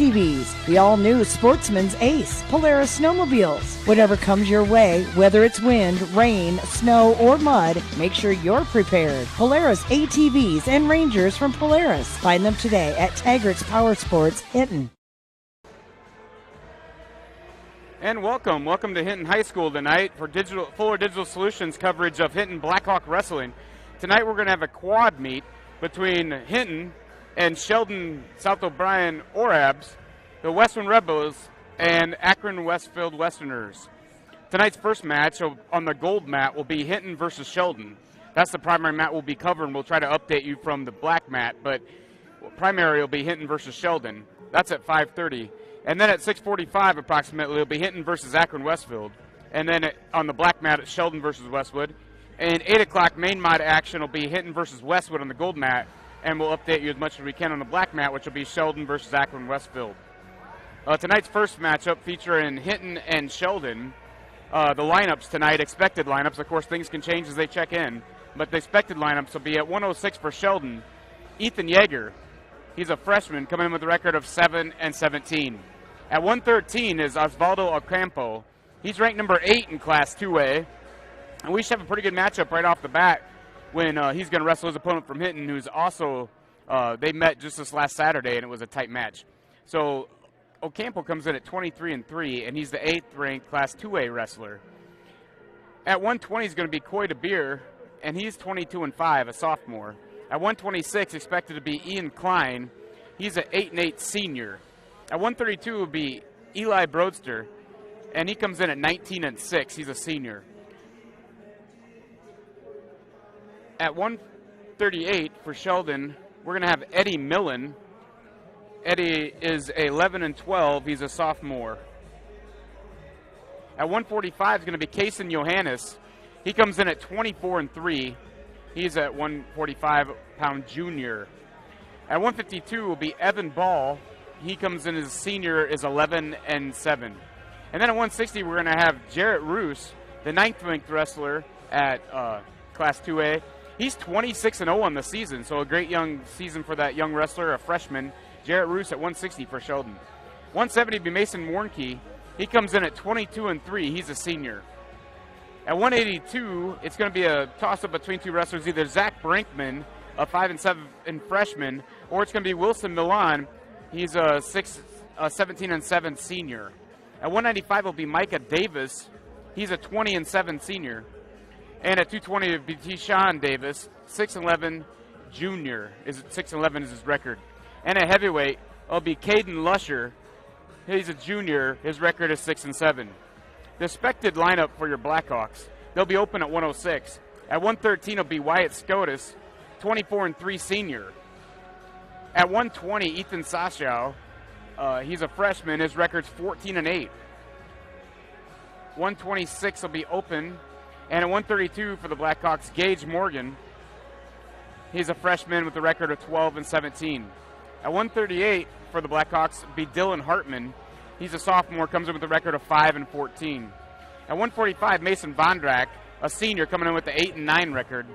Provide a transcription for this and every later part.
ATVs, the all-new Sportsman's Ace, Polaris snowmobiles. Whatever comes your way, whether it's wind, rain, snow, or mud, make sure you're prepared. Polaris ATVs and Rangers from Polaris. Find them today at Taggart's Power Sports, Hinton. And welcome to Hinton High School tonight for Fuller Digital Solutions coverage of Hinton Blackhawk Wrestling. Tonight we're going to have a quad meet between Hinton and Sheldon South O'Brien Orabs, the Western Rebels, and Akron Westfield Westerners. Tonight's first match on the gold mat will be Hinton versus Sheldon. That's the primary mat we'll be covering. We'll try to update you from the black mat, but primary will be Hinton versus Sheldon. That's at 5:30. And then at 6:45 approximately, it'll be Hinton versus Akron Westfield. And then on the black mat, it's Sheldon versus Westwood. And 8 o'clock main mat action will be Hinton versus Westwood on the gold mat. And we'll update you as much as we can on the black mat, which will be Sheldon versus Akron Westfield. Tonight's first matchup featuring Hinton and Sheldon. The lineups tonight, expected lineups. Of course, things can change as they check in. But the expected lineups will be at 106 for Sheldon, Ethan Yeager. He's a freshman coming in with a record of 7-17. At 113 is Osvaldo Ocampo. He's ranked number 8 in Class 2A. And we should have a pretty good matchup right off the bat when he's going to wrestle his opponent from Hinton, who's also, they met just this last Saturday, and it was a tight match. So Ocampo comes in at 23-3, and he's the 8th ranked Class 2A wrestler. At 120 is going to be Coy DeBeer, and he's 22-5, a sophomore. At 126, expected to be Ian Klein. He's an 8-8 senior. At 132 will be Eli Broadster, and he comes in at 19-6. He's a senior. At 138 for Sheldon, we're going to have Eddie Millen. Eddie is 11-12. He's a sophomore. At 145 is going to be Kaysen Johannes. He comes in at 24-3. He's at 145-pound junior. At 152 will be Evan Ball. He comes in as a senior, is 11-7. And then at 160 we're going to have Jarrett Roos, the 9th ranked wrestler at Class 2A. He's 26-0 on the season, so a great young season for that young wrestler, a freshman. Jarrett Roos at 160 for Sheldon. 170 will be Mason Warnke. He comes in at 22-3. He's a senior. At 182, it's going to be a toss-up between two wrestlers, either Zach Brinkman, a 5-7 freshman, or it's going to be Wilson Milan. He's a 17-7 senior. At 195 will be Micah Davis. He's a 20-7 senior. And at 220 it will be Tishawn Davis, 6'11 junior. 6'11 is his record. And at heavyweight, it'll be Caden Lusher. He's a junior. His record is 6-7. The expected lineup for your Blackhawks, they'll be open at 106. At 113 will be Wyatt Scotus, 24-3 senior. At 120, Ethan Sashow, he's a freshman. His record's 14-8. 126 will be open. And at 132 for the Blackhawks, Gage Morgan. He's a freshman with a record of 12-17. At 138 for the Blackhawks will be Dylan Hartman. He's a sophomore, comes in with a record of 5-14. At 145, Mason Vondrack, a senior, coming in with the 8-9 record.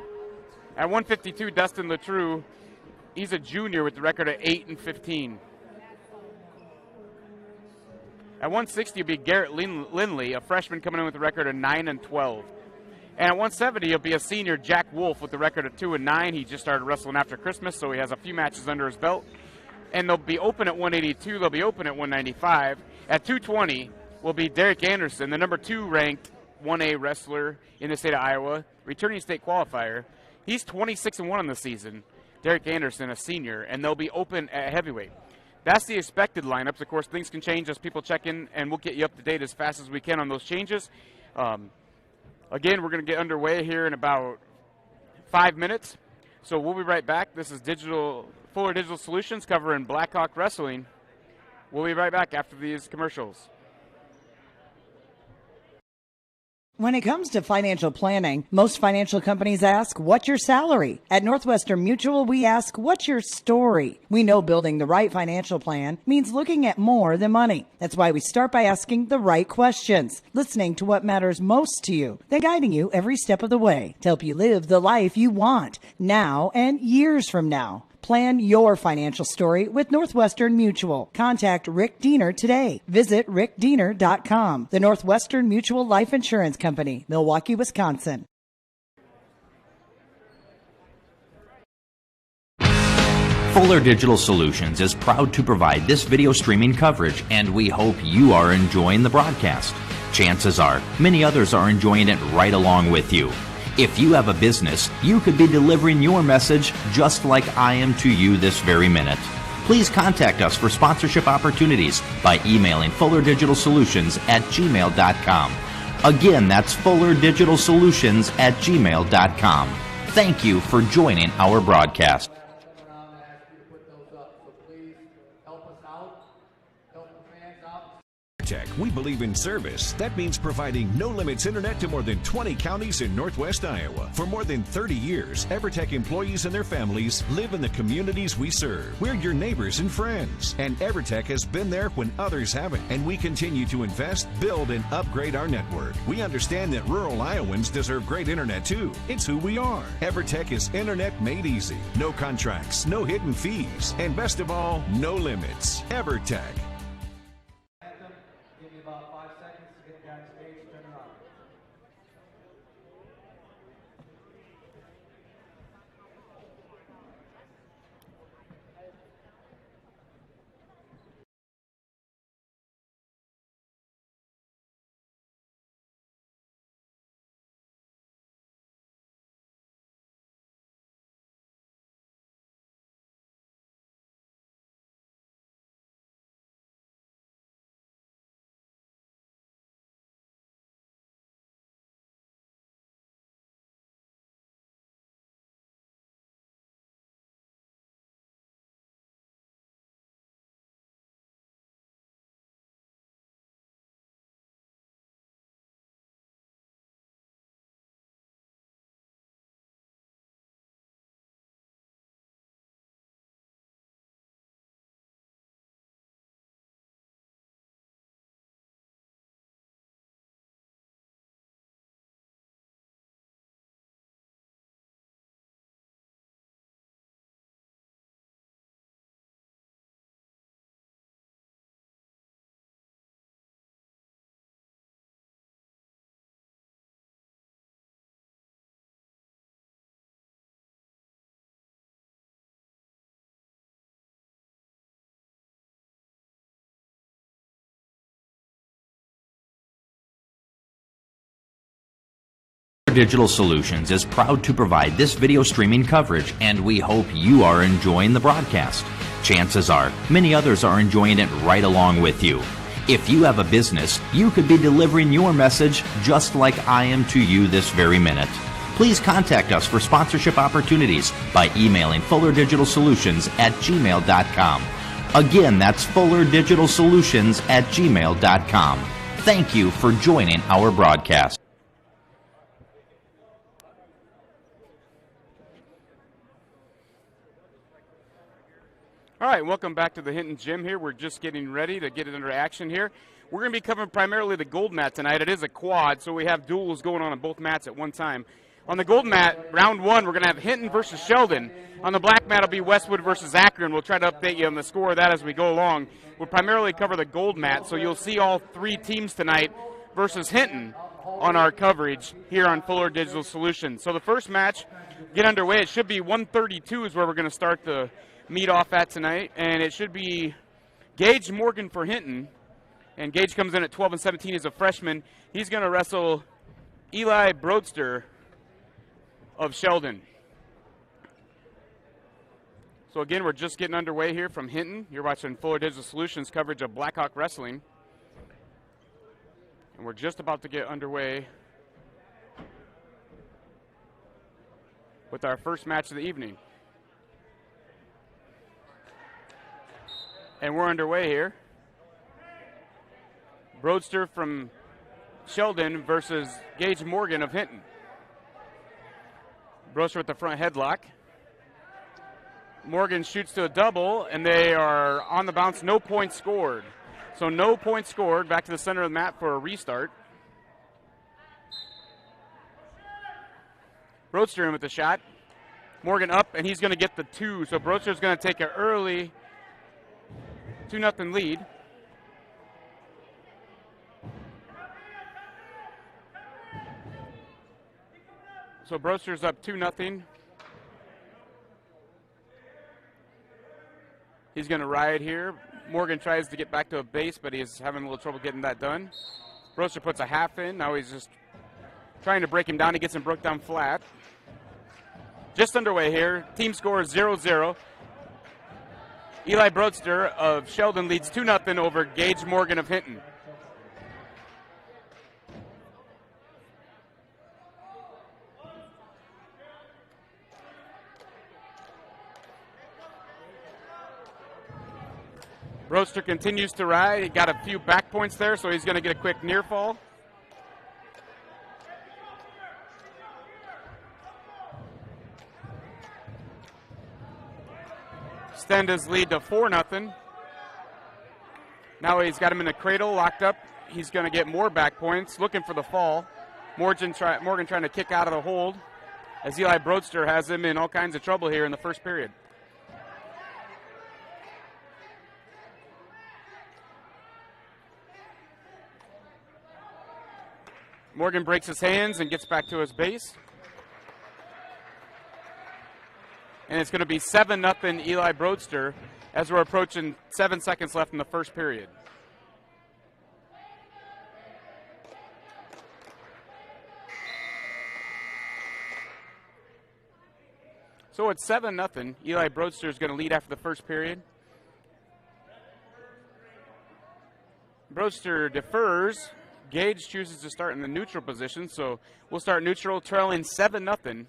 At 152, Dustin Latrue. He's a junior with the record of 8-15. At 160 will be Garrett Lindley, a freshman coming in with a record of 9-12. And at 170 will be a senior, Jack Wolf, with the record of 2-9. He just started wrestling after Christmas, so he has a few matches under his belt. And they'll be open at 182. They'll be open at 195. At 220 will be Derek Anderson, the number 2 ranked 1A wrestler in the state of Iowa, returning state qualifier. He's 26-1 on the season. Derek Anderson, a senior, and they'll be open at heavyweight. That's the expected lineups. Of course, things can change as people check in, and we'll get you up to date as fast as we can on those changes. Again, we're going to get underway here in about 5 minutes. So we'll be right back. This is Fuller Digital Solutions covering Blackhawk Wrestling. We'll be right back after these commercials. When it comes to financial planning, most financial companies ask, what's your salary? At Northwestern Mutual, we ask, what's your story? We know building the right financial plan means looking at more than money. That's why we start by asking the right questions, listening to what matters most to you, then guiding you every step of the way to help you live the life you want now and years from now. Plan your financial story with Northwestern Mutual. Contact Rick Diener today. Visit rickdiener.com. The Northwestern Mutual Life Insurance Company, Milwaukee, Wisconsin. Fuller Digital Solutions is proud to provide this video streaming coverage, and we hope you are enjoying the broadcast. Chances are, many others are enjoying it right along with you. If you have a business, you could be delivering your message just like I am to you this very minute. Please contact us for sponsorship opportunities by emailing fullerdigitalsolutions@gmail.com. Again, that's fullerdigitalsolutions@gmail.com. Thank you for joining our broadcast. We believe in service. That means providing no limits internet to more than 20 counties in Northwest Iowa. For more than 30 years, EverTech employees and their families live in the communities we serve. We're your neighbors and friends. And EverTech has been there when others haven't. And we continue to invest, build, and upgrade our network. We understand that rural Iowans deserve great internet too. It's who we are. EverTech is internet made easy. No contracts, no hidden fees, and best of all, no limits. EverTech. Digital Solutions is proud to provide this video streaming coverage, and we hope you are enjoying the broadcast. Chances are, many others are enjoying it right along with you. If you have a business, you could be delivering your message just like I am to you this very minute. Please contact us for sponsorship opportunities by emailing fullerdigitalsolutions@gmail.com. Again, that's fullerdigitalsolutions@gmail.com. Thank you for joining our broadcast. All right, welcome back to the Hinton Gym here. We're just getting ready to get it under action here. We're going to be covering primarily the gold mat tonight. It is a quad, so we have duels going on both mats at one time. On the gold mat, round one, we're going to have Hinton versus Sheldon. On the black mat, it'll be Westwood versus Akron. We'll try to update you on the score of that as we go along. We'll primarily cover the gold mat, so you'll see all three teams tonight versus Hinton on our coverage here on Fuller Digital Solutions. So the first match, get underway. It should be 132 is where we're going to start the meet off at tonight, and it should be Gage Morgan for Hinton, and Gage comes in at 12 and 17 as a freshman. He's going to wrestle Eli Broadster of Sheldon. So again, we're just getting underway here from Hinton. You're watching Fuller Digital Solutions coverage of Blackhawk Wrestling, and we're just about to get underway with our first match of the evening. And we're underway here. Broadster from Sheldon versus Gage Morgan of Hinton. Broadster with the front headlock. Morgan shoots to a double, and they are on the bounce. No points scored. So no points scored. Back to the center of the mat for a restart. Broadster in with the shot. Morgan up, and he's going to get the 2. So Broadster's going to take an early 2-0 lead. So Broadster's up 2-0. He's going to ride here. Morgan tries to get back to a base, but he's having a little trouble getting that done. Broadster puts a half in. Now he's just trying to break him down. He gets him broke down flat. Just underway here. Team score is 0-0. Eli Broadster of Sheldon leads 2-0 over Gage Morgan of Hinton. Broadster continues to ride. He got a few back points there, so he's going to get a quick near fall. Extend his lead to 4-0. Now he's got him in the cradle, locked up. He's going to get more back points, looking for the fall. Morgan trying to kick out of the hold, as Eli Broadster has him in all kinds of trouble here in the first period. Morgan breaks his hands and gets back to his base. And it's going to be 7-0 Eli Broadster as we're approaching 7 seconds left in the first period. So it's 7-0. Eli Broadster is going to lead after the first period. Broadster defers. Gage chooses to start in the neutral position, so we'll start neutral, trailing 7-0.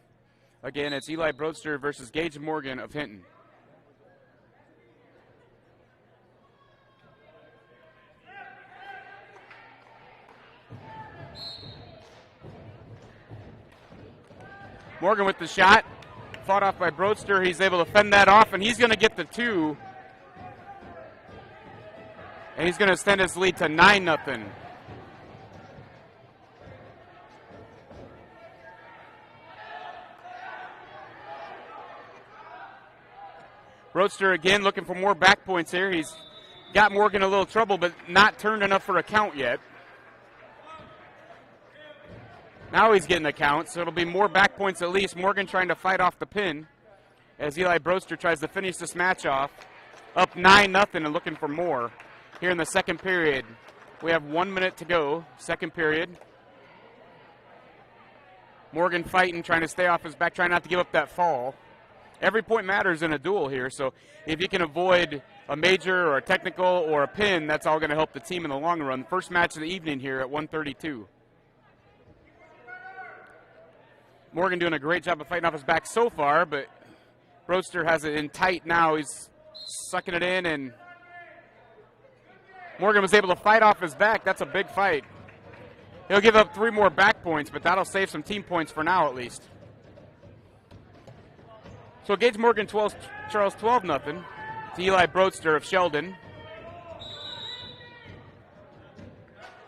Again, it's Eli Broadster versus Gage Morgan of Hinton. Morgan with the shot, fought off by Broadster. He's able to fend that off, and he's going to get the 2. And he's going to extend his lead to 9-0. Broadster again looking for more back points here. He's got Morgan a little trouble, but not turned enough for a count yet. Now he's getting a count, so it'll be more back points at least. Morgan trying to fight off the pin as Eli Broadster tries to finish this match off. Up 9-0 and looking for more here in the second period. We have 1 minute to go, second period. Morgan fighting, trying to stay off his back, trying not to give up that fall. Every point matters in a duel here, so if you can avoid a major or a technical or a pin, that's all going to help the team in the long run. First match of the evening here at 1:32. Morgan doing a great job of fighting off his back so far, but Broadster has it in tight now. He's sucking it in, and Morgan was able to fight off his back. That's a big fight. He'll give up 3 more back points, but that'll save some team points for now at least. So Gage Morgan trails 12-0 to Eli Broadster of Sheldon.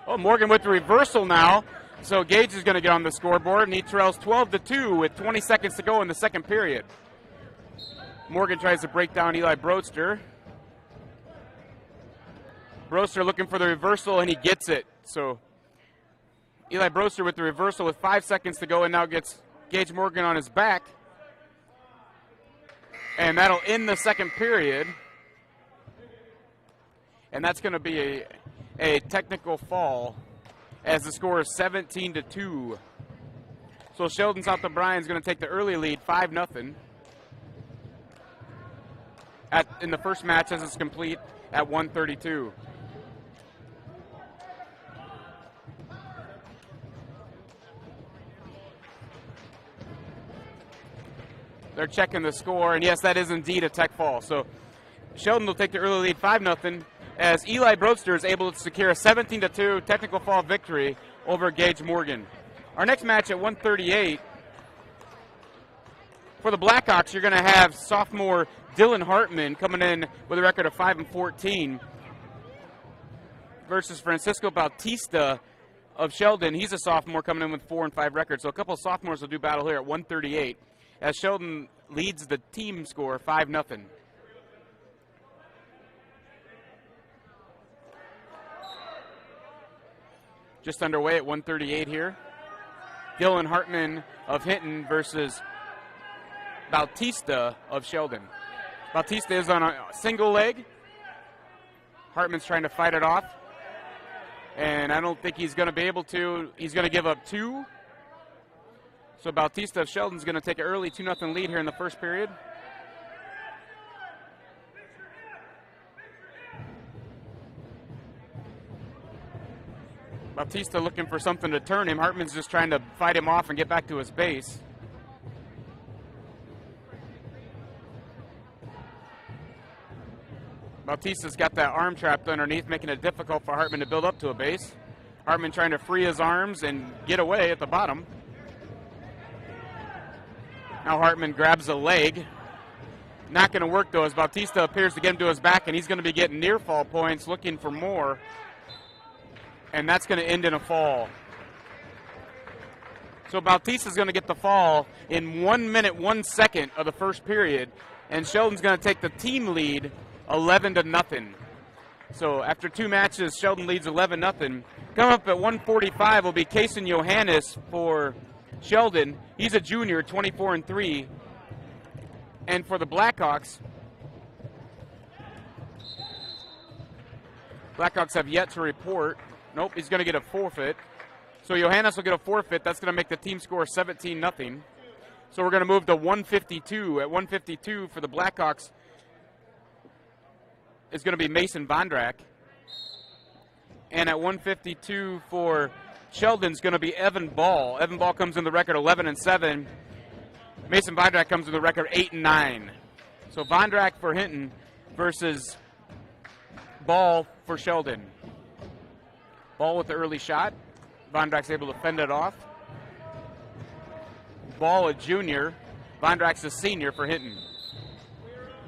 Oh, Morgan with the reversal now. So Gage is going to get on the scoreboard, and he trails 12-2 with 20 seconds to go in the second period. Morgan tries to break down Eli Broadster. Broadster looking for the reversal, and he gets it. So Eli Broadster with the reversal with 5 seconds to go, and now gets Gage Morgan on his back. And that'll end the second period. And that's going to be a technical fall as the score is 17-2. So Sheldon South O'Brien's going to take the early lead, 5-0. In the first match as it's complete at 1:32. They're checking the score, and yes, that is indeed a tech fall. So Sheldon will take the early lead 5-0 as Eli Broadster is able to secure a 17-2 technical fall victory over Gage Morgan. Our next match at 1:38. For the Blackhawks, you're going to have sophomore Dylan Hartman coming in with a record of 5-14 versus Francisco Bautista of Sheldon. He's a sophomore coming in with 4-5 records. So a couple of sophomores will do battle here at 1:38. As Sheldon leads the team score 5-0. Just underway at 1:38 here. Dylan Hartman of Hinton versus Bautista of Sheldon. Bautista is on a single leg. Hartman's trying to fight it off. And I don't think he's going to be able to. He's going to give up 2. So Bautista of Sheldon's going to take an early 2-0 lead here in the first period. Bautista looking for something to turn him. Hartman's just trying to fight him off and get back to his base. Bautista's got that arm trapped underneath, making it difficult for Hartman to build up to a base. Hartman trying to free his arms and get away at the bottom. Now Hartman grabs a leg. Not going to work though, as Bautista appears to get him to his back, and he's going to be getting near fall points, looking for more. And that's going to end in a fall. So Bautista's going to get the fall in 1 minute, 1 second of the first period, and Sheldon's going to take the team lead 11-0. So after 2 matches, Sheldon leads 11-0. Coming up at 1:45 will be Kason Johannes for Sheldon. He's a junior, 24-3. And for the Blackhawks have yet to report. Nope, he's going to get a forfeit. So Johannes will get a forfeit. That's going to make the team score 17-0. So we're going to move to 152. At 152 for the Blackhawks is going to be Mason Vondrak. And at 152 for Sheldon's going to be Evan Ball. Evan Ball comes in the record 11-7. Mason Vondrak comes in the record 8-9. So Vondrak for Hinton versus Ball for Sheldon. Ball with the early shot. Vondrak's able to fend it off. Ball a junior. Vondrak's a senior for Hinton.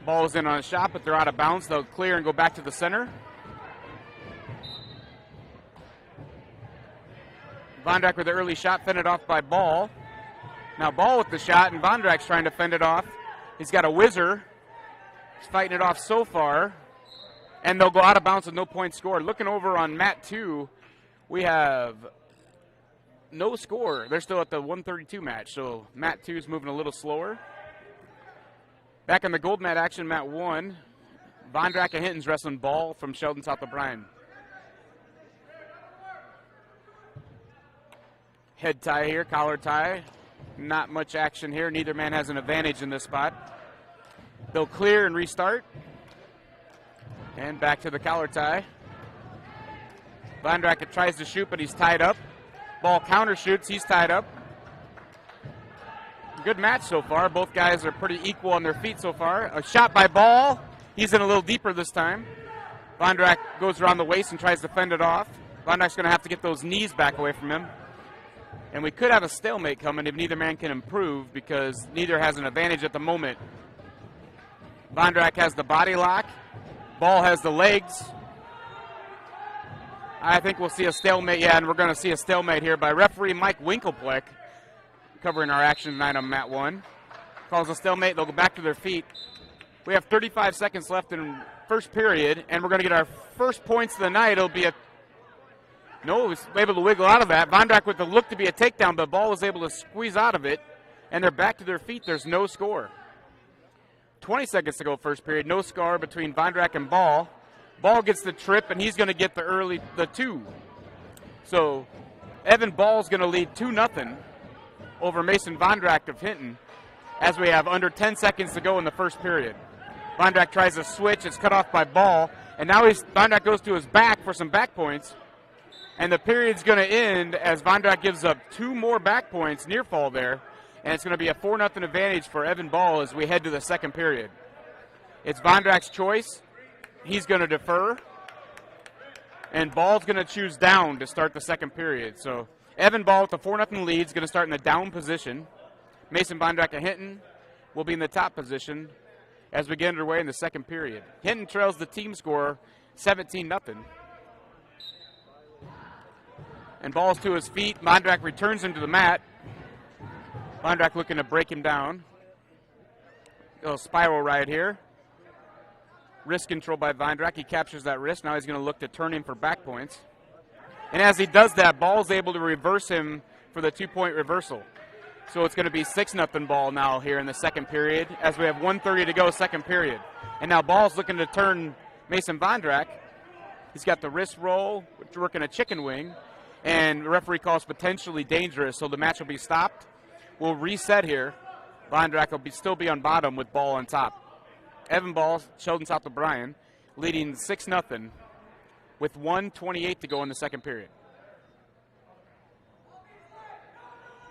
Ball is in on a shot, but they're out of bounds. They'll clear and go back to the center. Vondrak with the early shot, fended off by Ball. Now Ball with the shot, and Vondrak's trying to fend it off. He's got a whizzer. He's fighting it off so far. And they'll go out of bounds with no points scored. Looking over on mat 2, we have no score. They're still at the 132 match, so mat 2 is moving a little slower. Back in the gold mat action, mat 1, Vondrak and Hinton's wrestling Ball from Sheldon South O'Brien. Head tie here, collar tie. Not much action here. Neither man has an advantage in this spot. They'll clear and restart. And back to the collar tie. Vondrak tries to shoot, but he's tied up. Ball counter shoots. He's tied up. Good match so far. Both guys are pretty equal on their feet so far. A shot by Ball. He's in a little deeper this time. Vondrak goes around the waist and tries to fend it off. Vondrak's going to have to get those knees back away from him. And we could have a stalemate coming if neither man can improve, because neither has an advantage at the moment. Vondrak has the body lock. Ball has the legs. I think we'll see a stalemate. Yeah, and we're going to see a stalemate here by referee Mike Winkelpleck, covering our action tonight on mat 1. Calls a stalemate. They'll go back to their feet. We have 35 seconds left in first period, and we're going to get our first points of the night. It'll be a No, was able to wiggle out of that. Vondrak with the look to be a takedown, but Ball was able to squeeze out of it, and they're back to their feet. There's no score. 20 seconds to go first period. No score between Vondrak and Ball. Ball gets the trip, and he's going to get the 2. So Evan Ball's going to lead 2-0 over Mason Vondrak of Hinton as we have under 10 seconds to go in the first period. Vondrak tries a switch. It's cut off by Ball, and now Vondrak goes to his back for some back points. And the period's going to end as Vondrak gives up 2 more back points, near fall there. And it's going to be a 4-0 advantage for Evan Ball as we head to the second period. It's Vondrak's choice. He's going to defer. And Ball's going to choose down to start the second period. So Evan Ball with the 4-0 lead is going to start in the down position. Mason Vondrak of Hinton will be in the top position as we get underway in the second period. Hinton trails the team score 17-0. And Ball's to his feet. Vondrak returns him to the mat. Vondrak looking to break him down. little spiral ride here. Wrist control by Vindrak. He captures that wrist. Now he's going to look to turn him for back points. And as he does that, Ball's able to reverse him for the 2-point reversal. So it's going to be 6-0 Ball now here in the second period as we have 1:30 to go, second period. And now Ball's looking to turn Mason Vindrak. He's got the wrist roll, working a chicken wing, and the referee calls potentially dangerous, so the match will be stopped. We'll reset here. Vindrak will still be on bottom with Ball on top. Evan Ball, Sheldon South O'Brien, leading 6-0 with 1:28 to go in the second period.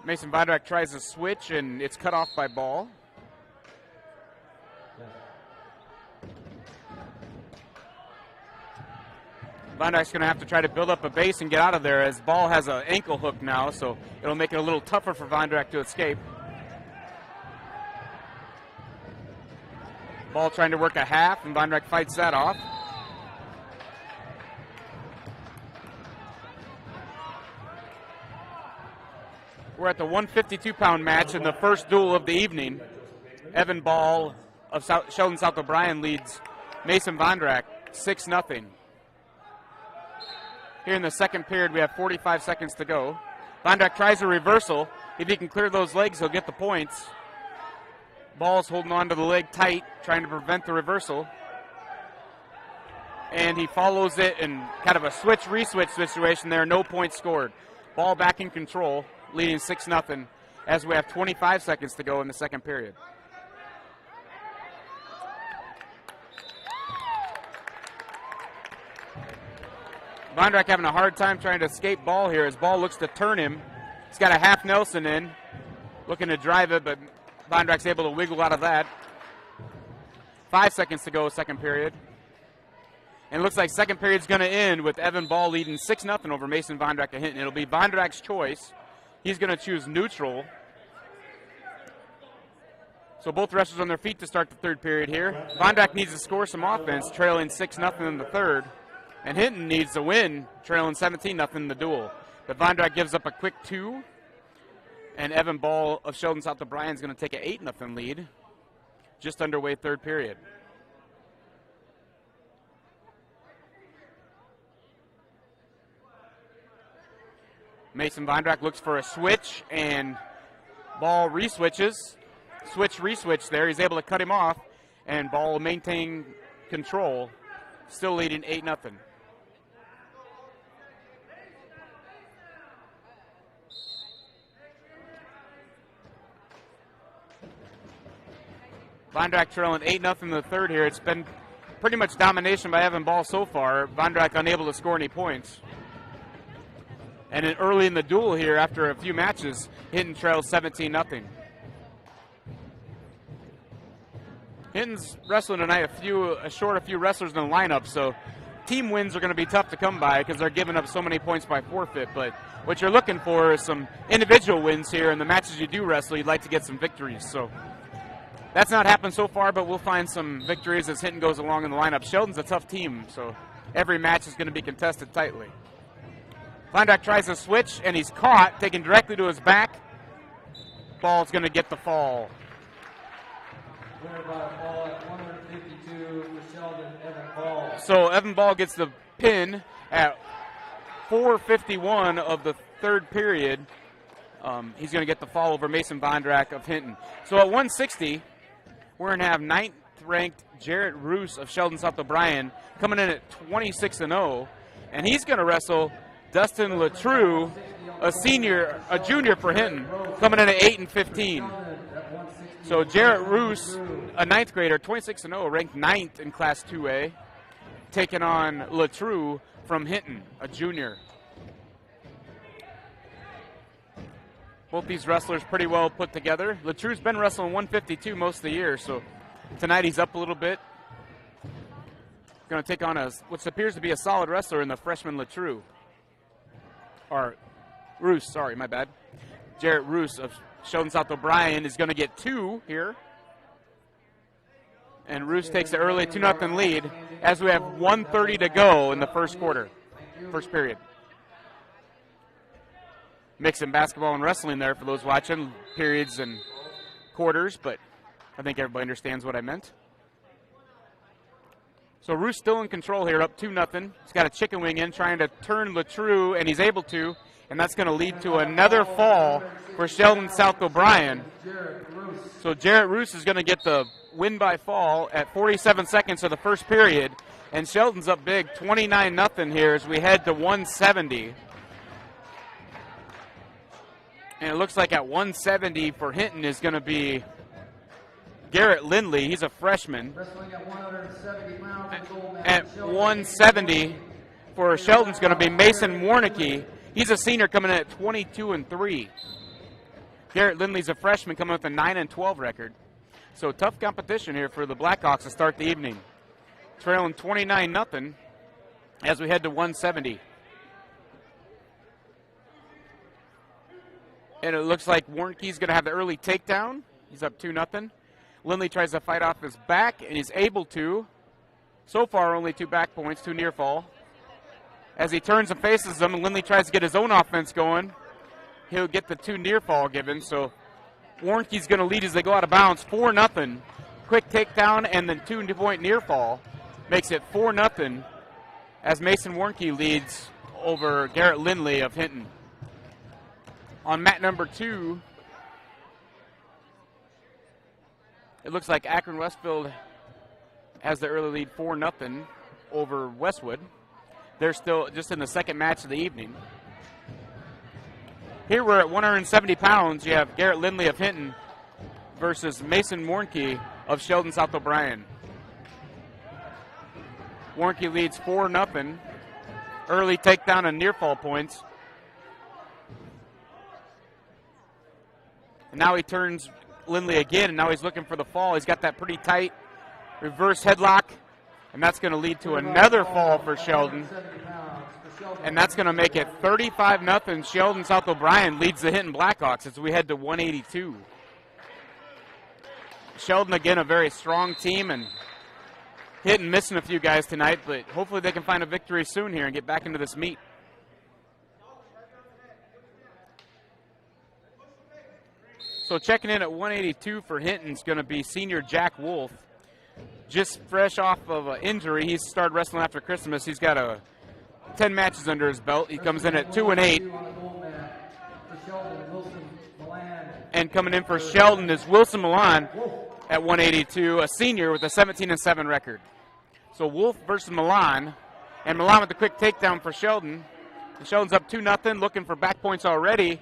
Mason Vindrak tries to switch, and it's cut off by Ball. Vindrak's going to have to try to build up a base and get out of there as Ball has an ankle hook now, so it'll make it a little tougher for Vindrak to escape. Ball trying to work a half, and Vindrak fights that off. We're at the 152-pound match in the first duel of the evening. Evan Ball of Sheldon South O'Brien leads Mason Vindrak 6-0. Here in the second period, we have 45 seconds to go. Vindrak tries a reversal. If he can clear those legs, he'll get the points. Ball's holding on to the leg tight, trying to prevent the reversal. And he follows it in kind of a switch-re-switch situation there. No points scored. Ball back in control, leading 6-0 as we have 25 seconds to go in the second period. Vindrak having a hard time trying to escape Ball here as Ball looks to turn him. He's got a half Nelson in, looking to drive it, but Vindrak's able to wiggle out of that. 5 seconds to go, second period. And it looks like second period's going to end with Evan Ball leading 6-0 over Mason Vindrak at Hinton. It'll be Vindrak's choice. He's going to choose neutral. So both wrestlers on their feet to start the third period here. Vindrak needs to score some offense, trailing 6-0 in the third. And Hinton needs to win, trailing 17-0 in the duel. But Vindrak gives up a quick 2. And Evan Ball of Sheldon South O'Brien is going to take an 8-0 lead. Just underway third period. Mason Vindrak looks for a switch, and Ball re-switches. Switch, re-switch there. He's able to cut him off, and Ball will maintain control, still leading 8-0. Vindrak trailing 8-0 in the third here. It's been pretty much domination by Evan Ball so far. Vindrak unable to score any points. And then early in the duel here, after a few matches, Hinton trails 17-0. Hinton's wrestling tonight short a few wrestlers in the lineup, so team wins are going to be tough to come by because they're giving up so many points by forfeit. But what you're looking for is some individual wins here. In the matches you do wrestle, you'd like to get some victories. So that's not happened so far, but we'll find some victories as Hinton goes along in the lineup. Sheldon's a tough team, so every match is going to be contested tightly. Vindrak tries to switch, and he's caught, taken directly to his back. Ball's going to get the fall. Winner by a fall at 152 for Sheldon, Evan Ball. So Evan Ball gets the pin at 4:51 of the third period. He's going to get the fall over Mason Vindrak of Hinton. So at 160, we're going to have 9th-ranked Jarrett Roos of Sheldon South O'Brien coming in at 26-0, and he's going to wrestle Dustin Latrue, a junior for Hinton, coming in at 8-15. So Jarrett Roos, a 9th grader, 26-0, ranked 9th in Class 2A, taking on Latrue from Hinton, a junior. Both these wrestlers pretty well put together. Latrue's been wrestling 152 most of the year, so tonight he's up a little bit. Going to take on what appears to be a solid wrestler in the freshman Latrue. Or Roos, sorry, my bad. Jarrett Roos of Sheldon South O'Brien is going to get 2 here. And Roos takes the early 2-0 lead as we have 1:30 to go in the first period. Mixing basketball and wrestling there for those watching, periods and quarters, but I think everybody understands what I meant. So Roos still in control here, up 2-0. He's got a chicken wing in, trying to turn LaTrue, and he's able to, and that's going to lead to another fall for Sheldon South O'Brien. So Jarrett Roos is going to get the win by fall at 47 seconds of the first period, and Sheldon's up big, 29-0 here as we head to 170. And it looks like at 170 for Hinton is going to be Garrett Lindley. He's a freshman. At 170 for Sheldon's going to be Mason Warnicki. He's a senior coming in at 22-3. Garrett Lindley's a freshman coming with a 9-12 record. So tough competition here for the Blackhawks to start the evening. Trailing 29-0 as we head to 170. And it looks like Warnicki's going to have the early takedown. He's up 2-0. Lindley tries to fight off his back, and he's able to. So far, only 2 back points, 2 near fall. As he turns and faces him, and Lindley tries to get his own offense going, he'll get the 2 near fall given. So Warnicki's going to lead as they go out of bounds, 4-0. Quick takedown and then 2-point near fall makes it 4-0 as Mason Warnicki leads over Garrett Lindley of Hinton. On mat number 2, it looks like Akron Westfield has the early lead 4-0 over Westwood. They're still just in the second match of the evening. Here we're at 170 pounds. You have Garrett Lindley of Hinton versus Mason Warnicki of Sheldon South O'Brien. Warnicki leads 4-0. Early takedown and near fall points. And now he turns Lindley again, and now he's looking for the fall. He's got that pretty tight reverse headlock, and that's going to lead to another fall for Sheldon. And that's going to make it 35-0. Sheldon South O'Brien leads the Hinton Blackhawks as we head to 182. Sheldon, again, a very strong team, and Hinton missing a few guys tonight, but hopefully they can find a victory soon here and get back into this meet. So checking in at 182 for Hinton is going to be senior Jack Wolf. Just fresh off of an injury. He started wrestling after Christmas. He's got 10 matches under his belt. He comes in at 2-8. And coming in for Sheldon is Wilson Milan at 182, a senior with a 17-7 record. So Wolf versus Milan, and Milan with the quick takedown for Sheldon. And Sheldon's up 2-0, looking for back points already.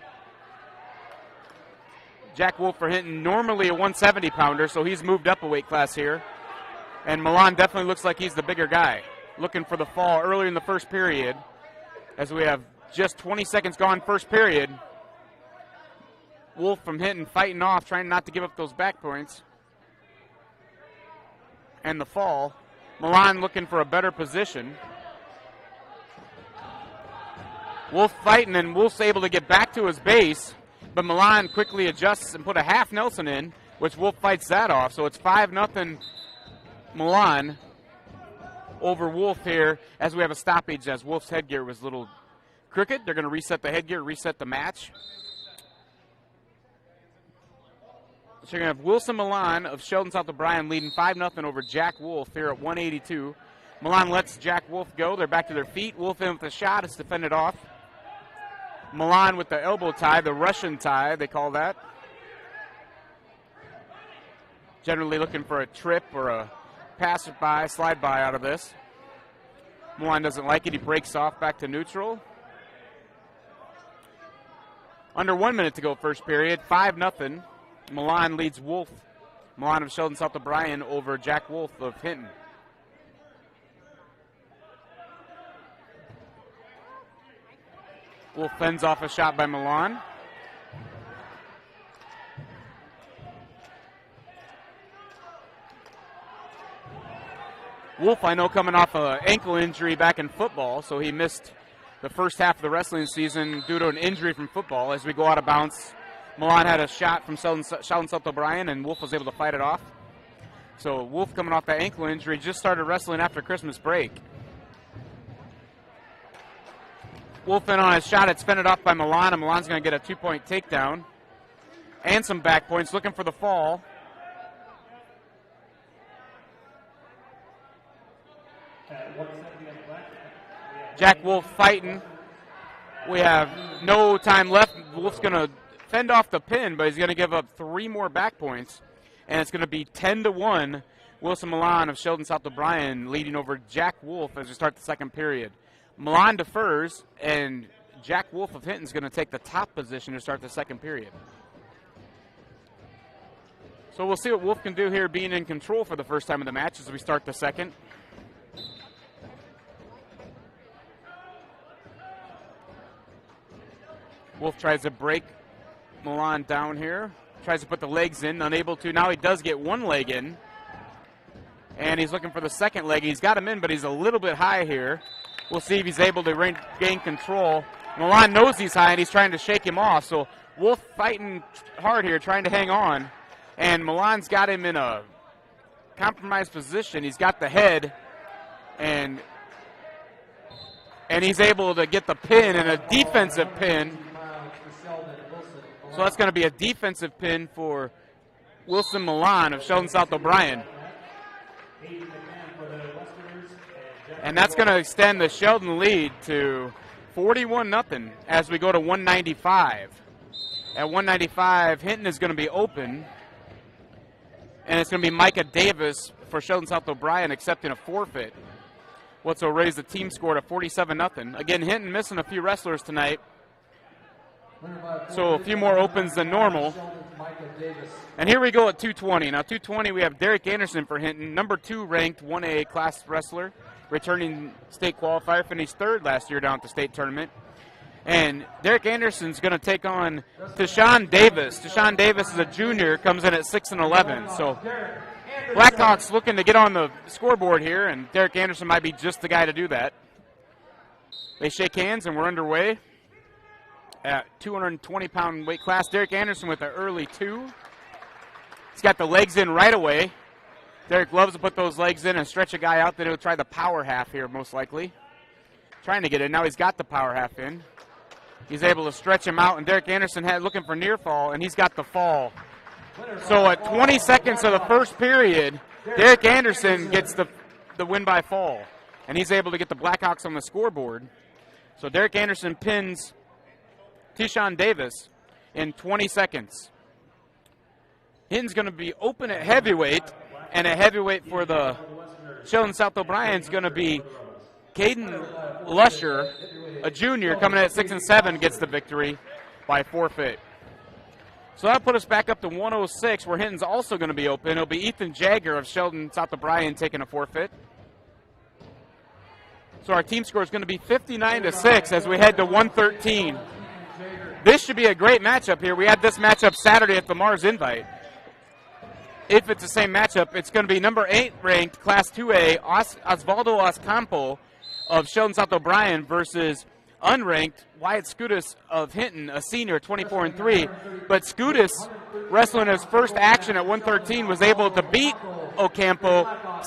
Jack Wolf for Hinton, normally a 170-pounder, so he's moved up a weight class here. And Milan definitely looks like he's the bigger guy. Looking for the fall early in the first period as we have just 20 seconds gone first period. Wolf from Hinton fighting off, trying not to give up those back points. And the fall. Milan looking for a better position. Wolf fighting, and Wolf's able to get back to his base. But Milan quickly adjusts and put a half Nelson in, which Wolf fights that off. So it's 5-0 Milan over Wolf here as we have a stoppage as Wolf's headgear was a little crooked. They're going to reset the headgear, reset the match. So you're going to have Wilson Milan of Sheldon South O'Brien leading 5-0 over Jack Wolf here at 182. Milan lets Jack Wolf go. They're back to their feet. Wolf in with a shot. It's defended off. Milan with the elbow tie, the Russian tie, they call that. Generally looking for a trip or a passerby, slide by out of this. Milan doesn't like it. He breaks off back to neutral. Under 1 minute to go first period, 5-0. Milan leads Wolf. Milan of Sheldon South O'Brien over Jack Wolf of Hinton. Wolf fends off a shot by Milan. Wolf, I know, coming off an ankle injury back in football, so he missed the first half of the wrestling season due to an injury from football. As we go out of bounds, Milan had a shot from Sheldon South O'Brien, and Wolf was able to fight it off. So Wolf, coming off that ankle injury, just started wrestling after Christmas break. Wolf in on his shot. It's fended off by Milan, and Milan's going to get a 2-point takedown and some back points, looking for the fall. Jack Wolf fighting. We have no time left. Wolf's going to fend off the pin, but he's going to give up 3 more back points, and it's going to be 10-1. Wilson Milan of Sheldon South O'Brien leading over Jack Wolf as we start the second period. Milan defers, and Jack Wolf of Hinton is going to take the top position to start the second period. So we'll see what Wolf can do here being in control for the first time of the match as we start the second. Wolf tries to break Milan down here. Tries to put the legs in, unable to. Now he does get one leg in. And he's looking for the second leg. He's got him in, but he's a little bit high here. We'll see if he's able to gain control. Milan knows he's high, and he's trying to shake him off. So Wolf fighting hard here, trying to hang on. And Milan's got him in a compromised position. He's got the head, and he's able to get the pin, and a defensive pin. So that's going to be a defensive pin for Wilson Milan of Sheldon South O'Brien. And that's going to extend the Sheldon lead to 41-0 as we go to 195. At 195, Hinton is going to be open. And it's going to be Micah Davis for Sheldon South O'Brien accepting a forfeit. Which will raise the team score to 47-0. Again, Hinton missing a few wrestlers tonight. So a few more opens than normal. And here we go at 220. Now 220, we have Derek Anderson for Hinton, number 2 ranked 1A class wrestler, returning state qualifier, finished 3rd last year down at the state tournament. And Derek Anderson's going to take on Tashawn Davis. Tashawn Davis is a junior, comes in at 6-11. So Blackhawks looking to get on the scoreboard here, and Derek Anderson might be just the guy to do that. They shake hands, and we're underway at 220-pound weight class. Derek Anderson with an early 2. He's got the legs in right away. Derek loves to put those legs in and stretch a guy out. Then he'll try the power half here, most likely. Trying to get in. Now he's got the power half in. He's able to stretch him out, and Derek Anderson had looking for near fall, and he's got the fall. So at 20 seconds of the first period, Derek Anderson gets the win by fall, and he's able to get the Blackhawks on the scoreboard. So Derek Anderson pins Tashawn Davis in 20 seconds. Hinton's going to be open at heavyweight, and at heavyweight for the Sheldon South O'Brien is going to be Caden Lusher, a junior, coming in at 6-7, gets the victory by forfeit. So that'll put us back up to 106, where Hinton's also going to be open. It'll be Ethan Jagger of Sheldon South O'Brien taking a forfeit. So our team score is going to be 59-6 as we head to 113. This should be a great matchup here. We had this matchup Saturday at the Mars Invite. If it's the same matchup, it's going to be number 8 ranked Class 2A Osvaldo Oscampo of Sheldon South O'Brien versus unranked Wyatt Scudis of Hinton, a senior, 24-3. But Scudis, wrestling his first action at 113, was able to beat Ocampo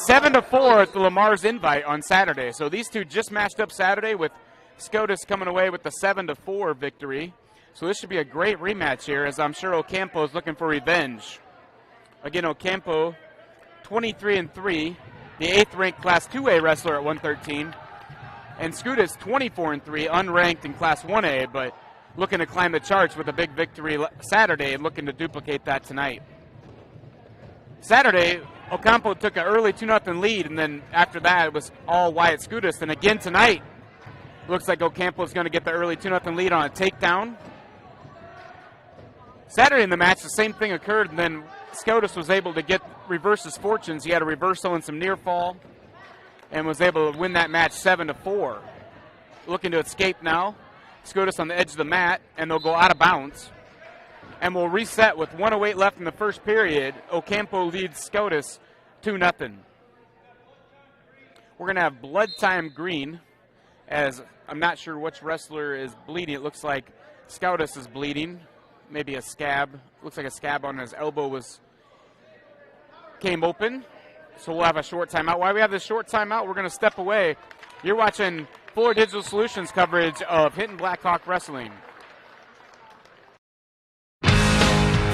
7-4 at the Lamar's Invite on Saturday. So these two just matched up Saturday, with Scudis coming away with the 7-4 victory. So this should be a great rematch here, as I'm sure Ocampo is looking for revenge. Again, Ocampo, 23-3, the 8th ranked Class 2A wrestler at 113. And Scudis, 24-3, unranked in Class 1A, but looking to climb the charts with a big victory Saturday and looking to duplicate that tonight. Saturday, Ocampo took an early 2-0 lead, and then after that it was all Wyatt Scudis. And again tonight, looks like Ocampo is going to get the early 2-0 lead on a takedown. Saturday in the match, the same thing occurred, and then Scudis was able to reverse his fortunes. He had a reversal and some near fall, and was able to win that match 7-4. Looking to escape now. Scudis on the edge of the mat, and they'll go out of bounds. And we'll reset with 1:08 left in the first period. Ocampo leads Scudis 2-0. We're going to have blood time green, as I'm not sure which wrestler is bleeding. It looks like Scudis is bleeding. Maybe a scab. Looks like a scab on his elbow came open. So we'll have a short timeout. While we have this short timeout, we're going to step away. You're watching Fuller Digital Solutions coverage of Hinton Blackhawk Wrestling.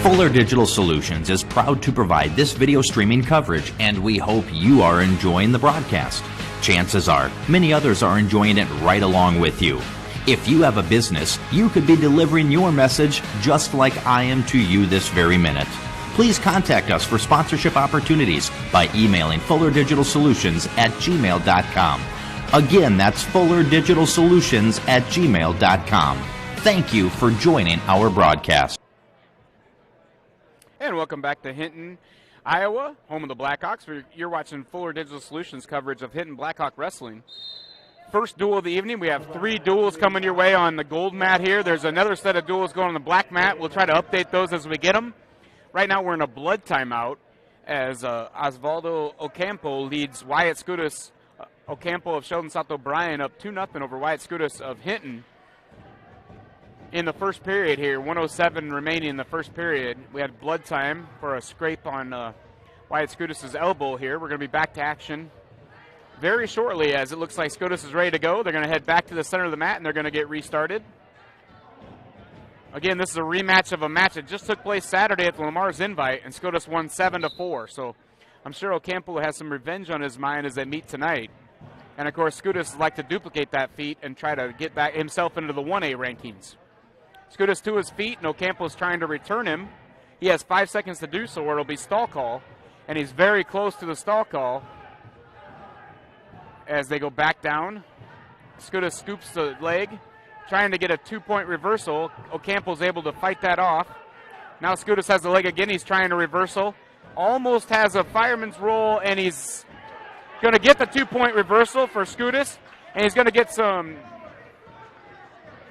Fuller Digital Solutions is proud to provide this video streaming coverage, and we hope you are enjoying the broadcast. Chances are, many others are enjoying it right along with you. If you have a business, you could be delivering your message just like I am to you this very minute. Please contact us for sponsorship opportunities by emailing fullerdigitalsolutions@gmail.com. Again, that's fullerdigitalsolutions@gmail.com. Thank you for joining our broadcast. And welcome back to Hinton, Iowa, home of the Blackhawks. You're watching Fuller Digital Solutions coverage of Hinton Blackhawk Wrestling. First duel of the evening. We have 3 duels coming your way on the gold mat here. There's another set of duels going on the black mat. We'll try to update those as we get them. Right now we're in a blood timeout as Osvaldo Ocampo leads Wyatt Skoudas Ocampo of Sheldon South O'Brien up 2-0 over Wyatt Skoudas of Hinton. In the first period here, 1:07 remaining in the first period. We had blood time for a scrape on Wyatt Skoudas' elbow here. We're going to be back to action very shortly as it looks like Skoudas is ready to go. They're going to head back to the center of the mat and they're going to get restarted. Again, this is a rematch of a match that just took place Saturday at the Lamar's Invite, and Skoudas won 7-4. So I'm sure Ocampo has some revenge on his mind as they meet tonight. And of course, Skoudas would like to duplicate that feat and try to get back himself into the 1A rankings. Skoudas to his feet, and Ocampo is trying to return him. He has 5 seconds to do so, or it'll be stall call, and he's very close to the stall call. As they go back down, Skoudas scoops the leg, trying to get a 2-point reversal. Ocampo's able to fight that off. Now Skoudas has the leg again. He's trying to reversal. Almost has a fireman's roll, and he's going to get the 2-point reversal for Skoudas, and he's going to get some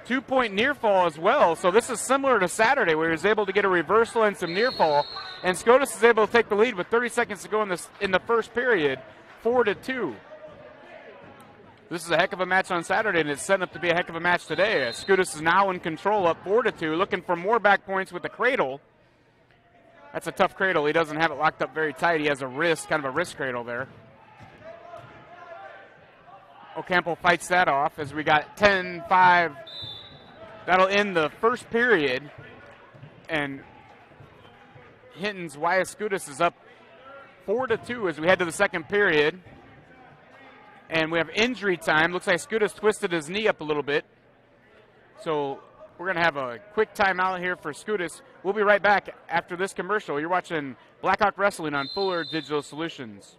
2-point near fall as well. So this is similar to Saturday where he was able to get a reversal and some near fall, and Skoudas is able to take the lead with 30 seconds to go in the first period, 4-2. This is a heck of a match on Saturday, and it's setting up to be a heck of a match today. Skoudas is now in control, up 4-2, looking for more back points with the cradle. That's a tough cradle. He doesn't have it locked up very tight. He has a wrist, kind of a wrist cradle there. Ocampo fights that off as we got 10-5. That'll end the first period, and Hinton's Wyatt Skoudas is up 4-2 as we head to the second period. And we have injury time. Looks like Skoudas twisted his knee up a little bit. So we're going to have a quick timeout here for Skoudas. We'll be right back after this commercial. You're watching Blackhawk Wrestling on Fuller Digital Solutions.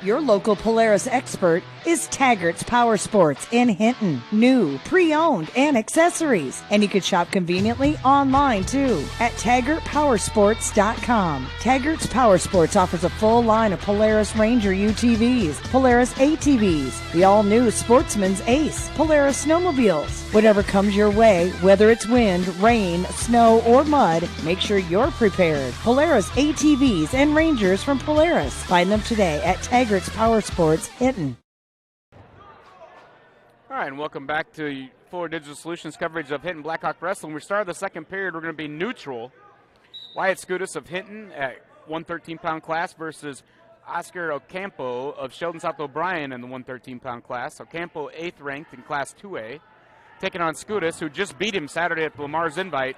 Your local Polaris expert is Taggart's Power Sports in Hinton. New, pre-owned, and accessories. And you can shop conveniently online too at TaggartPowersports.com. Taggart's Power Sports offers a full line of Polaris Ranger UTVs, Polaris ATVs, the all-new Sportsman's Ace, Polaris snowmobiles. Whatever comes your way, whether it's wind, rain, snow, or mud, make sure you're prepared. Polaris ATVs and Rangers from Polaris. Find them today at Taggart's Power Sports, Hinton. All right, and welcome back to Fuller Digital Solutions coverage of Hinton Blackhawk Wrestling. We started the second period. We're going to be neutral. Wyatt Skoudas of Hinton at 113-pound class versus Oscar Ocampo of Sheldon South O'Brien in the 113-pound class. Ocampo 8th ranked in Class 2A, taking on Skoudas, who just beat him Saturday at Lamar's Invite,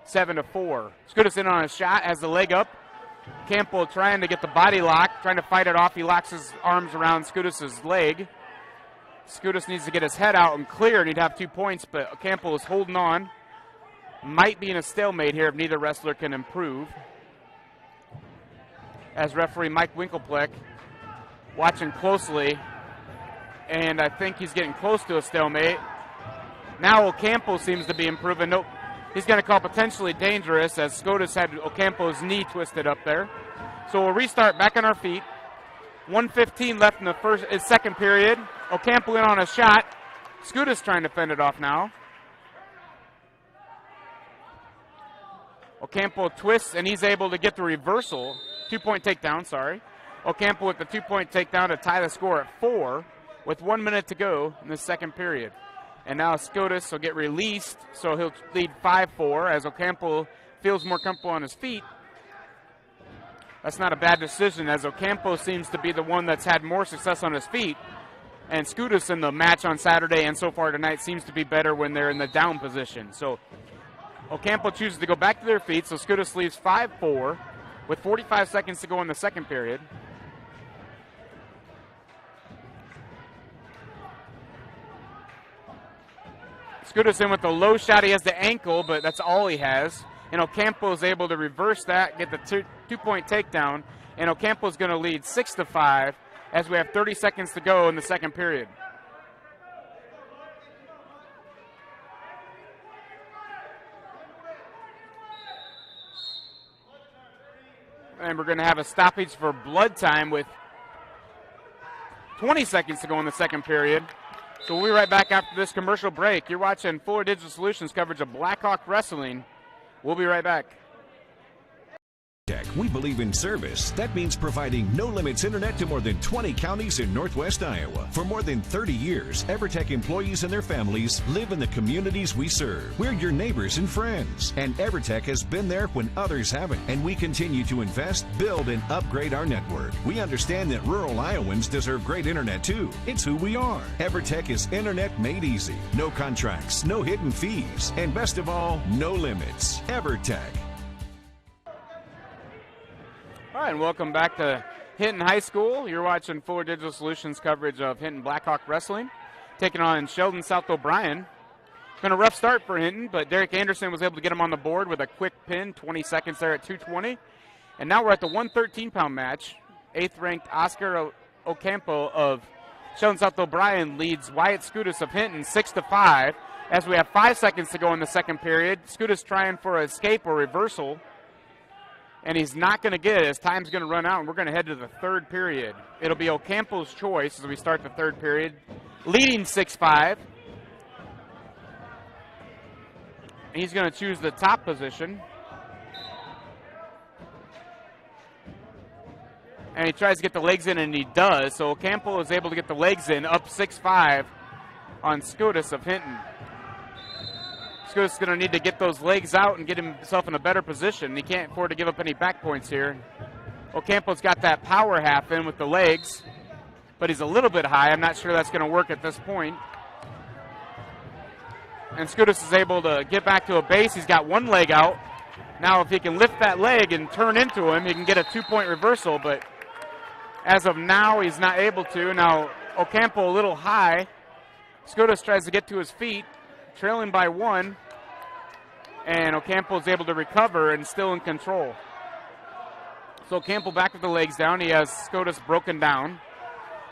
7-4. Skoudas in on a shot, has the leg up. Ocampo trying to get the body lock, trying to fight it off. He locks his arms around Skoudas' leg. Skoudas needs to get his head out and clear, and he'd have 2 points, but Ocampo is holding on. Might be in a stalemate here if neither wrestler can improve. As referee Mike Winkelpleck watching closely, and I think he's getting close to a stalemate. Now Ocampo seems to be improving. Nope. He's going to call potentially dangerous as Skoudas had Ocampo's knee twisted up there. So we'll restart back on our feet. 1:15 left in the second period. Ocampo in on a shot. Skoudas trying to fend it off now. Ocampo twists, and he's able to get the reversal. 2-point takedown, sorry. Ocampo with the 2-point takedown to tie the score at 4 with 1 minute to go in the second period. And now Skoudas will get released, so he'll lead 5-4 as Ocampo feels more comfortable on his feet. That's not a bad decision, as Ocampo seems to be the one that's had more success on his feet. And Skoudas in the match on Saturday and so far tonight seems to be better when they're in the down position. So Ocampo chooses to go back to their feet, so Skoudas leaves 5-4 with 45 seconds to go in the second period. Skoudas in with the low shot. He has the ankle, but that's all he has. And Ocampo is able to reverse that, get the two-point takedown. And Ocampo is going to lead 6-5 as we have 30 seconds to go in the second period. And we're going to have a stoppage for blood time with 20 seconds to go in the second period. So we'll be right back after this commercial break. You're watching Fuller Digital Solutions coverage of Blackhawk Wrestling. We'll be right back. We believe in service. That means providing no limits internet to more than 20 counties in Northwest Iowa. For more than 30 years, EverTech employees and their families live in the communities we serve. We're your neighbors and friends. And EverTech has been there when others haven't. And we continue to invest, build, and upgrade our network. We understand that rural Iowans deserve great internet too. It's who we are. EverTech is internet made easy. No contracts, no hidden fees, and best of all, no limits. EverTech. All right, and welcome back to Hinton High School. You're watching Fuller Digital Solutions coverage of Hinton Blackhawk Wrestling, taking on Sheldon South O'Brien. It's been a rough start for Hinton, but Derek Anderson was able to get him on the board with a quick pin, 20 seconds there at 2:20. And now we're at the 113-pound match. 8th-ranked Oscar Ocampo of Sheldon South O'Brien leads Wyatt Skoudas of Hinton 6-5 as we have 5 seconds to go in the second period. Skoudas trying for an escape or reversal. And he's not going to get it as time's going to run out, and we're going to head to the third period. It'll be Ocampo's choice as we start the third period, leading 6-5. He's going to choose the top position. And he tries to get the legs in, and he does. So Ocampo is able to get the legs in, up 6-5 on Skoudas of Hinton. Skoudas is going to need to get those legs out and get himself in a better position. He can't afford to give up any back points here. Ocampo's got that power half in with the legs, but he's a little bit high. I'm not sure that's going to work at this point. And Skoudas is able to get back to a base. He's got one leg out. Now if he can lift that leg and turn into him, he can get a two-point reversal, but as of now, he's not able to. Now Ocampo a little high. Skoudas tries to get to his feet, trailing by one. And Ocampo is able to recover and still in control. So Ocampo back with the legs down. He has Skoudas broken down.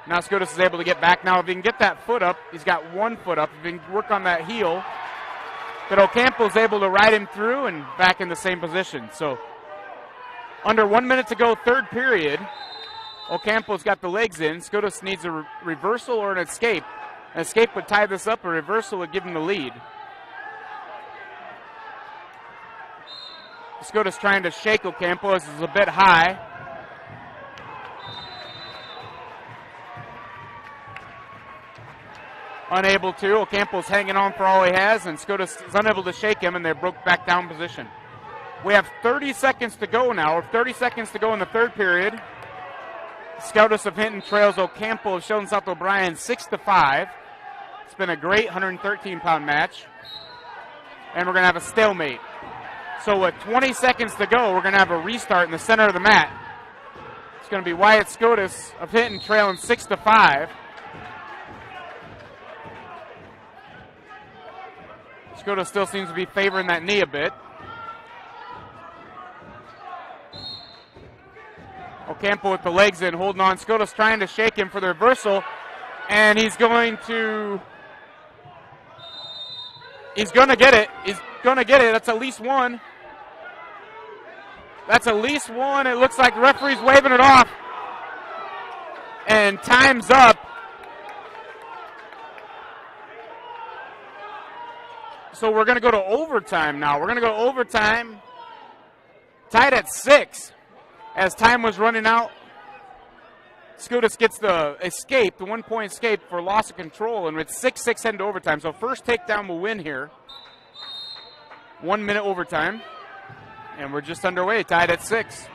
Now Skoudas is able to get back. Now if he can get that foot up, he's got 1 foot up. If he can work on that heel. But Ocampo is able to ride him through and back in the same position. So under 1 minute to go, third period. Ocampo's got the legs in. Skoudas needs a reversal or an escape. An escape would tie this up. A reversal would give him the lead. Skoudas trying to shake Ocampo. This is a bit high. Unable to. Ocampo's hanging on for all he has, and Skoudas is unable to shake him, and they broke back down position. We have 30 seconds to go now. 30 seconds to go in the third period. Skoudas of Hinton trails Ocampo of Sheldon South O'Brien 6-5. It's been a great 113-pound match. And we're going to have a stalemate. So with 20 seconds to go, we're going to have a restart in the center of the mat. It's going to be Wyatt Skoudas of Hinton trailing 6-5. Skoudas still seems to be favoring that knee a bit. Ocampo with the legs in, holding on. Skoudas trying to shake him for the reversal. And he's going to get it. He's going to get it. That's at least one. That's at least one. It looks like the referee's waving it off. And time's up. So we're going to go to overtime now. We're going to go to overtime. Tied at 6. As time was running out, Skoudas gets the escape, the 1-point escape for loss of control. And with 6-6 heading to overtime. So first takedown will win here. 1 minute overtime. And we're just underway, tied at 6.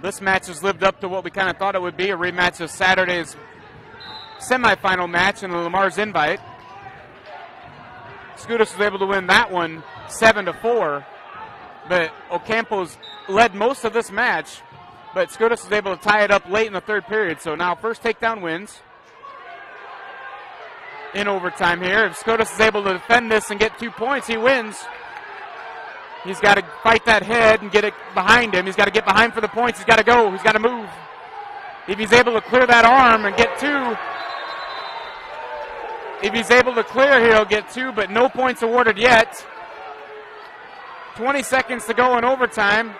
This match has lived up to what we kind of thought it would be, a rematch of Saturday's semifinal match in the Lamar's Invite. Skoudas was able to win that one 7-4, but Ocampo's led most of this match, but Skoudas was able to tie it up late in the third period. So now first takedown wins. in overtime here. If Scotus is able to defend this and get 2 points, he wins. He's got to fight that head and get it behind him. He's got to get behind for the points. He's got to go. He's got to move. If he's able to clear that arm and get 2, if he's able to clear, he'll get 2, but no points awarded yet. 20 seconds to go in overtime.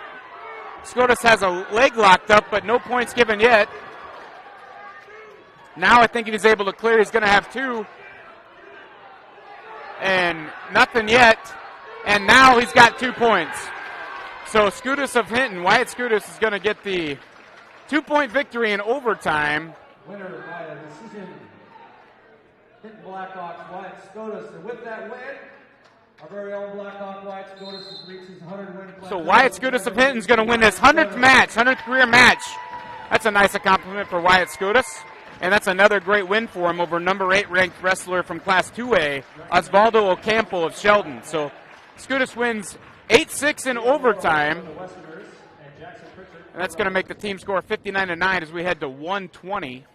Scotus has a leg locked up, but no points given yet. Now I think if he's able to clear, he's going to have 2. And nothing yet. And now he's got 2 points. So Scotus of Hinton, Wyatt Scotus, is going to get the 2-point victory in overtime. Winner by a decision, Hinton Blackhawks, Wyatt Scotus. And with that win, our very own Blackhawk Wyatt Scotus has reached his 100 win. So Wyatt Scotus of Hinton is going to win his 100th match, 100th career match. That's a nice accomplishment for Wyatt Scotus. And that's another great win for him over number 8 ranked wrestler from Class 2A, Osvaldo Ocampo of Sheldon. So Scotus wins 8-6 in overtime. And that's going to make the team score 59-9 as we head to 120.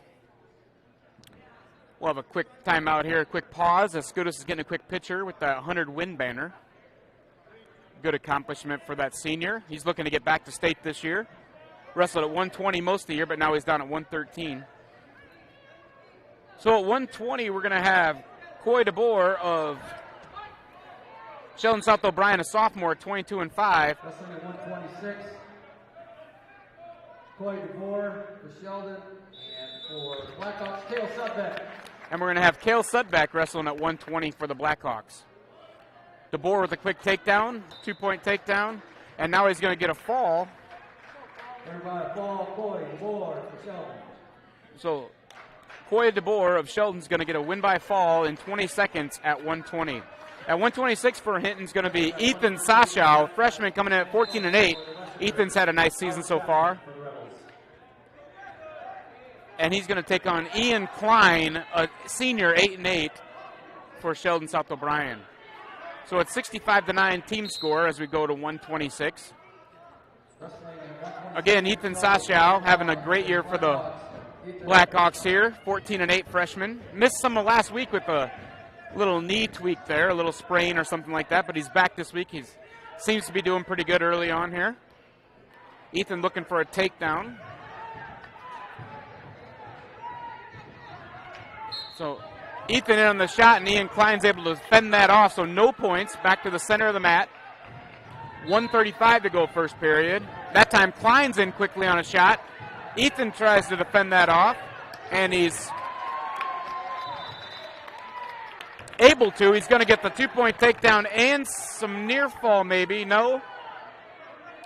We'll have a quick timeout here, a quick pause as Scotus is getting a quick picture with that 100-win banner. Good accomplishment for that senior. He's looking to get back to state this year. Wrestled at 120 most of the year, but now he's down at 113. So at 120, we're going to have Coy DeBoer of Sheldon South O'Brien, a sophomore at 22-5. Wrestling at 126. Coy DeBoer for Sheldon, and for Blackhawks, Cale Sudbeck. And we're going to have Cale Sudbeck wrestling at 120 for the Blackhawks. DeBoer with a quick takedown, 2-point takedown, and now he's going to get a fall. Everybody fall, Coy DeBoer for Sheldon. So Coy DeBoer of Sheldon's going to get a win by fall in 20 seconds at 120. At 126 for Hinton's going to be Ethan Sashow, freshman coming in at 14-8. Ethan's had a nice season so far. And he's going to take on Ian Klein, a senior, 8-8 for Sheldon South O'Brien. So it's 65-9 team score as we go to 126. Again, Ethan Sashow having a great year for the Blackhawks here, 14-8 freshman. Missed some of last week with a little knee tweak there, a little sprain or something like that, but he's back this week. He seems to be doing pretty good early on here. Ethan looking for a takedown. So Ethan in on the shot, and Ian Klein's able to fend that off, so no points. Back to the center of the mat. 1:35 to go first period. That time Klein's in quickly on a shot. Ethan tries to defend that off, and he's able to. He's going to get the 2-point takedown and some near fall maybe. No.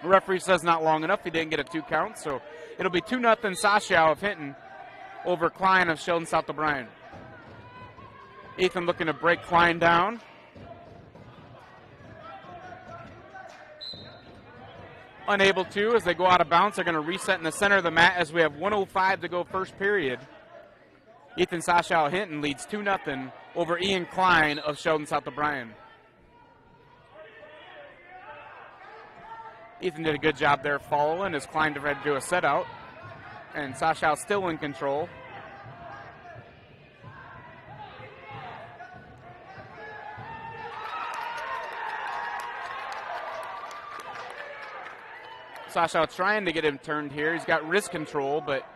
The referee says not long enough. He didn't get a 2 count, so it'll be 2-0 Sashow of Hinton over Klein of Sheldon South O'Brien. Ethan looking to break Klein down. Unable to as they go out of bounds. They're going to reset in the center of the mat as we have 1:05 to go first period. Ethan Sashow of Hinton leads 2-0 over Ian Klein of Sheldon South O'Brien. Ethan did a good job there following as Klein tried to do a set out. And Sashow still in control. Sashow trying to get him turned here. He's got wrist control, but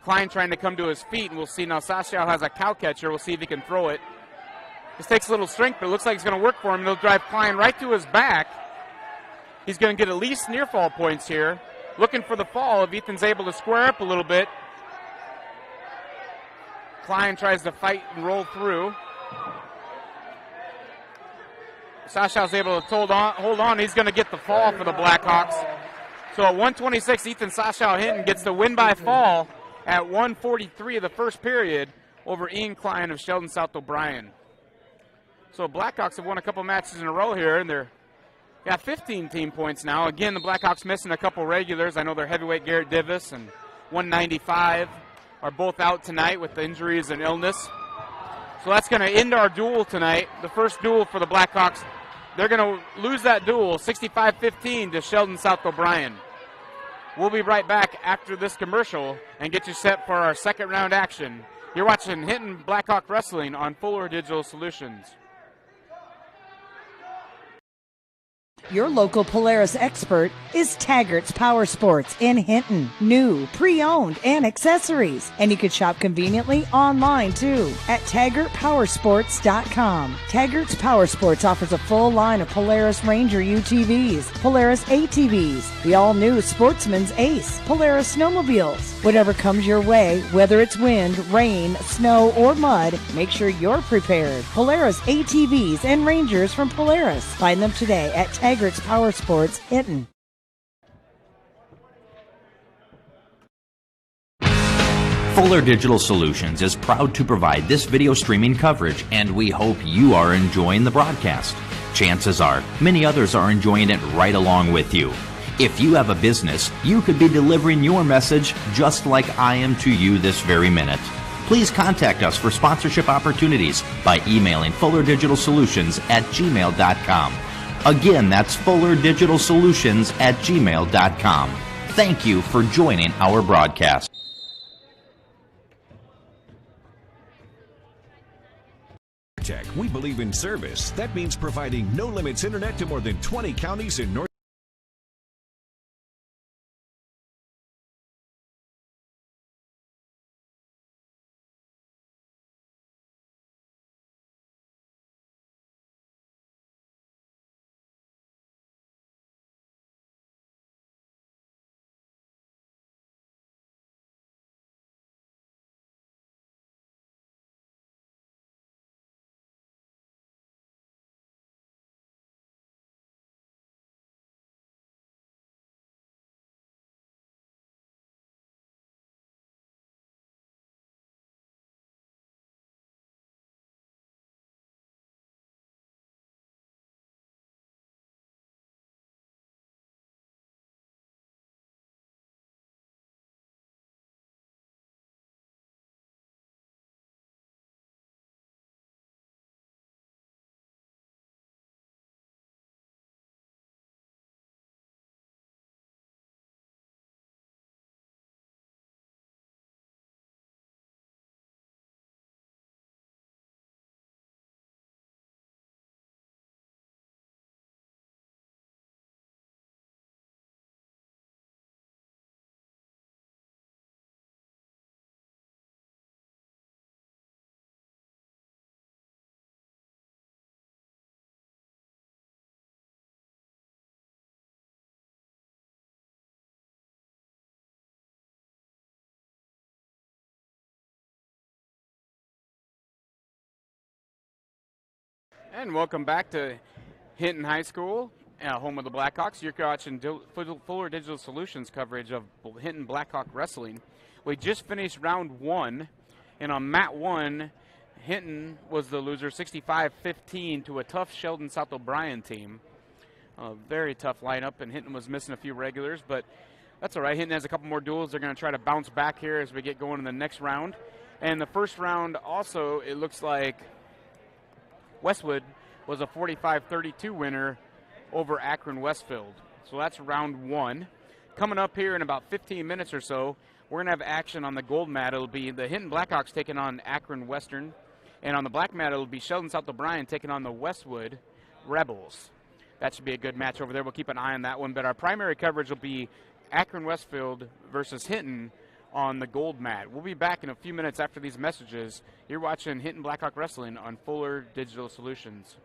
Klein trying to come to his feet, and we'll see now. Sashow has a cow catcher. We'll see if he can throw it. This takes a little strength, but it looks like it's going to work for him. He'll drive Klein right to his back. He's going to get at least near fall points here. Looking for the fall if Ethan's able to square up a little bit. Klein tries to fight and roll through. Sashow's able to hold on. He's going to get the fall for the Blackhawks. So at 1:26, Ethan Sashow Hinton gets the win by fall at 1:43 of the first period over Ian Klein of Sheldon South O'Brien. So Blackhawks have won a couple matches in a row here, and they're got 15 team points now. Again, the Blackhawks missing a couple regulars. I know their heavyweight Garrett Divis and 195 are both out tonight with injuries and illness. So that's going to end our duel tonight, the first duel for the Blackhawks. They're going to lose that duel, 65-15 to Sheldon South O'Brien. We'll be right back after this commercial and get you set for our second round action You're watching Hinton Blackhawk Wrestling on Fuller Digital Solutions. Your local Polaris expert is Taggart's Power Sports in Hinton. New, pre-owned, and accessories. And you can shop conveniently online too at TaggartPowersports.com. Taggart's Power Sports offers a full line of Polaris Ranger UTVs, Polaris ATVs, the all-new Sportsman's Ace, Polaris snowmobiles. Whatever comes your way, whether it's wind, rain, snow, or mud, make sure you're prepared. Polaris ATVs and Rangers from Polaris. Find them today at Taggart's Power Sports, Hinton. Fuller Digital Solutions is proud to provide this video streaming coverage, and we hope you are enjoying the broadcast. Chances are, many others are enjoying it right along with you. If you have a business, you could be delivering your message just like I am to you this very minute. Please contact us for sponsorship opportunities by emailing fullerdigitalsolutions@gmail.com. Again, that's fullerdigitalsolutions@gmail.com. Thank you for joining our broadcast. Tech, we believe in service. That means providing no limits internet to more than 20 counties in North. And welcome back to Hinton High School, home of the Blackhawks. You're watching Fuller Digital Solutions coverage of Hinton Blackhawk Wrestling. We just finished round one, and on mat one, Hinton was the loser, 65-15 to a tough Sheldon South O'Brien team. A very tough lineup, and Hinton was missing a few regulars, but that's all right. Hinton has a couple more duels. They're going to try to bounce back here as we get going in the next round. And the first round also, it looks like Westwood was a 45-32 winner over Akron Westfield. So that's round one. Coming up here in about 15 minutes or so, we're going to have action on the gold mat. It'll be the Hinton Blackhawks taking on Akron Western. And on the black mat, it'll be Sheldon South O'Brien taking on the Westwood Rebels. That should be a good match over there. We'll keep an eye on that one. But our primary coverage will be Akron Westfield versus Hinton on the gold mat. We'll be back in a few minutes after these messages. You're watching Hinton Blackhawk Wrestling on Fuller Digital Solutions.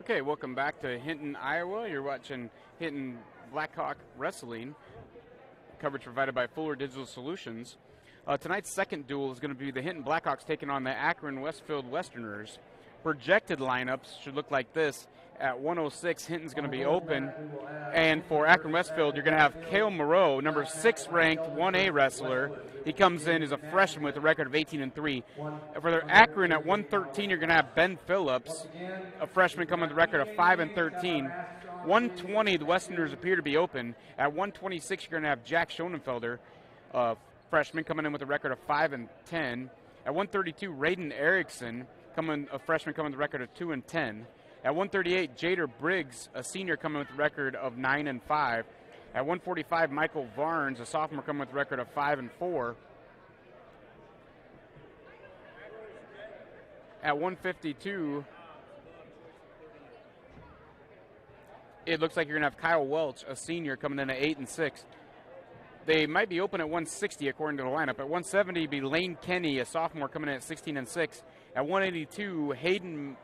Okay, welcome back to Hinton, Iowa. You're watching Hinton Blackhawk Wrestling. Coverage provided by Fuller Digital Solutions. Tonight's second duel is going to be the Hinton Blackhawks taking on the Akron Westfield Westerners. Projected lineups should look like this. At 106, Hinton's going to be open. And for Akron Westfield, you're going to have Cale Moreau, number 6 ranked 1A wrestler. He comes in as a freshman with a record of 18-3. For their Akron at 113, you're going to have Ben Phillips, a freshman coming with a record of 5-13. 120, the Westerners appear to be open. At 126, you're going to have Jack Schonenfelder, a freshman coming in with a record of 5-10. At 132, Raiden Erickson, a freshman coming with a record of 2-10. At 138, Jader Briggs, a senior coming with a record of 9-5. At 145, Michael Varnes, a sophomore coming with a record of 5-4. At 152, it looks like you're going to have Kyle Welch, a senior, coming in at 8-6. They might be open at 160 according to the lineup. At 170, be Lane Kenny, a sophomore, coming in at 16-6. At 182, Hayden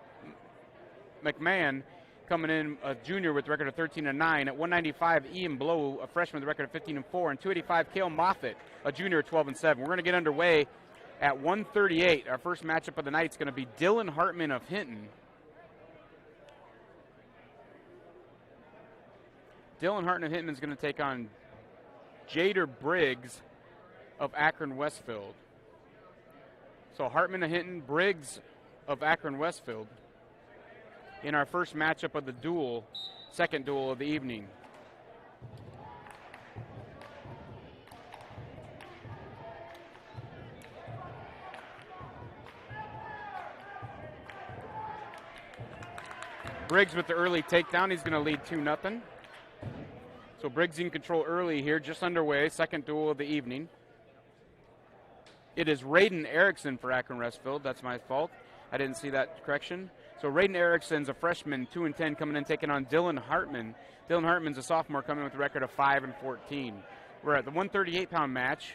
McMahon coming in, a junior with a record of 13-9. At 195, Ian Blow, a freshman with a record of 15-4. And 285, Cale Moffitt, a junior at 12-7. We're going to get underway at 138. Our first matchup of the night is going to be Dylan Hartman of Hinton. Dylan Hartman of Hinton is going to take on Jader Briggs of Akron Westfield. So Hartman of Hinton, Briggs of Akron Westfield in our first matchup of the duel, second duel of the evening. Briggs with the early takedown. He's going to lead 2-0. So Briggs in control early here, just underway, second duel of the evening. It is Raiden Erickson for Akron Westfield. That's my fault. I didn't see that correction. So Raiden Erickson's a freshman, 2-10, coming in, taking on Dylan Hartman. Dylan Hartman's a sophomore, coming in with a record of 5-14. We're at the 138-pound match.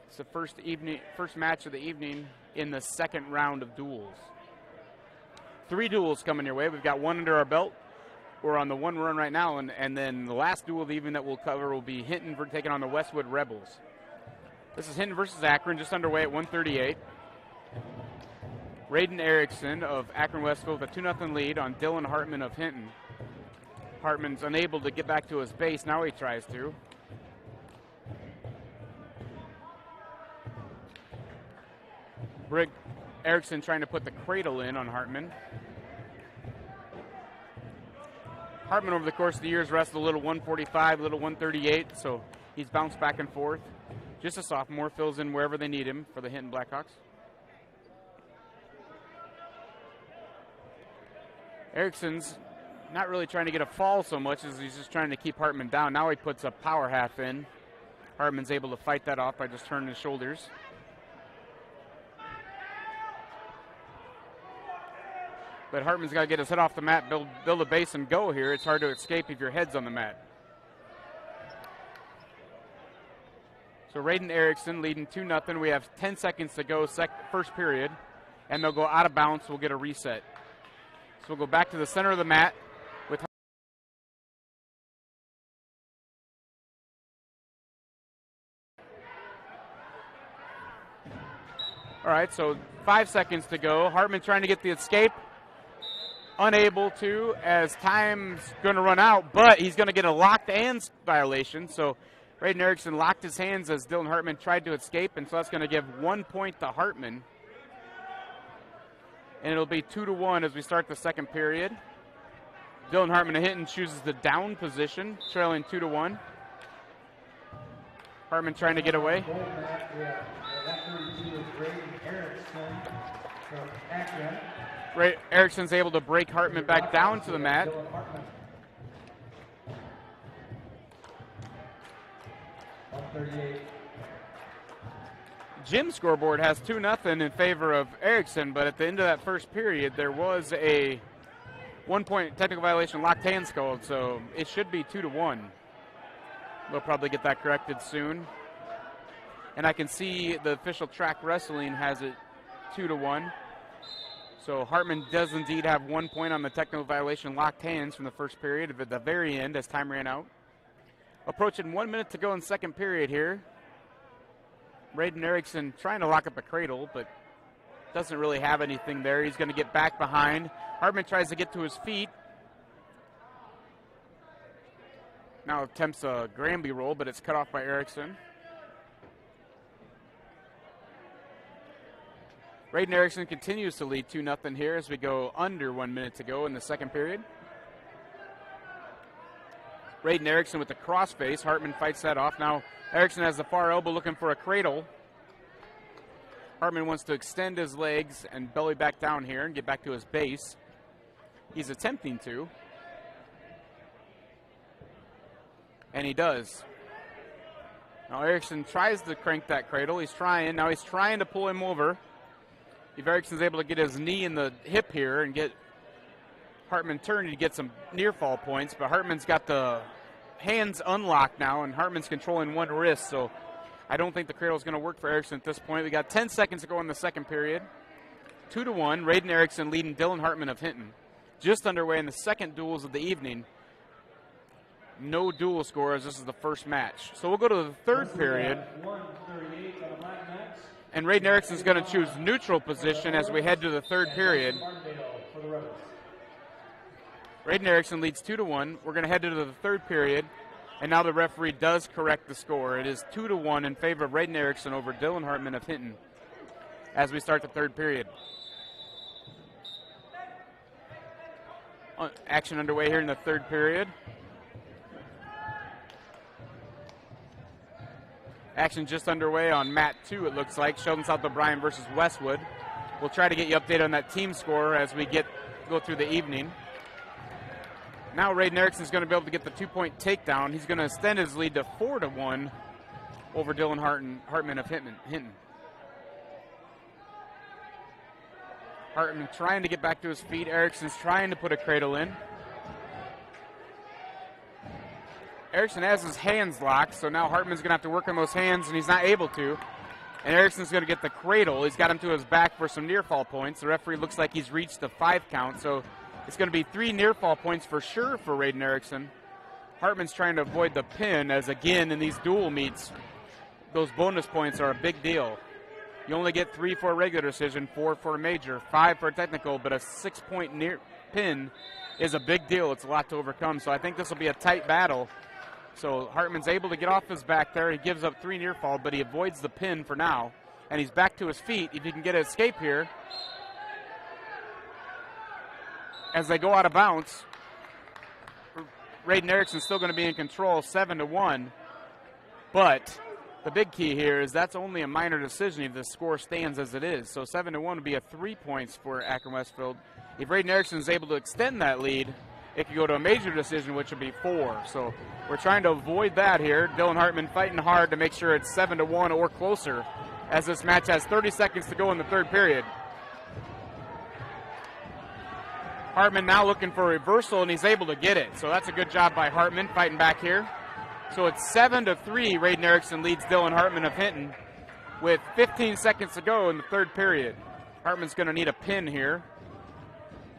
It's the first match of the evening in the second round of duels. 3 duels coming your way. We've got one under our belt. We're on the one run right now, and then the last duel of the evening that we'll cover will be Hinton taking on the Westwood Rebels. This is Hinton versus Akron, just underway at 138. Raiden Erickson of Akron Westfield with a 2-0 lead on Dylan Hartman of Hinton. Hartman's unable to get back to his base. Now he tries to. Erickson trying to put the cradle in on Hartman. Hartman over the course of the years wrestled a little 145, a little 138, so he's bounced back and forth. Just a sophomore, fills in wherever they need him for the Hinton Blackhawks. Erickson's not really trying to get a fall so much as he's just trying to keep Hartman down. Now he puts a power half in. Hartman's able to fight that off by just turning his shoulders. But Hartman's got to get his head off the mat, build a base, and go here. It's hard to escape if your head's on the mat. So Raiden Erickson leading 2-0. We have 10 seconds to go, first period, and they'll go out of bounds. We'll get a reset. So we'll go back to the center of the mat with. All right, so 5 seconds to go. Hartman trying to get the escape. Unable to, as time's going to run out, but he's going to get a locked hands violation. So Raiden Erickson locked his hands as Dylan Hartman tried to escape, and so that's going to give 1 point to Hartman. And it'll be 2-1 as we start the second period. Dylan Hartman of Hinton chooses the down position, trailing 2-1. Hartman trying to get away. Erickson's able to break Hartman back down to the mat. Jim's scoreboard has 2-0 in favor of Erickson, but at the end of that first period, there was a 1-point technical violation locked hands called, so it should be 2-1. We'll probably get that corrected soon. And I can see the official track wrestling has it 2-1. So Hartman does indeed have 1 point on the technical violation, locked hands from the first period at the very end as time ran out. Approaching 1 minute to go in second period here. Braden Erickson trying to lock up a cradle, but doesn't really have anything there. He's going to get back behind. Hartman tries to get to his feet. Now attempts a Granby roll, but it's cut off by Erickson. Braden Erickson continues to lead 2-0 here as we go under 1 minute to go in the second period. Braden Erickson with the crossface. Hartman fights that off. Now Erickson has the far elbow looking for a cradle. Hartman wants to extend his legs and belly back down here and get back to his base. He's attempting to. And he does. Now Erickson tries to crank that cradle. He's trying. Now he's trying to pull him over. If Erickson's able to get his knee in the hip here and get Hartman turned to get some near fall points, but Hartman's got the hands unlocked now, and Hartman's controlling one wrist, so I don't think the cradle is going to work for Erickson at this point. We got 10 seconds to go in the second period. 2-1, Braden Erickson leading Dylan Hartman of Hinton. Just underway in the second duels of the evening. No dual scores. This is the first match. So we'll go to the third period. And Braden Erickson's going to choose neutral position as we head to the third period. Braden Erickson leads 2-1. We're going to head to the third period. And now the referee does correct the score. It is 2-1 in favor of Braden Erickson over Dylan Hartman of Hinton as we start the third period. Action underway here in the third period. Action just underway on mat 2, it looks like. Sheldon South O'Brien versus Westwood. We'll try to get you updated on that team score as we go through the evening. Now Braden Erickson's going to be able to get the 2-point takedown. He's going to extend his lead to 4-1 over Dylan Hartman of Hinton. Hartman trying to get back to his feet. Erickson's trying to put a cradle in. Erickson has his hands locked, so now Hartman's going to have to work on those hands, and he's not able to. And Erickson's going to get the cradle. He's got him to his back for some near fall points. The referee looks like he's reached the 5 count, so it's going to be 3 near fall points for sure for Braden Erickson. Hartman's trying to avoid the pin, as again in these dual meets, those bonus points are a big deal. You only get 3 for a regular decision, 4 for a major, 5 for a technical, but a 6-point near pin is a big deal. It's a lot to overcome, so I think this will be a tight battle. So Hartman's able to get off his back there. He gives up 3 near fall, but he avoids the pin for now. And he's back to his feet. If he can get an escape here. As they go out of bounds, Braden Erickson's still going to be in control, 7-1. But the big key here is that's only a minor decision if the score stands as it is. So 7-1 would be a 3 points for Akron Westfield. If Braden Erickson is able to extend that lead, it could go to a major decision, which would be 4. So we're trying to avoid that here. Dylan Hartman fighting hard to make sure it's 7-1 or closer, as this match has 30 seconds to go in the third period. Hartman now looking for a reversal, and he's able to get it. So that's a good job by Hartman fighting back here. So it's 7-3. Braden Erickson leads Dylan Hartman of Hinton with 15 seconds to go in the third period. Hartman's going to need a pin here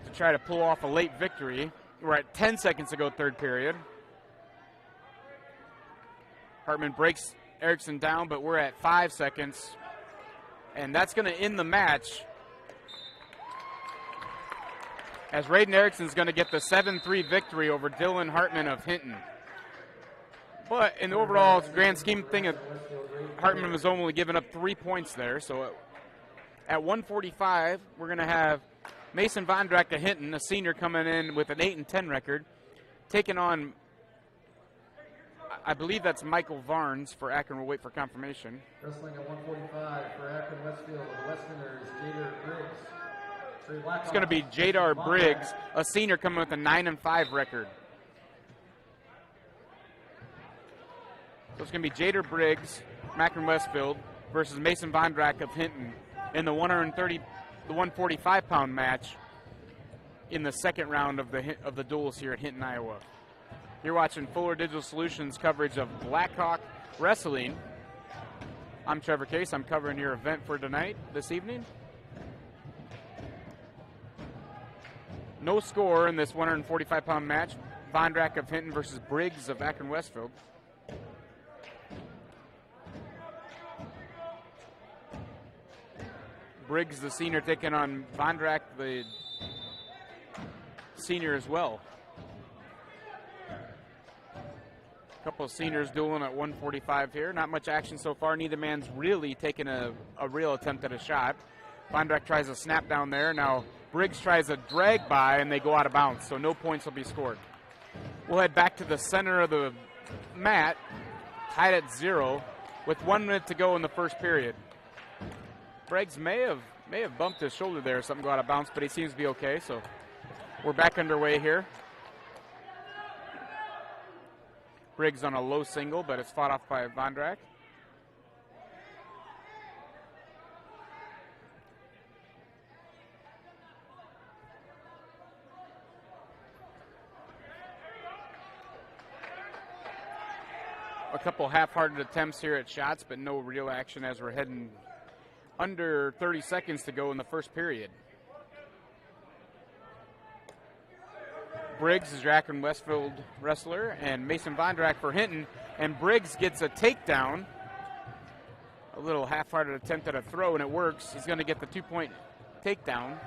to try to pull off a late victory. We're at 10 seconds to go third period. Hartman breaks Erickson down, but we're at 5 seconds. And that's going to end the match, as Braden Erickson's going to get the 7-3 victory over Dylan Hartman of Hinton. But in the overall grand scheme of things, Hartman was only giving up 3 points there. So at 1:45, we're going to have Mason Vondrack of Hinton, a senior, coming in with an 8-10 record, taking on, I believe that's Michael Varnes for Akron. We'll wait for confirmation. Wrestling at 145 for Akron Westfield, the Westerners, Jadar Briggs. It's going to be Jadar Briggs, a senior, coming with a 9-5 record. So it's going to be Jadar Briggs, Akron Westfield, versus Mason Vondrack of Hinton in the 145-pound match in the second round of the duels here at Hinton, Iowa. You're watching Fuller Digital Solutions coverage of Blackhawk Wrestling. I'm Trevor Case. I'm covering your event for tonight, this evening. No score in this 145-pound match. Von Drack of Hinton versus Briggs of Akron Westfield. Briggs, the senior, taking on Von Drack, the senior as well. A couple of seniors dueling at 145 here. Not much action so far. Neither man's really taken a real attempt at a shot. Von Drack tries a snap down there. Now Briggs tries a drag by, and they go out of bounds, so no points will be scored. We'll head back to the center of the mat, tied at 0, with 1 minute to go in the first period. Briggs may have bumped his shoulder there, something go out of bounds, but he seems to be okay, so we're back underway here. Briggs on a low single, but it's fought off by Von Drack. A couple half-hearted attempts here at shots, but no real action as we're heading under 30 seconds to go in the first period. Briggs is your Akron Westfield wrestler, and Mason Von Drack for Hinton. And Briggs gets a takedown. A little half-hearted attempt at a throw, and it works. He's going to get the 2-point takedown.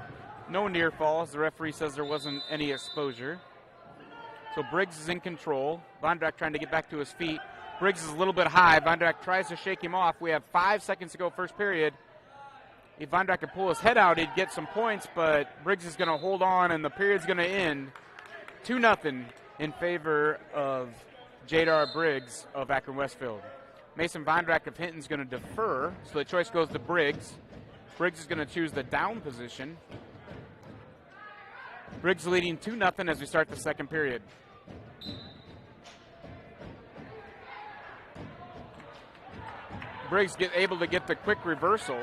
No near falls. The referee says there wasn't any exposure. So Briggs is in control. Von Drack trying to get back to his feet. Briggs is a little bit high. Von Drack tries to shake him off. We have 5 seconds to go first period. If Von Drack could pull his head out, he'd get some points, but Briggs is going to hold on, and the period's going to end 2-0 in favor of Jadar Briggs of Akron Westfield. Mason Von Drack of Hinton's going to defer, so the choice goes to Briggs. Briggs is going to choose the down position. Briggs leading 2-0 as we start the second period. Briggs able to get the quick reversal.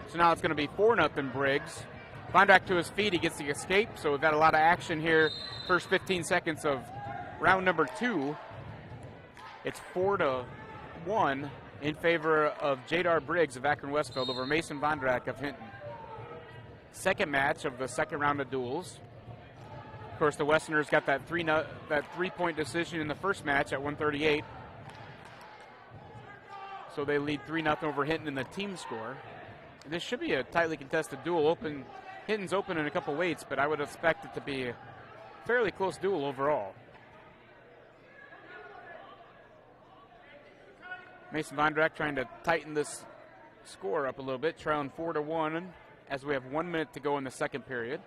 So now it's going to be 4-0 Briggs. Von Drack to his feet, he gets the escape. So we've got a lot of action here. First 15 seconds of round number 2. It's 4-1 in favor of Jadar Briggs of Akron Westfield over Mason Von Drack of Hinton. Second match of the second round of duels. Of course, the Westerners got that 3-point decision in the first match at 138. So they lead 3-0 over Hinton in the team score. This should be a tightly contested duel. Hinton's open in a couple weights, but I would expect it to be a fairly close duel overall. Mason Von Drack trying to tighten this score up a little bit, trailing 4-1 as we have 1 minute to go in the second period.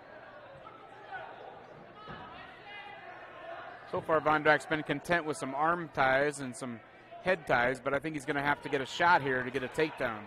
So far, Von Drack's been content with some arm ties and some head ties, but I think he's going to have to get a shot here to get a takedown.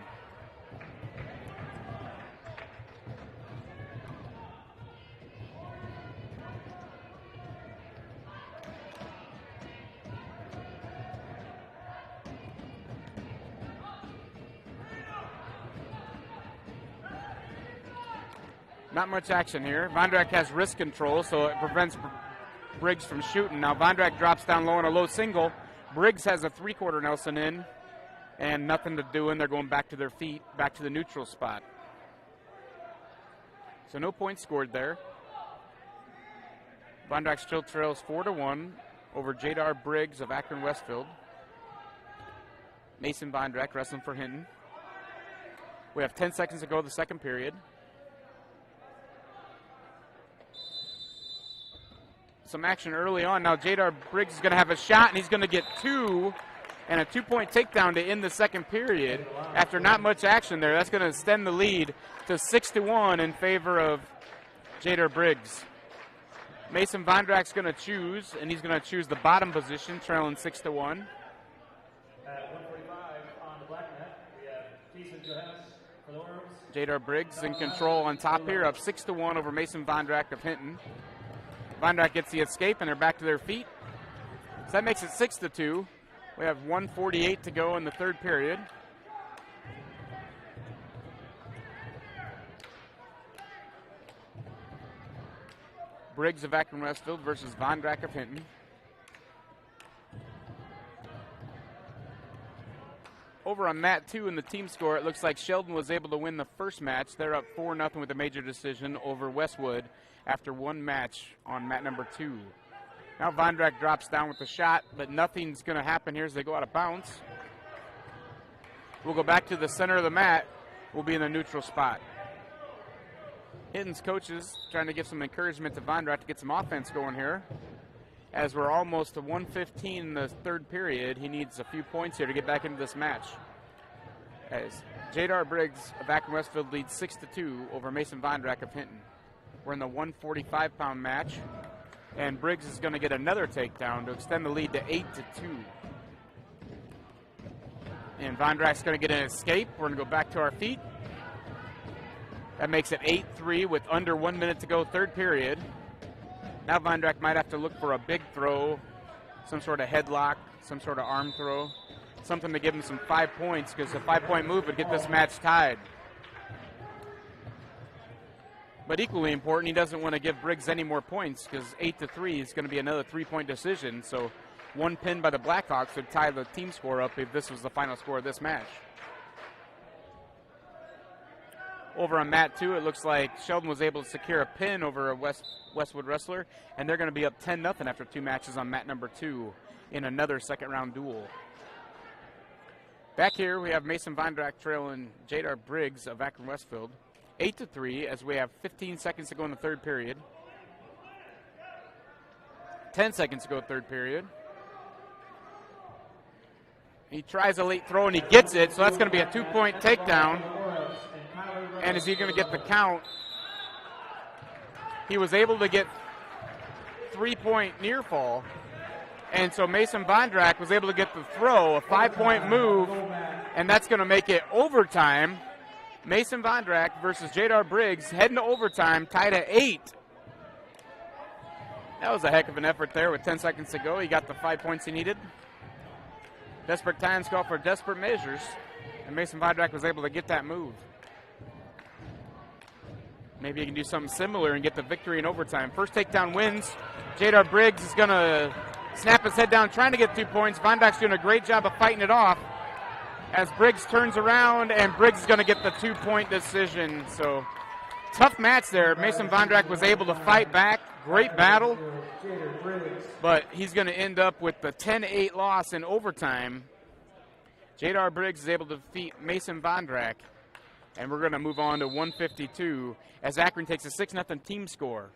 Not much action here. Von Drack has wrist control, so it prevents Briggs from shooting. Now Von Drack drops down low on a low single. Briggs has a 3/4 Nelson in, and nothing to do, and they're going back to their feet, back to the neutral spot. So no points scored there. Von Drack still trails 4-1 over Jadar Briggs of Akron Westfield. Mason Von Drack wrestling for Hinton. We have 10 seconds to go in the second period. Some action early on. Now Jadar Briggs is going to have a shot, and he's going to get 2 and a 2-point takedown to end the second period after not much action there. That's going to extend the lead to 6-1 in favor of Jadar Briggs. Mason Von Drack's going to choose, and he's going to choose the bottom position, trailing 6-1. At 145 on the black net, we have Jason Johannes for the Orms. Jadar Briggs in control on top here, up 6-1 over Mason Von Drack of Hinton. Von Drack gets the escape, and they're back to their feet. So that makes it 6-2. We have 1:48 to go in the third period. Briggs of Akron Westfield versus Von Drack of Hinton. Over on mat 2 in the team score, it looks like Sheldon was able to win the first match. They're up 4-0 with a major decision over Westwood after one match on mat number 2. Now Vondrack drops down with the shot, but nothing's going to happen here as they go out of bounds. We'll go back to the center of the mat. We'll be in the neutral spot. Hinton's coaches trying to give some encouragement to Vondrack to get some offense going here. As we're almost to 1:15 in the third period, he needs a few points here to get back into this match. As Jadar Briggs of Akron Westfield leads 6-2 over Mason Vondrack of Hinton. We're in the 145-pound match, and Briggs is going to get another takedown to extend the lead to 8-2. And Vondrack's going to get an escape. We're going to go back to our feet. That makes it 8-3 with under 1 minute to go, third period. Now Vondrack might have to look for a big throw, some sort of headlock, some sort of arm throw, something to give him some 5 points, because a 5-point move would get this match tied. But equally important, he doesn't want to give Briggs any more points, because 8-3 is going to be another 3-point decision. So one pin by the Blackhawks would tie the team score up if this was the final score of this match. Over on mat 2, it looks like Sheldon was able to secure a pin over a Westwood wrestler, and they're going to be up 10-0 after 2 matches on mat number 2 in another second-round duel. Back here, we have Mason Vondrack trailing Jadar Briggs of Akron Westfield, 8-3, as we have 15 seconds to go in the third period. 10 seconds to go third period. He tries a late throw, and he gets it, so that's going to be a 2-point takedown. And is he going to get the count? He was able to get 3-point near fall. And so Mason Vondrack was able to get the throw, a 5-point move, and that's going to make it overtime. Mason Vondrack versus Jadar Briggs heading to overtime, tied at 8. That was a heck of an effort there with 10 seconds to go. He got the 5 points he needed. Desperate times call for desperate measures, and Mason Vondrack was able to get that move. Maybe he can do something similar and get the victory in overtime. First takedown wins. Jadar Briggs is going to snap his head down, trying to get 2 points. Vondrack's doing a great job of fighting it off as Briggs turns around, and Briggs is going to get the 2-point decision. So tough match there. Mason Vondrack was able to fight back. Great battle. But he's going to end up with the 10-8 loss in overtime. Jadar Briggs is able to defeat Mason Vondrack. And we're going to move on to 152 as Akron takes a 6-0 team score.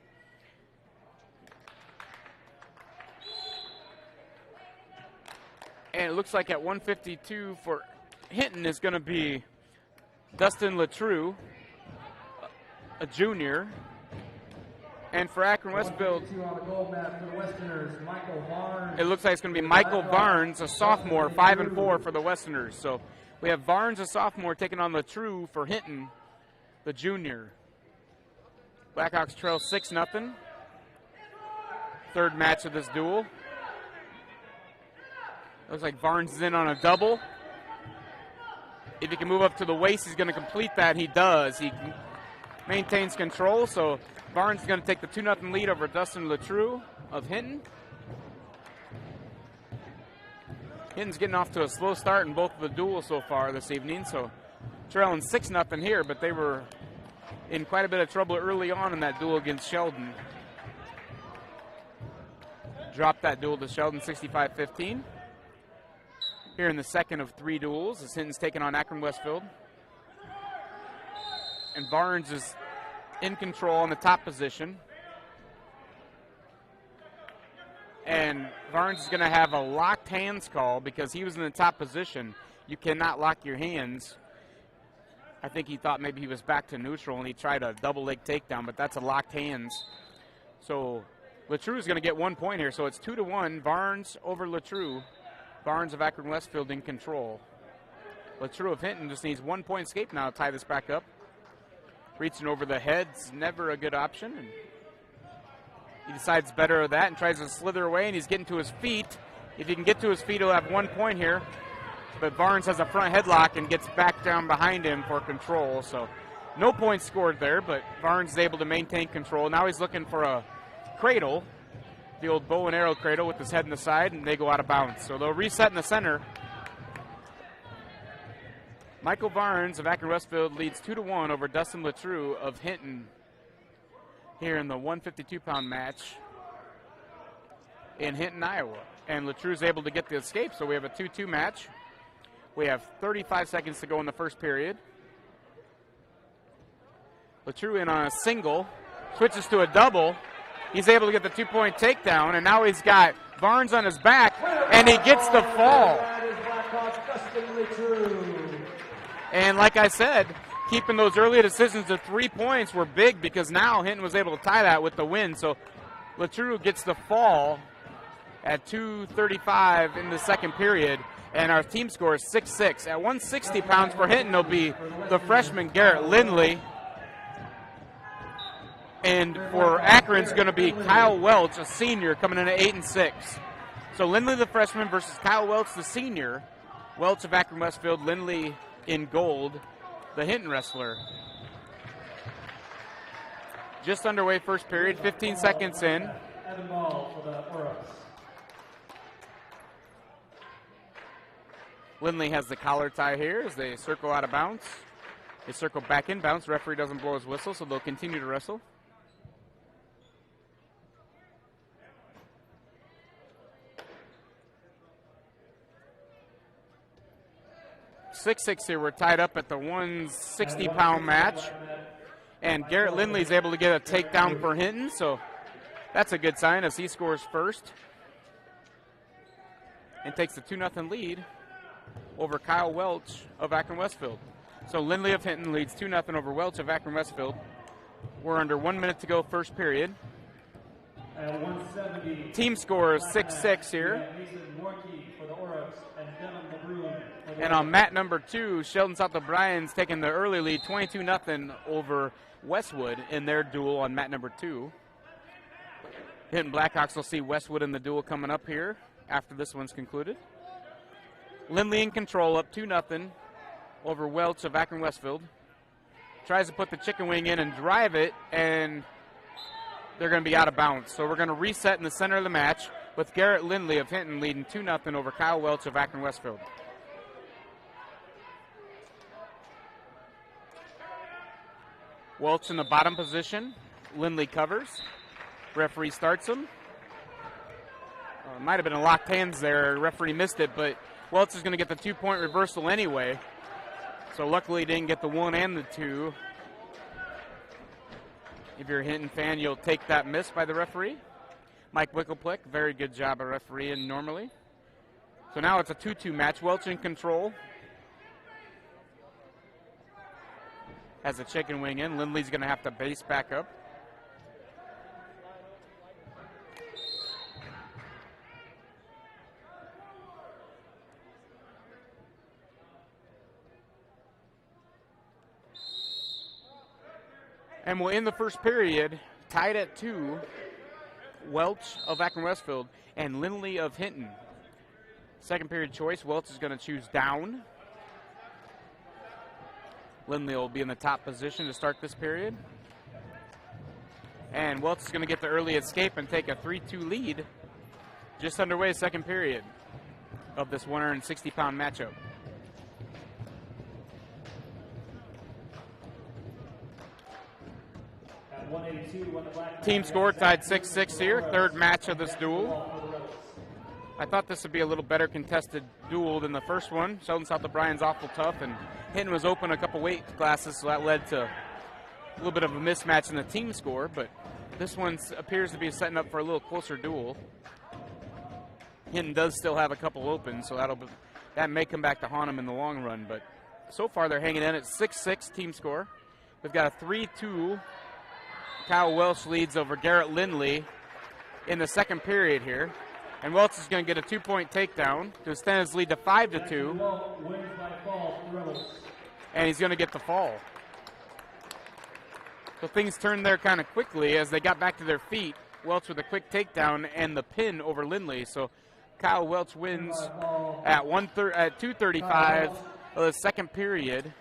And it looks like at 152 for Hinton is going to be Dustin Latrue, a junior. And for Akron Westfield, it looks like it's going to be Michael Barnes, a sophomore, 5-4 for the Westerners. So we have Barnes, a sophomore, taking on Latrue for Hinton, the junior. Blackhawks trail 6-0. Third match of this duel. Looks like Barnes is in on a double. If he can move up to the waist, he's going to complete that. He does. He maintains control, so Barnes is going to take the 2-0 lead over Dustin Latrue of Hinton. Hinton's getting off to a slow start in both of the duels so far this evening, so trailing 6-0 here, but they were in quite a bit of trouble early on in that duel against Sheldon. Dropped that duel to Sheldon 65-15. Here in the second of 3 duels as Hinton's taking on Akron Westfield. And Barnes is in control in the top position. And Barnes is going to have a locked hands call because he was in the top position. You cannot lock your hands. I think he thought maybe he was back to neutral and he tried a double leg takedown, but that's a locked hands. So Latrue is going to get 1 point here. So it's 2-1, Barnes over Latrue. Barnes of Akron Westfield in control. Latrue of Hinton just needs 1 point escape now to tie this back up. Reaching over the head's never a good option. And he decides better of that and tries to slither away, and he's getting to his feet. If he can get to his feet, he'll have 1 point here. But Barnes has a front headlock and gets back down behind him for control. So no points scored there, but Barnes is able to maintain control. Now he's looking for a cradle, the old bow and arrow cradle with his head in the side, and they go out of bounds. So they'll reset in the center. Michael Barnes of Akron Westfield leads 2-1 over Dustin Latrue of Hinton here in the 152-pound match in Hinton, Iowa. And Latrue's able to get the escape, so we have a 2-2 match. We have 35 seconds to go in the first period. Latrue in on a single, switches to a double. He's able to get the 2-point takedown, and now he's got Barnes on his back, and he gets the fall. And like I said, keeping those early decisions to 3 points were big because now Hinton was able to tie that with the win. So Latrue gets the fall at 2:35 in the second period, and our team score is 6-6. At 160 pounds for Hinton will be the freshman Garrett Lindley. And for Akron, it's going to be Kyle Welch, a senior, coming in at 8-6. So Lindley, the freshman, versus Kyle Welch, the senior. Welch of Akron Westfield, Lindley in gold, the Hinton wrestler. Just underway first period, 15 seconds in. Lindley has the collar tie here as they circle out of bounds. They circle back in bounds. Referee doesn't blow his whistle, so they'll continue to wrestle. Six here. We're tied up at the 160-pound match. And Garrett Lindley's able to get a takedown for Hinton, so that's a good sign as he scores first. And takes the 2-0 lead over Kyle Welch of Akron Westfield. So Lindley of Hinton leads 2-0 over Welch of Akron Westfield. We're under 1 minute to go first period. Team score is 6-6 here. And on mat number 2, Sheldon South O'Brien's taking the early lead, 22-0 over Westwood in their duel on mat number 2. Hinton Blackhawks will see Westwood in the duel coming up here after this one's concluded. Lindley in control, up 2-0 over Welch of Akron Westfield. Tries to put the chicken wing in and drive it, and they're going to be out of bounds. So we're going to reset in the center of the match with Garrett Lindley of Hinton leading 2-0 over Kyle Welch of Akron Westfield. Welch in the bottom position. Lindley covers. Referee starts him. Might have been a locked hands there. Referee missed it, but Welch is going to get the 2-point reversal anyway. So luckily he didn't get the 1 and the 2. If you're a Hinton fan, you'll take that miss by the referee. Mike Wickleplick, very good job of refereeing normally. So now it's a 2-2 match. Welch in control. Has a chicken wing in. Lindley's going to have to base back up. And we'll end the first period tied at 2. Welch of Akron Westfield and Lindley of Hinton. Second period choice, Welch is going to choose down. Lindley will be in the top position to start this period. And Welch is going to get the early escape and take a 3-2 lead. Just underway second period of this 160-pound matchup. Team score tied 6-6 here, third match of this duel. I thought this would be a little better contested duel than the first one. Sheldon South O'Brien's awful tough, and Hinton was open a couple weight classes, so that led to a little bit of a mismatch in the team score, but this one appears to be setting up for a little closer duel. Hinton does still have a couple open, so that may come back to haunt him in the long run, but so far they're hanging in at 6-6 team score. We've got a 3-2. Kyle Welch leads over Garrett Lindley in the second period here. And Welch is going to get a 2-point takedown to extend his lead to 5-2. And he's going to get the fall. So things turned there kind of quickly as they got back to their feet. Welch with a quick takedown and the pin over Lindley. So Kyle Welch wins at 2:35 of the second period.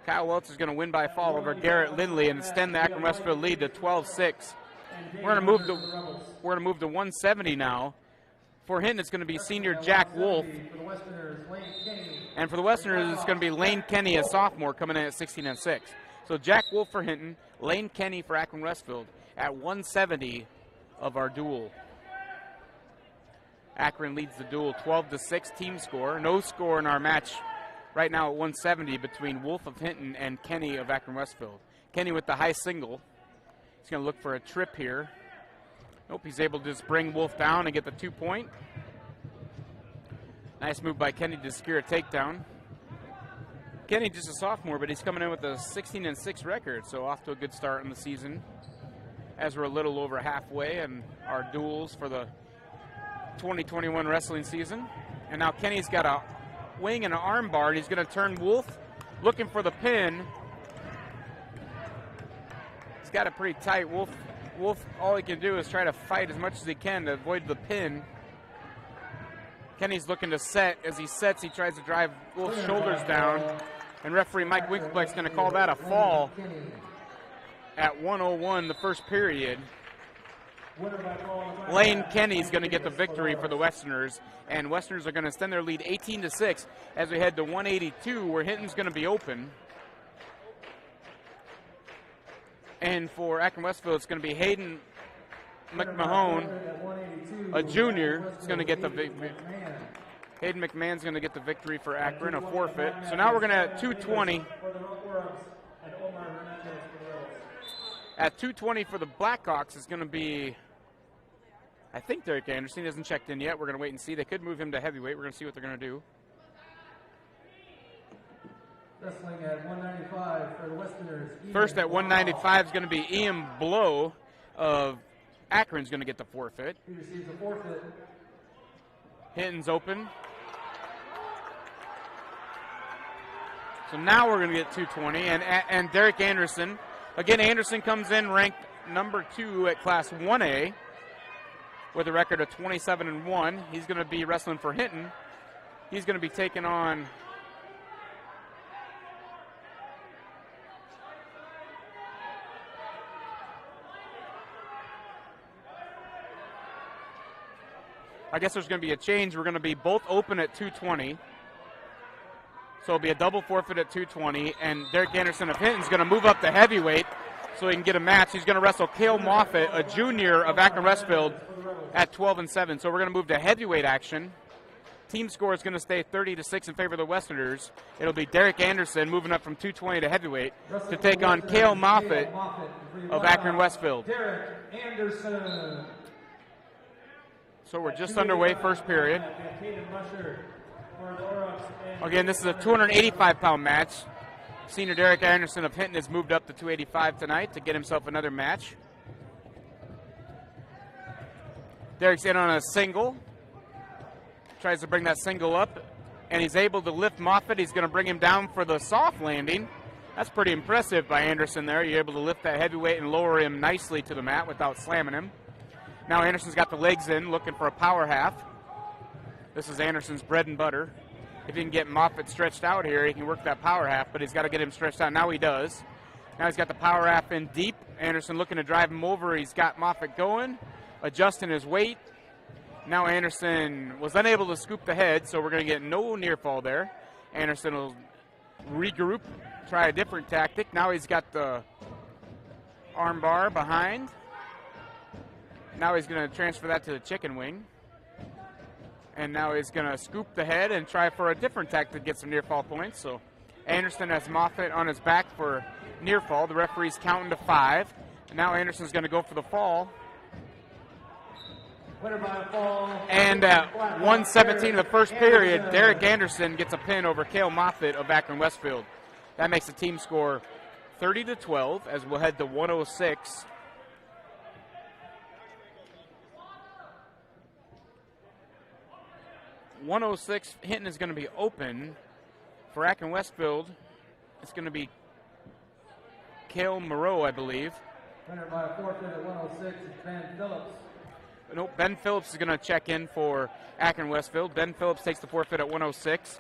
Kyle Welch is going to win by fall over Garrett Lindley and extend the Akron Westfield lead to 12-6. We're going to move to 170 now. For Hinton, it's going to be senior Jack Wolf. And for the Westerners, it's going to be Lane Kenny, a sophomore, coming in at 16-6. So Jack Wolf for Hinton, Lane Kenny for Akron Westfield at 170 of our duel. Akron leads the duel 12-6 team score. No score in our match right now at 170 between Wolf of Hinton and Kenny of Akron Westfield. Kenny with the high single. He's going to look for a trip here. Nope, he's able to just bring Wolf down and get the 2-point. Nice move by Kenny to secure a takedown. Kenny just a sophomore, but he's coming in with a 16-6 record, so off to a good start in the season as we're a little over halfway in our duels for the 2021 wrestling season. And now Kenny's got a wing and an arm bar, and he's going to turn Wolf looking for the pin. He's got it pretty tight. Wolf, all he can do is try to fight as much as he can to avoid the pin. Kenny's looking to set. As he sets, he tries to drive Wolf's shoulders down. And referee Mike Winkelbeck's going to call that a fall at 1:01 the first period. Lane Kenny's going to get the victory for the Westerners. And Westerners are going to extend their lead 18-6 as we head to 182, where Hinton's going to be open. And for Akron Westfield, it's going to be Hayden McMahon, a junior, is going to get the victory. Hayden McMahon's going to get the victory for Akron, a forfeit. So now we're going to at 220. At 220 for the Blackhawks is going to be, I think Derek Anderson. He hasn't checked in yet. We're going to wait and see. They could move him to heavyweight. We're going to see what they're going to do. Wrestling at 195 for the Westerners. First at 195 is going to be Ian Blow of Akron's going to get the forfeit. He receives a forfeit. Hinton's open. So now we're going to get 220. And Derek Anderson. Again, Anderson comes in ranked number 2 at Class 1A with a record of 27-1. He's going to be wrestling for Hinton. He's going to be taking on I guess there's going to be a change. We're going to be both open at 220. So it'll be a double forfeit at 220. And Derek Anderson of Hinton's going to move up to heavyweight so he can get a match. He's going to wrestle Cale Moffitt, a junior of Akron Westfield, at 12-7. So we're going to move to heavyweight action. Team score is going to stay 30-6 in favor of the Westerners. It'll be Derek Anderson moving up from 220 to heavyweight to take on Cale Moffitt of Akron Westfield. Derek Anderson. So we're just underway, first period. Again, this is a 285-pound match. Senior Derek Anderson of Hinton has moved up to 285 tonight to get himself another match. Derek's in on a single. Tries to bring that single up, and he's able to lift Moffitt. He's going to bring him down for the soft landing. That's pretty impressive by Anderson there. You're able to lift that heavyweight and lower him nicely to the mat without slamming him. Now Anderson's got the legs in, looking for a power half. This is Anderson's bread and butter. If he can get Moffitt stretched out here, he can work that power half, but he's got to get him stretched out. Now he does. Now he's got the power half in deep. Anderson looking to drive him over. He's got Moffitt going, adjusting his weight. Now Anderson was unable to scoop the head, so we're going to get no near fall there. Anderson will regroup, try a different tactic. Now he's got the arm bar behind. Now he's going to transfer that to the chicken wing. And now he's going to scoop the head and try for a different tactic to get some near fall points. So Anderson has Moffitt on his back for near fall. The referee's counting to 5. And now Anderson's going to go for the fall. And at 1:17 of the first period, Derek Anderson gets a pin over Cale Moffitt of Akron Westfield. That makes the team score 30-12 as we'll head to 106. Hinton is going to be open. For Akron Westfield, it's going to be Cale Moreau, I believe. Winner by a forfeit at 106 is Ben Phillips. Nope, Ben Phillips is going to check in for Akron Westfield. Ben Phillips takes the forfeit at 106.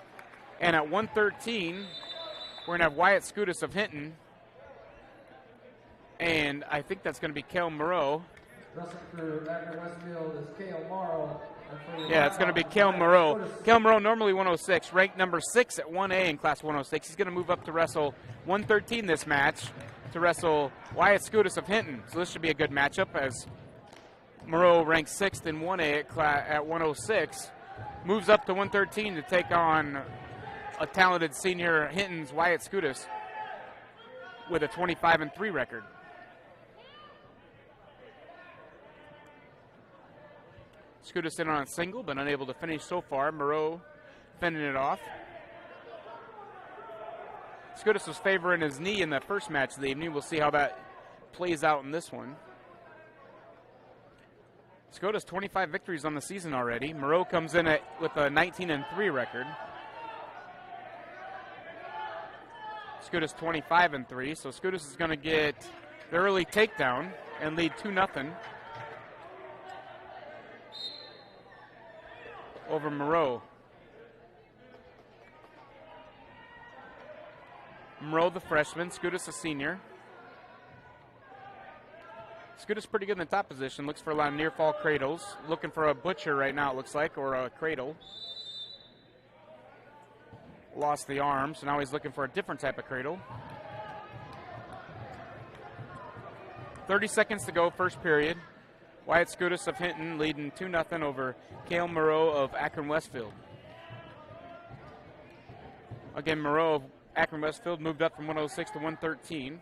And at 113, we're going to have Wyatt Scudis of Hinton. And I think that's going to be Cale Moreau. Wrestling for Akron Westfield is Kale Morrow. Yeah, it's going to be Kale Moreau. Kale Moreau, normally 106, ranked number 6 at 1A in Class 106. He's going to move up to wrestle 113 this match to wrestle Wyatt Skoudas of Hinton. So this should be a good matchup as Moreau ranks 6th in 1A at 106. Moves up to 113 to take on a talented senior Hinton's Wyatt Skoudas with a 25-3 record. Skoudas in on a single, but unable to finish so far. Moreau fending it off. Skoudas was favoring his knee in that first match of the evening. We'll see how that plays out in this one. Skoudas 25 victories on the season already. Moreau comes in with a 19-3 record. Skoudas 25-3, so Skoudas is going to get the early takedown and lead 2-0 over Moreau. Moreau, the freshman, Skoudas, a senior. Skoudas pretty good in the top position. Looks for a lot of near fall cradles. Looking for a butcher right now, it looks like, or a cradle. Lost the arm, so now he's looking for a different type of cradle. 30 seconds to go, first period. Wyatt Skoudas of Hinton leading 2-0 over Kale Moreau of Akron Westfield. Again, Moreau of Akron Westfield moved up from 106 to 113.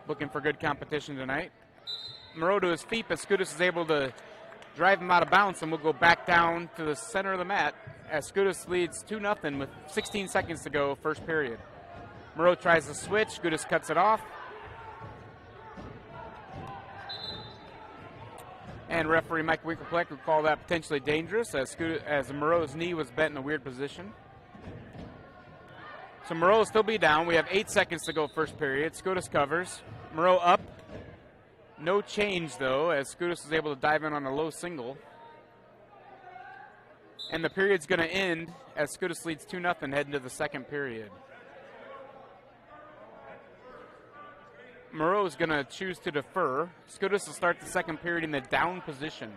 Looking for good competition tonight. Moreau to his feet, but Skoudas is able to drive him out of bounds, and we'll go back down to the center of the mat as Skoudas leads 2-0 with 16 seconds to go, first period. Moreau tries to switch. Skoudas cuts it off. And referee Mike Winkelpleck would call that potentially dangerous as Moreau's knee was bent in a weird position. So Moreau will still be down. We have 8 seconds to go, first period. Skoudas covers. Moreau up. No change, though, as Skoudas is able to dive in on a low single. And the period's going to end as Skoudas leads 2-0 heading to the second period. Moreau is going to choose to defer. Skoudas will start the second period in the down position.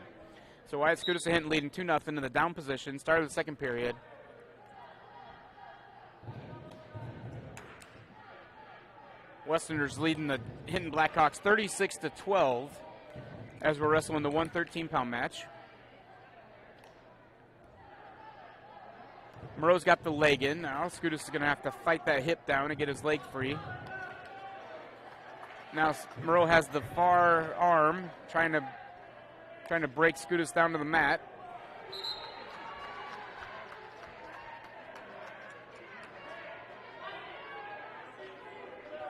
So Wyatt Skoudas of Hinton leading 2-0 in the down position. Start of the second period. Westerners leading the Hinton Blackhawks 36-12 as we're wrestling the 113-pound match. Moreau's got the leg in. Now Skoudas is going to have to fight that hip down and get his leg free. Now Moreau has the far arm trying to break Skoudas down to the mat.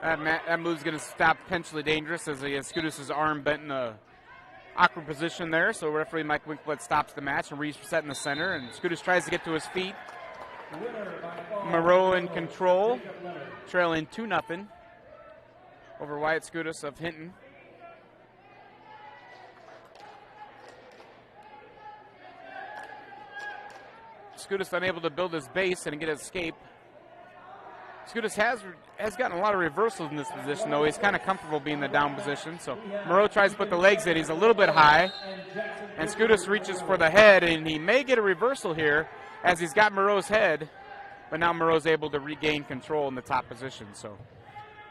That move's going to stop potentially dangerous as he has Skoudas' arm bent in a awkward position there. So referee Mike Winkelpleck stops the match and reset in the center. And Skoudas tries to get to his feet. Moreau in control, trailing 2-0 over Wyatt Skoudas of Hinton. Skoudas unable to build his base and get an escape. Skoudas has gotten a lot of reversals in this position, though. He's kind of comfortable being in the down position. So Moreau tries to put the legs in. He's a little bit high. And Skoudas reaches for the head, and he may get a reversal here as he's got Moreau's head. But now Moreau's able to regain control in the top position. So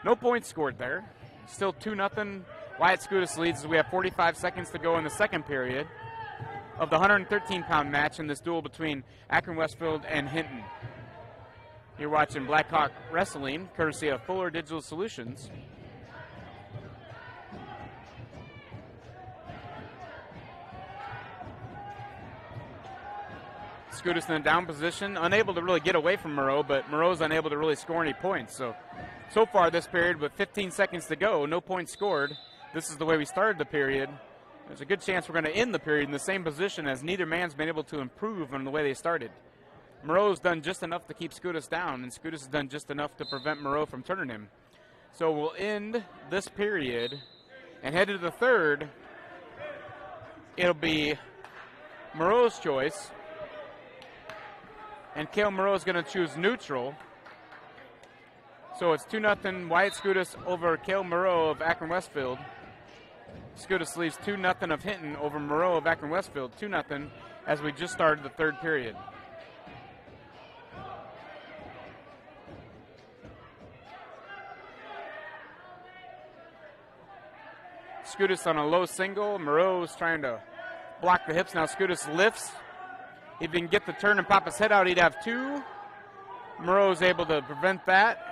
no points scored there. Still 2-0. Wyatt Skoudas leads as we have 45 seconds to go in the second period of the 113-pound match in this duel between Akron Westfield and Hinton. You're watching Blackhawk Wrestling, courtesy of Fuller Digital Solutions. Skoudas in the down position, unable to really get away from Moreau, but Moreau's unable to really score any points. So far this period, with 15 seconds to go, no points scored. This is the way we started the period. There's a good chance we're going to end the period in the same position as neither man's been able to improve on the way they started. Moreau's done just enough to keep Skoudas down, and Skoudas has done just enough to prevent Moreau from turning him. So we'll end this period and head to the third. It'll be Moreau's choice, and Kale Moreau is going to choose neutral. So it's 2-0 Wyatt Skoudas over Cale Moreau of Akron Westfield. Skoudas leads 2-0 of Hinton over Moreau of Akron Westfield. 2-0 as we just started the third period. Skoudas on a low single. Moreau's trying to block the hips. Now Skoudas lifts. If he can get the turn and pop his head out, he'd have two. Moreau's able to prevent that.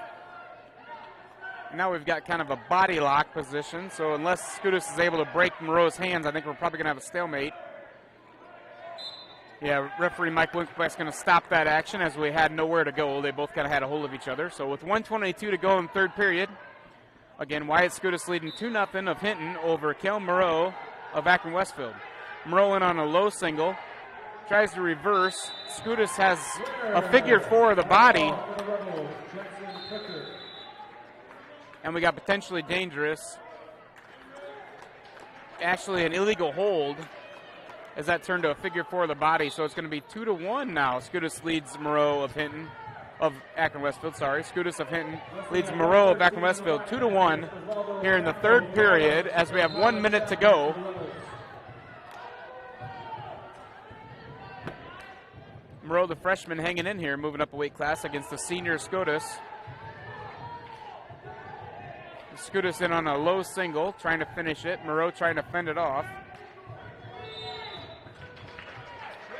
Now we've got kind of a body lock position, so unless Skoudas is able to break Moreau's hands, I think we're probably going to have a stalemate. Yeah, referee Mike Winkleback's going to stop that action as we had nowhere to go. They both kind of had a hold of each other. So with 1:22 to go in the third period, again, Wyatt Skoudas leading 2-0 of Hinton over Cale Moreau of Akron Westfield. Moreau in on a low single. Tries to reverse. Skoudas has a figure four of the body. And we got potentially dangerous. Actually, an illegal hold as that turned to a figure four of the body. So it's going to be 2-1 now. Skoudas leads Moreau of Hinton, of Akron Westfield, sorry. Skoudas of Hinton leads Moreau of Akron Westfield 2-1 here in the third period as we have 1 minute to go. Moreau, the freshman, hanging in here, moving up a weight class against the senior Skoudas. Skoudas in on a low single, trying to finish it. Moreau trying to fend it off.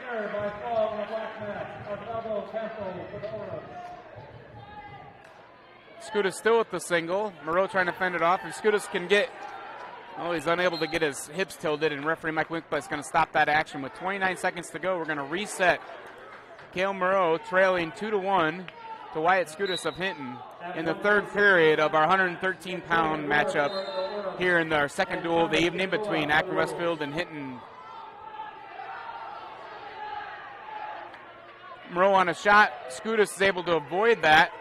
Winner by fall in the black mat, Arnaldo Campo for the Ora. Skoudas still with the single. Moreau trying to fend it off. If Skoudas can get, oh, he's unable to get his hips tilted, and referee Mike Winkleback is going to stop that action. With 29 seconds to go, we're going to reset. Cale Moreau trailing 2-1 to Wyatt Skoudas of Hinton in the third period of our 113-pound matchup here in our second duel of the evening between Akron Westfield and Hinton. Moreau on a shot. Skoudas is able to avoid that.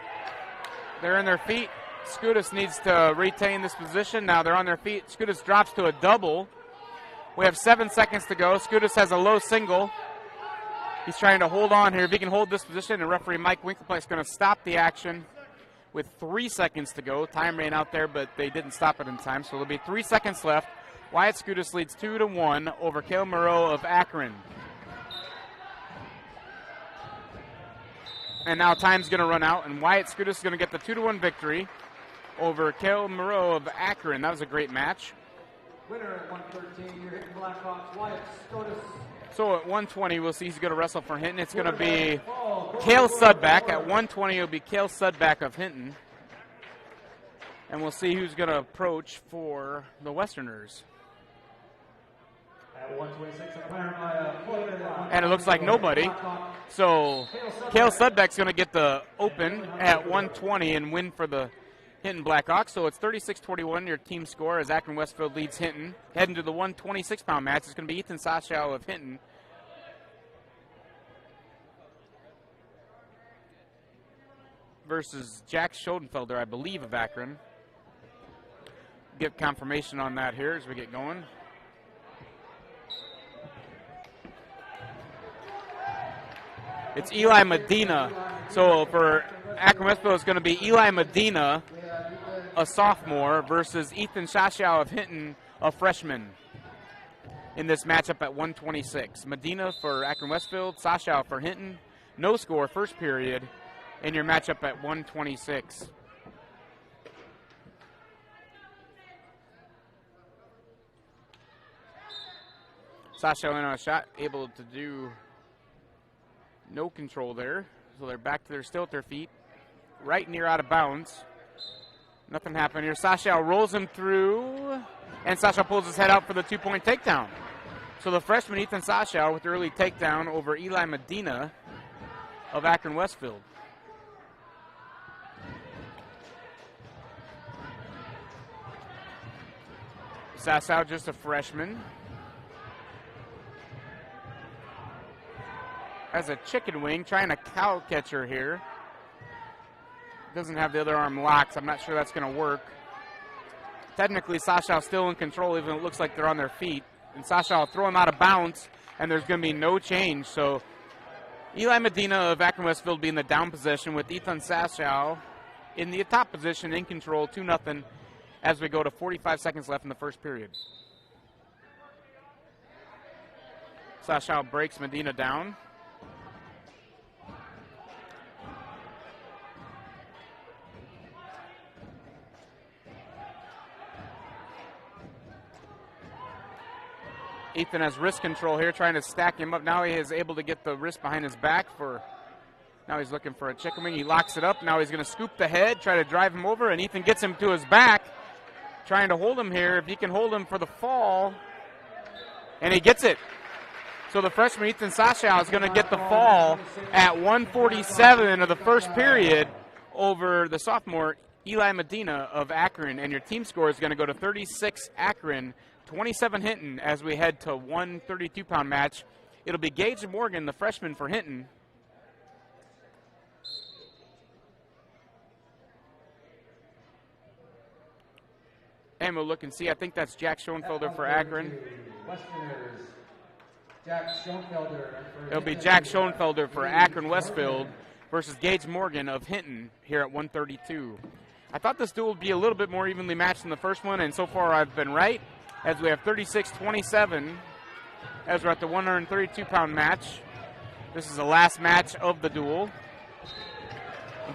They're in their feet. Skoudas needs to retain this position. Now they're on their feet. Skoudas drops to a double. We have 7 seconds to go. Skoudas has a low single. He's trying to hold on here. If he can hold this position, and referee Mike Winkleback is going to stop the action with 3 seconds to go. Time ran out there, but they didn't stop it in time, so there'll be 3 seconds left. Wyatt Skoudas leads 2-1 over Cale Moreau of Akron. And now time's going to run out, and Wyatt Skoudas is going to get the 2-1 victory over Cale Moreau of Akron. That was a great match. Winner at 113, you're hitting Blackhawks, Wyatt Skoudas. So at 120, we'll see who's going to wrestle for Hinton. It's going to be Cale Sudback. At 120, it'll be Cale Sudback of Hinton. And we'll see who's going to approach for the Westerners. At 126, and it looks like nobody. So Cale Sudback's going to get the open at 120 and win for the Hinton Blackhawks. So it's 36-21, your team score, as Akron Westfield leads Hinton. Heading to the 126-pound match, it's going to be Ethan Saschow of Hinton versus Jack Schoenfelder, I believe, of Akron. Get confirmation on that here as we get going. It's Eli Medina. So for Akron Westfield, it's going to be Eli Medina, a sophomore, versus Ethan Saschow of Hinton, a freshman, in this matchup at 126. Medina for Akron Westfield, Saschow for Hinton. No score, first period, in your matchup at 126. Saschow in on a shot, able to do no control there. So they're back to their still at their feet, right near out of bounds. Nothing happened here. Saschow rolls him through, and Saschow pulls his head out for the 2-point takedown. So the freshman Ethan Saschow with the early takedown over Eli Medina of Akron Westfield. Saschow just a freshman. Has a chicken wing, trying to cow catch her here. Doesn't have the other arm locked, so I'm not sure that's going to work. Technically, Saschow still in control, even though it looks like they're on their feet. And Saschow will throw him out of bounds, and there's going to be no change. So Eli Medina of Akron Westfield be in the down position with Ethan Saschow in the top position, in control, 2-0 as we go to 45 seconds left in the first period. Sasha breaks Medina down. Ethan has wrist control here, trying to stack him up. Now he is able to get the wrist behind his back for, now he's looking for a chicken wing. He locks it up. Now he's going to scoop the head, try to drive him over, and Ethan gets him to his back, trying to hold him here. If he can hold him for the fall, and he gets it. So the freshman Ethan Sasha is going to get the fall at 1:47 of the first period over the sophomore Eli Medina of Akron, and your team score is going to go to 36 Akron, 27 Hinton as we head to 132-pound match. It'll be Gage Morgan, the freshman for Hinton. And we'll look and see. I think that's Jack Schoenfelder for Akron. It'll be Jack Schoenfelder for Akron Westfield versus Gage Morgan of Hinton here at 132. I thought this duel would be a little bit more evenly matched than the first one, and so far I've been right, as we have 36-27 as we're at the 132-pound match. This is the last match of the duel.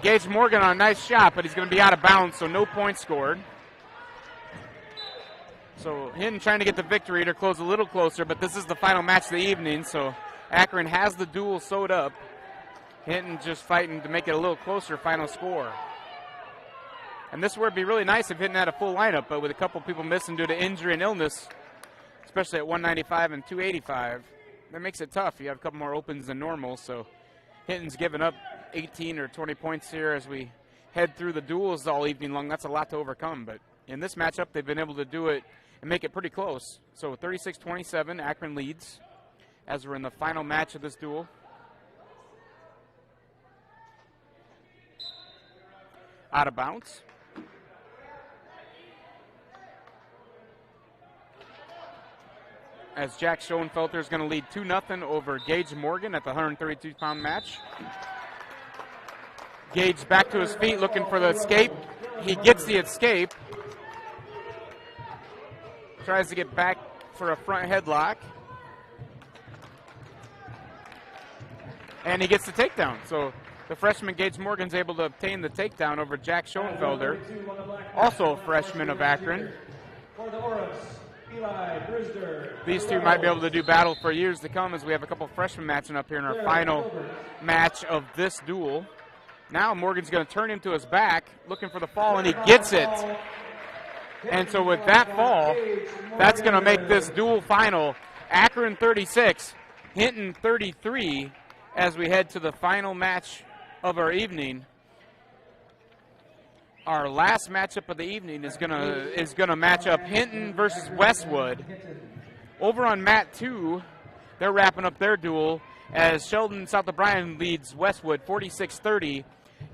Gage Morgan on a nice shot, but he's going to be out of bounds, so no points scored. So Hinton trying to get the victory to close a little closer, but this is the final match of the evening, so Akron has the duel sewed up. Hinton just fighting to make it a little closer final score. And this would be really nice if Hinton had a full lineup, but with a couple people missing due to injury and illness, especially at 195 and 285, that makes it tough. You have a couple more opens than normal, so Hinton's given up 18 or 20 points here as we head through the duels all evening long. That's a lot to overcome, but in this matchup, they've been able to do it and make it pretty close. So 36-27, Akron leads as we're in the final match of this duel. Out of bounds. As Jack Schoenfelder is going to lead 2-0 over Gage Morgan at the 132-pound match. Gage back to his feet looking for the escape. He gets the escape. Tries to get back for a front headlock. And he gets the takedown. So the freshman Gage Morgan's able to obtain the takedown over Jack Schoenfelder, also a freshman of Akron. These two might be able to do battle for years to come as we have a couple freshmen matching up here in our final match of this duel. Now Morgan's going to turn him to his back, looking for the fall, and he gets it. And so with that fall, that's going to make this duel final Akron 36, Hinton 33, as we head to the final match of our evening. Our last matchup of the evening is gonna match up Hinton versus Westwood. Over on mat 2, they're wrapping up their duel as Sheldon South O'Brien leads Westwood 46-30,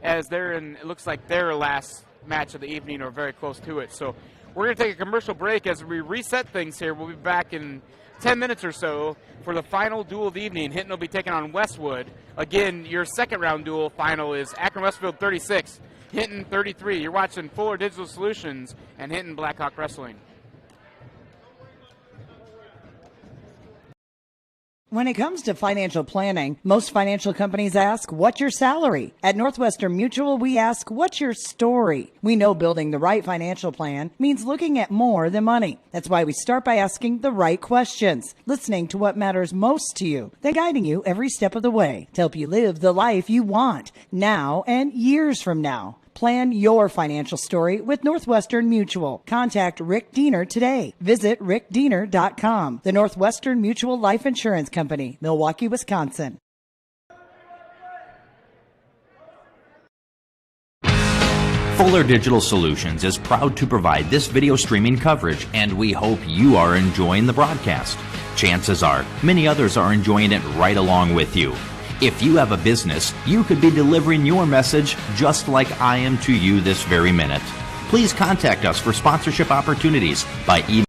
as they're in, it looks like their last match of the evening or very close to it. So we're going to take a commercial break as we reset things here. We'll be back in 10 minutes or so for the final duel of the evening. Hinton will be taking on Westwood. Again, your second round duel final is Akron Westfield 36, Hinton 33. You're watching Fuller Digital Solutions and Hinton Blackhawk Wrestling. When it comes to financial planning, most financial companies ask, what's your salary? At Northwestern Mutual, we ask, what's your story? We know building the right financial plan means looking at more than money. That's why we start by asking the right questions, listening to what matters most to you, then guiding you every step of the way to help you live the life you want now and years from now. Plan your financial story with Northwestern Mutual. Contact Rick Diener today. Visit rickdiener.com. The Northwestern Mutual Life Insurance Company, Milwaukee, Wisconsin. Fuller Digital Solutions is proud to provide this video streaming coverage, and we hope you are enjoying the broadcast. Chances are, many others are enjoying it right along with you. If you have a business, you could be delivering your message just like I am to you this very minute. Please contact us for sponsorship opportunities by email.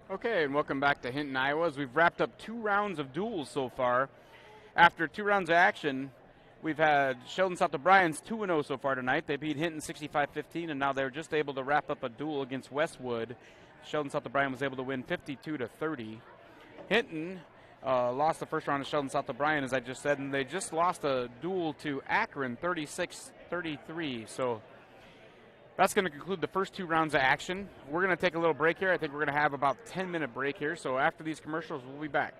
Okay, and welcome back to Hinton, Iowa. As we've wrapped up 2 rounds of duels so far. After 2 rounds of action, we've had Sheldon South O'Brien's 2-0 so far tonight. They beat Hinton 65-15, and now they're just able to wrap up a duel against Westwood. Sheldon South O'Brien was able to win 52-30. Hinton lost the first round to Sheldon South O'Brien, as I just said, and they just lost a duel to Akron 36-33. So that's going to conclude the first 2 rounds of action. We're going to take a little break here. I think we're going to have about a 10-minute break here. So after these commercials, we'll be back.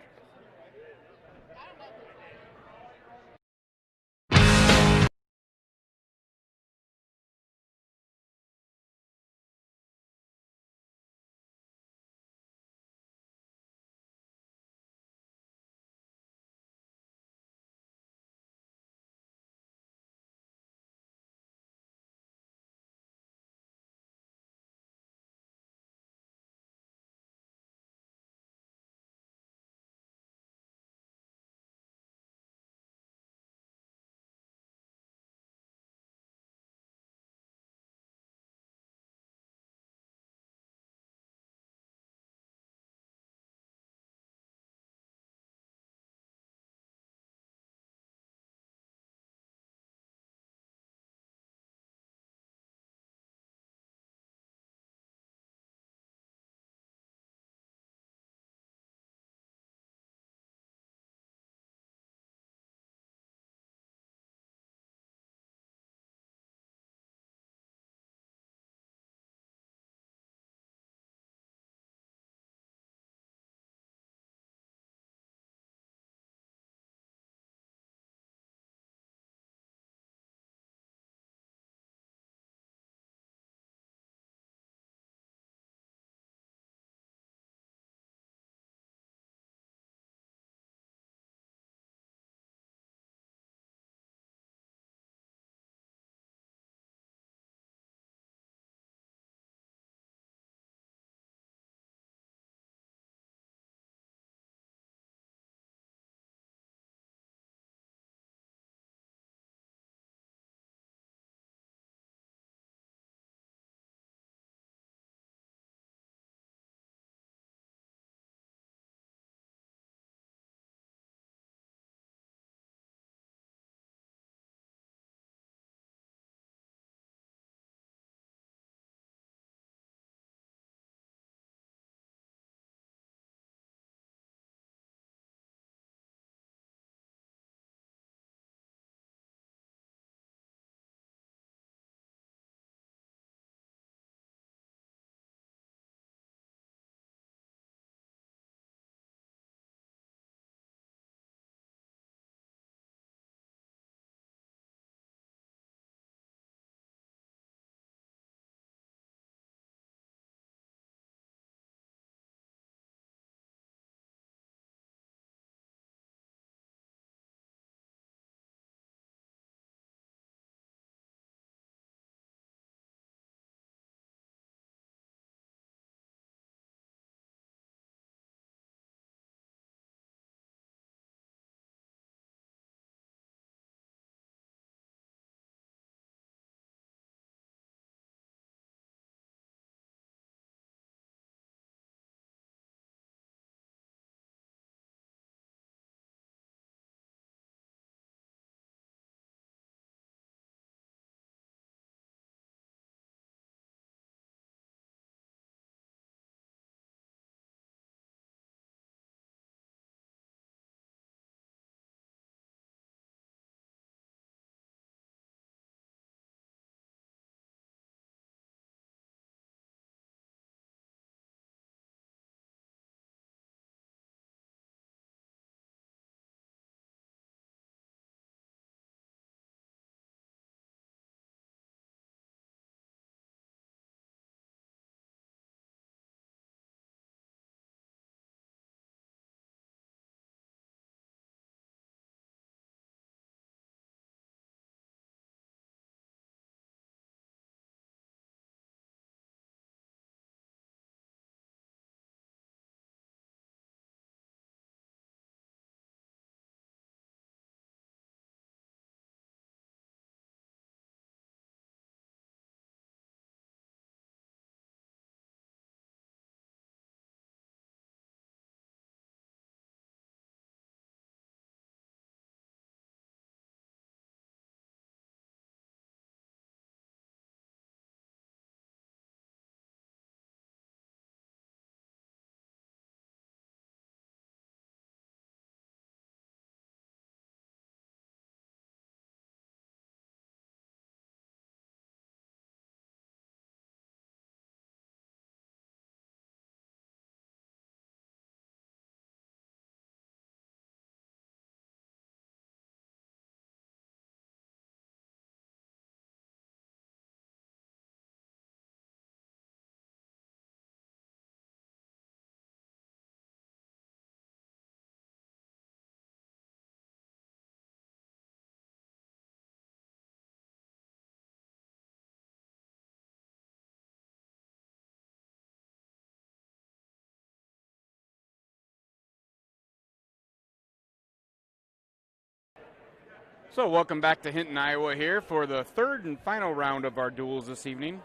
So welcome back to Hinton, Iowa here for the third and final round of our duels this evening.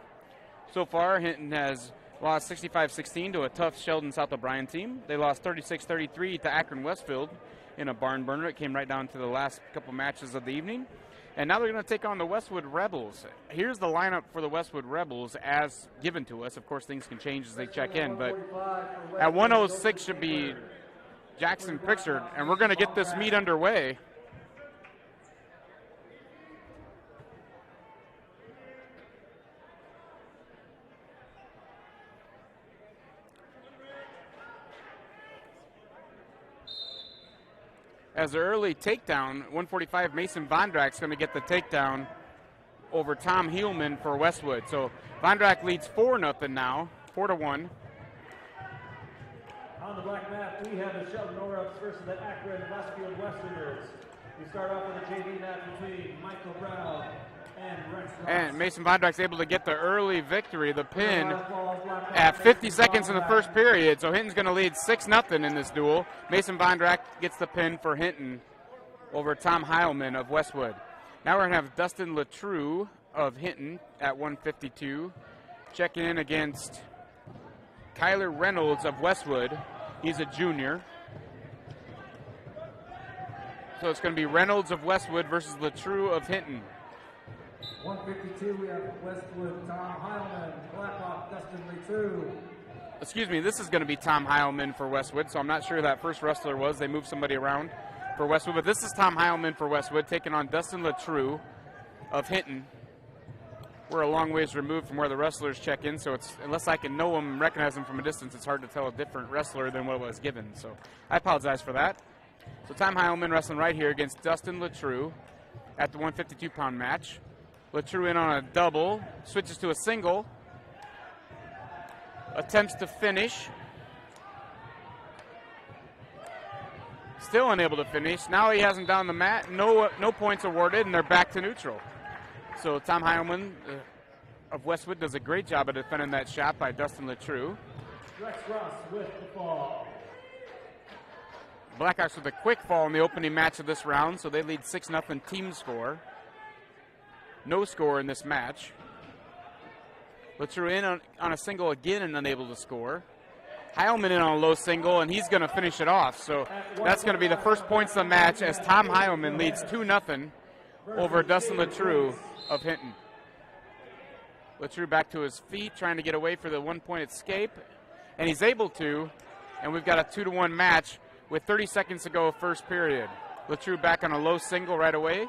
So far, Hinton has lost 65-16 to a tough Sheldon South O'Brien team. They lost 36-33 to Akron Westfield in a barn burner. It came right down to the last couple matches of the evening. And now they're going to take on the Westwood Rebels. Here's the lineup for the Westwood Rebels as given to us. Of course, things can change as they check in, but at 106 should be Jackson Pritchard, and we're going to get this meet underway. As an early takedown, 145, Mason Vondrak's going to get the takedown over Tom Heelman for Westwood. So Vondrak leads 4-0 now, 4-1. On the black mat, we have the Sheldon Norrups versus the Akron Westfield Westerners. We start off with a JV match between Michael Brown and Rex Ross. And Mason Vondrak's able to get the early victory, the pin, at 50 seconds in the first period. So Hinton's going to lead 6-0 in this duel. Mason Vondrak gets the pin for Hinton over Tom Heilman of Westwood. Now we're going to have Dustin Latrue of Hinton at 152 checking in against Kyler Reynolds of Westwood. He's a junior. So it's going to be Reynolds of Westwood versus Latrue of Hinton. 152, we have Westwood, Tom Heilman, Blackhawk, Dustin Latrue. Excuse me, this is going to be Tom Heilman for Westwood, so I'm not sure who that first wrestler was. They moved somebody around for Westwood, but this is Tom Heilman for Westwood taking on Dustin Latrue of Hinton. We're a long ways removed from where the wrestlers check in, so it's unless I can know them, recognize them from a distance, it's hard to tell a different wrestler than what was given. So I apologize for that. So Tom Heilman wrestling right here against Dustin Latrue at the 152-pound match. Latrue in on a double, switches to a single, attempts to finish. Still unable to finish. Now he has him down the mat. No points awarded, and they're back to neutral. So Tom Heilman of Westwood does a great job of defending that shot by Dustin Latrue. Rex Ross with the fall. Blackhawks with a quick fall in the opening match of this round, so they lead 6-0 team score. No score in this match. Latrue in on a single again and unable to score. Heilman in on a low single, and he's going to finish it off. So that's going to be the first points of the match as Tom Heilman leads 2-0 over Dustin Latrue of Hinton. Latrue back to his feet, trying to get away for the one-point escape, and he's able to, and we've got a 2-1 match with 30 seconds to go first period. Latrue back on a low single right away.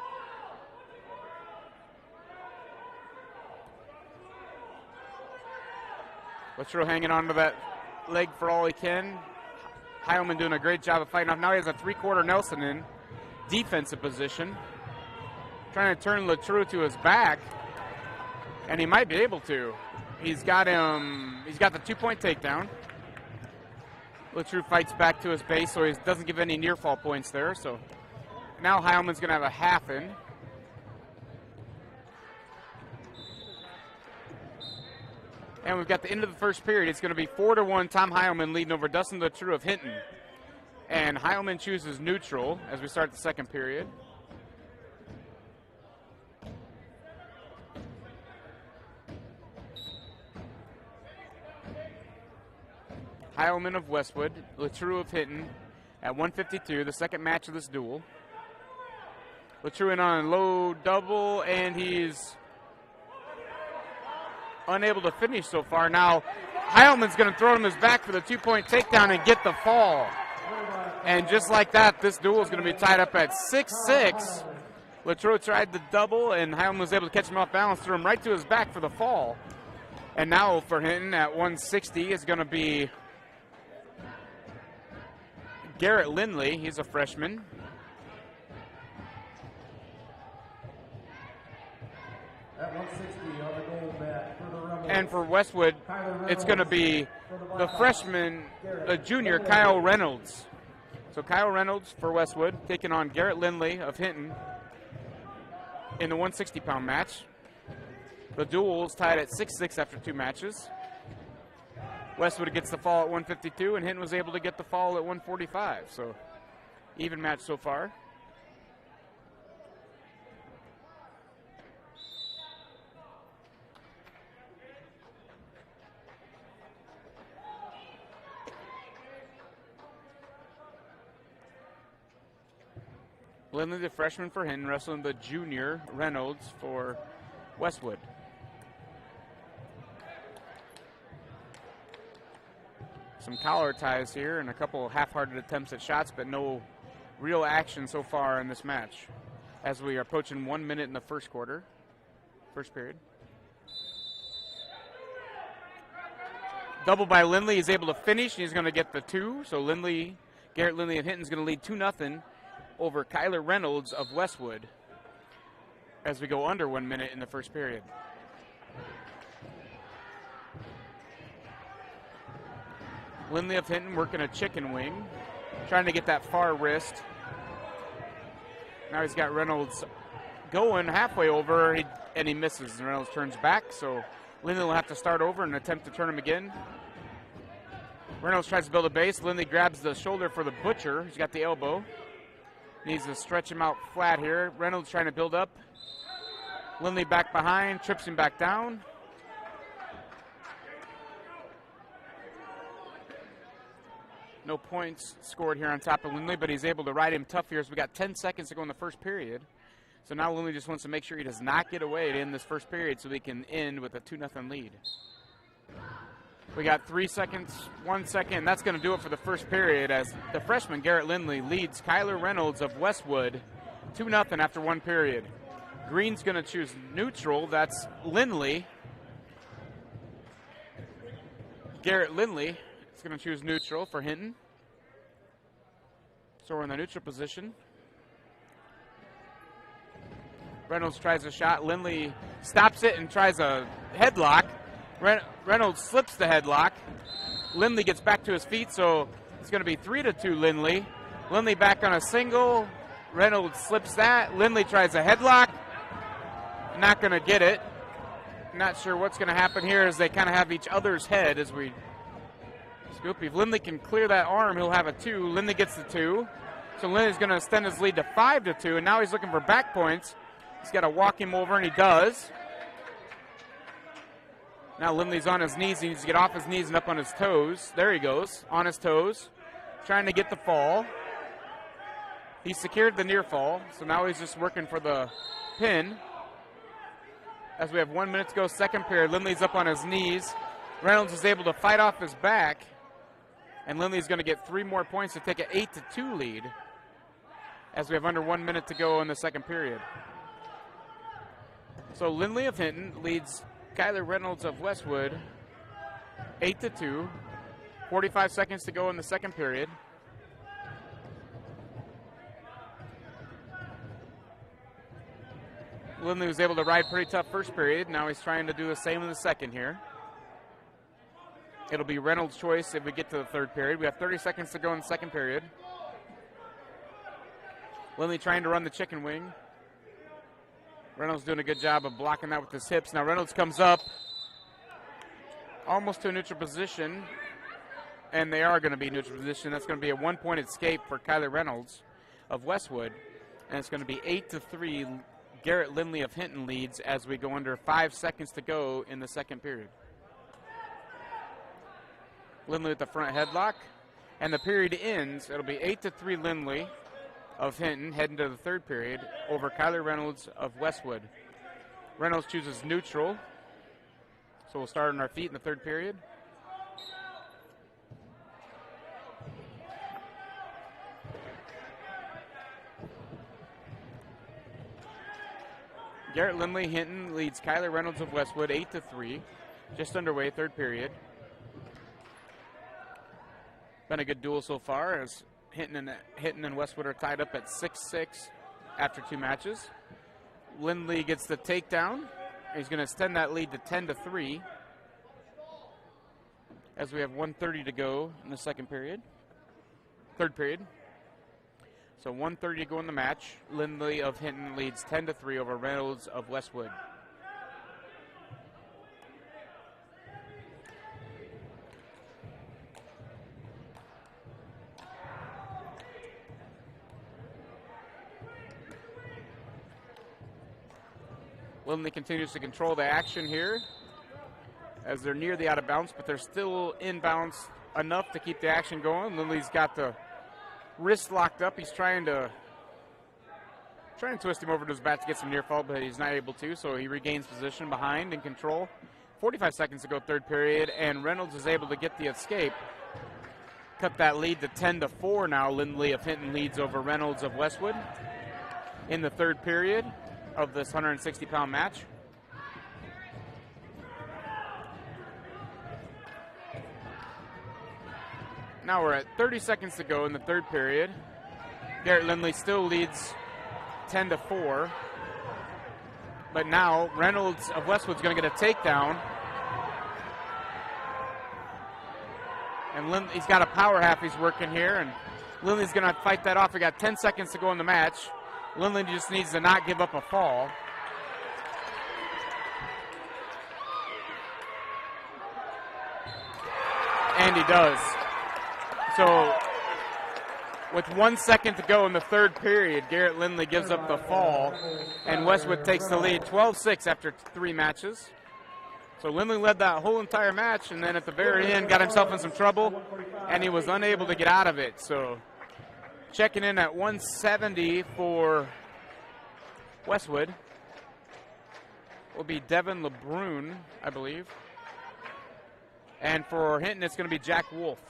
Latrue hanging on to that leg for all he can. Heilman doing a great job of fighting off. Now he has a three-quarter Nelson in defensive position. Trying to turn Latrue to his back, and he might be able to. He's got the two-point takedown. Latrue fights back to his base, so he doesn't give any near-fall points there. So now Heilman's going to have a half in. And we've got the end of the first period. It's going to be 4-1, Tom Heilman leading over Dustin Latrue of Hinton. And Heilman chooses neutral as we start the second period. Heilman of Westwood, Latrue of Hinton at 152, the second match of this duel. Latrue in on a low double, and he's unable to finish so far. Now, Heilman's going to throw him his back for the two-point takedown and get the fall. And just like that, this duel is going to be tied up at 6-6. Latrue tried the double, and Heilman was able to catch him off balance, threw him right to his back for the fall. And now for Hinton at 160 is going to be Garrett Lindley. He's a freshman. At 160 on the gold mat for the Rebels. And for Westwood, it's going to be the freshman, the junior, Kyle Reynolds. So Kyle Reynolds for Westwood taking on Garrett Lindley of Hinton in the 160-pound match. The duel is tied at 6-6 after two matches. Westwood gets the fall at 152, and Hinton was able to get the fall at 145. So even match so far. Lindley, the freshman for Hinton, wrestling the junior Reynolds for Westwood. Some collar ties here and a couple half-hearted attempts at shots, but no real action so far in this match as we are approaching 1 minute in the first period. Double by Lindley. He's able to finish, and he's going to get the 2. So Garrett Lindley of Hinton is going to lead 2-0 over Kyler Reynolds of Westwood as we go under 1 minute in the first period. Lindley of Hinton working a chicken wing, trying to get that far wrist. Now he's got Reynolds going halfway over, and he misses, and Reynolds turns back, so Lindley will have to start over and attempt to turn him again. Reynolds tries to build a base. Lindley grabs the shoulder for the butcher. He's got the elbow. Needs to stretch him out flat here. Reynolds trying to build up. Lindley back behind, trips him back down. No points scored here on top of Lindley, but he's able to ride him tough here as we got 10 seconds to go in the first period. So now Lindley just wants to make sure he does not get away to end this first period so we can end with a 2-0 lead. We got 3 seconds, 1 second, and that's going to do it for the first period as the freshman Garrett Lindley leads Kyler Reynolds of Westwood 2-0 after 1 period. Green's going to choose neutral. That's Lindley. Garrett Lindley is going to choose neutral for Hinton. So we're in the neutral position. Reynolds tries a shot. Lindley stops it and tries a headlock. Reynolds slips the headlock. Lindley gets back to his feet, so it's going to be 3-2 Lindley. Lindley back on a single. Reynolds slips that. Lindley tries a headlock. Not going to get it. Not sure what's going to happen here as they kind of have each other's head as we scoop. If Lindley can clear that arm, he'll have a 2. Lindley gets the 2. So Lindley's going to extend his lead to 5-2, and now he's looking for back points. He's got to walk him over, and he does. Now Lindley's on his knees. He needs to get off his knees and up on his toes. There he goes, on his toes, trying to get the fall. He secured the near fall, so now he's just working for the pin. As we have 1 minute to go, second period. Lindley's up on his knees. Reynolds is able to fight off his back, and Lindley's going to get 3 more points to take an 8-2 lead as we have under 1 minute to go in the second period. So Lindley of Hinton leads Kyler Reynolds of Westwood 8-2. 45 seconds to go in the second period. Lindley was able to ride pretty tough first period. Now he's trying to do the same in the second here. It'll be Reynolds' choice if we get to the third period. We have 30 seconds to go in the second period. Lindley trying to run the chicken wing. Reynolds doing a good job of blocking that with his hips. Now Reynolds comes up almost to a neutral position, and they are going to be neutral position. That's going to be a 1-point escape for Kyler Reynolds of Westwood, and it's going to be 8-3. Garrett Lindley of Hinton leads as we go under 5 seconds to go in the second period. Lindley with the front headlock, and the period ends. It'll be 8-3 Lindley of Hinton heading to the third period over Kyler Reynolds of Westwood. Reynolds chooses neutral, so we'll start on our feet in the third period. Garrett Lindley Hinton leads Kyler Reynolds of Westwood 8-3. Just underway, third period. Been a good duel so far as Hinton and Westwood are tied up at 6-6 after 2 matches. Lindley gets the takedown. He's going to extend that lead to 10-3 as we have 1:30 to go in the third period. So 1:30 to go in the match. Lindley of Hinton leads 10-3 over Reynolds of Westwood. Lindley continues to control the action here as they're near the out of bounds, but they're still in bounds enough to keep the action going. Lindley's got the wrist locked up. He's trying to Trying to twist him over to his back to get some near fall, but he's not able to, so he regains position behind and control. 45 seconds to go, third period, and Reynolds is able to get the escape. Cut that lead to 10-4 now. Lindley of Hinton leads over Reynolds of Westwood in the third period of this 160-pound match. Now we're at 30 seconds to go in the third period. Garrett Lindley still leads 10-4. But now Reynolds of Westwood's going to get a takedown. And he's got a power half he's working here, and Lindley's going to fight that off. We got 10 seconds to go in the match. Lindley just needs to not give up a fall. And he does. So with 1 second to go in the third period, Garrett Lindley gives up the fall, and Westwood takes the lead 12-6 after 3 matches. So Lindley led that whole entire match, and then at the very end got himself in some trouble, and he was unable to get out of it. So checking in at 170 for Westwood will be Devin LeBrun, I believe. And for Hinton, it's going to be Jack Wolf.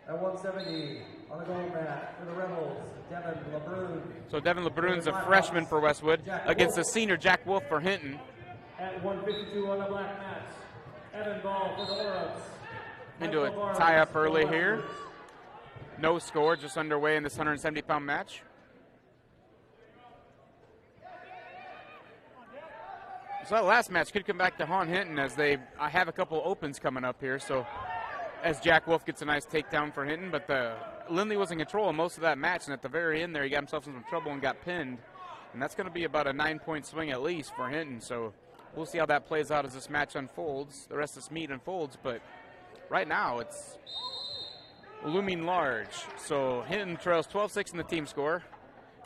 At 170 on the gold mat for the Rebels, Devin LeBrun. So Devin LeBrun's a freshman for Westwood against the senior Jack Wolf for Hinton. At 152 on the black mat, Evan Ball for the Oros. Into a tie-up early here. No score, just underway in this 170-pound match. So that last match could come back to haunt Hinton as I have a couple opens coming up here. So as Jack Wolf gets a nice takedown for Hinton, but Lindley was in control of most of that match, and at the very end there he got himself in some trouble and got pinned. And that's going to be about a 9-point swing at least for Hinton. So we'll see how that plays out as this match unfolds, the rest of this meet unfolds. But right now it's looming large. So Hinton trails 12-6 in the team score.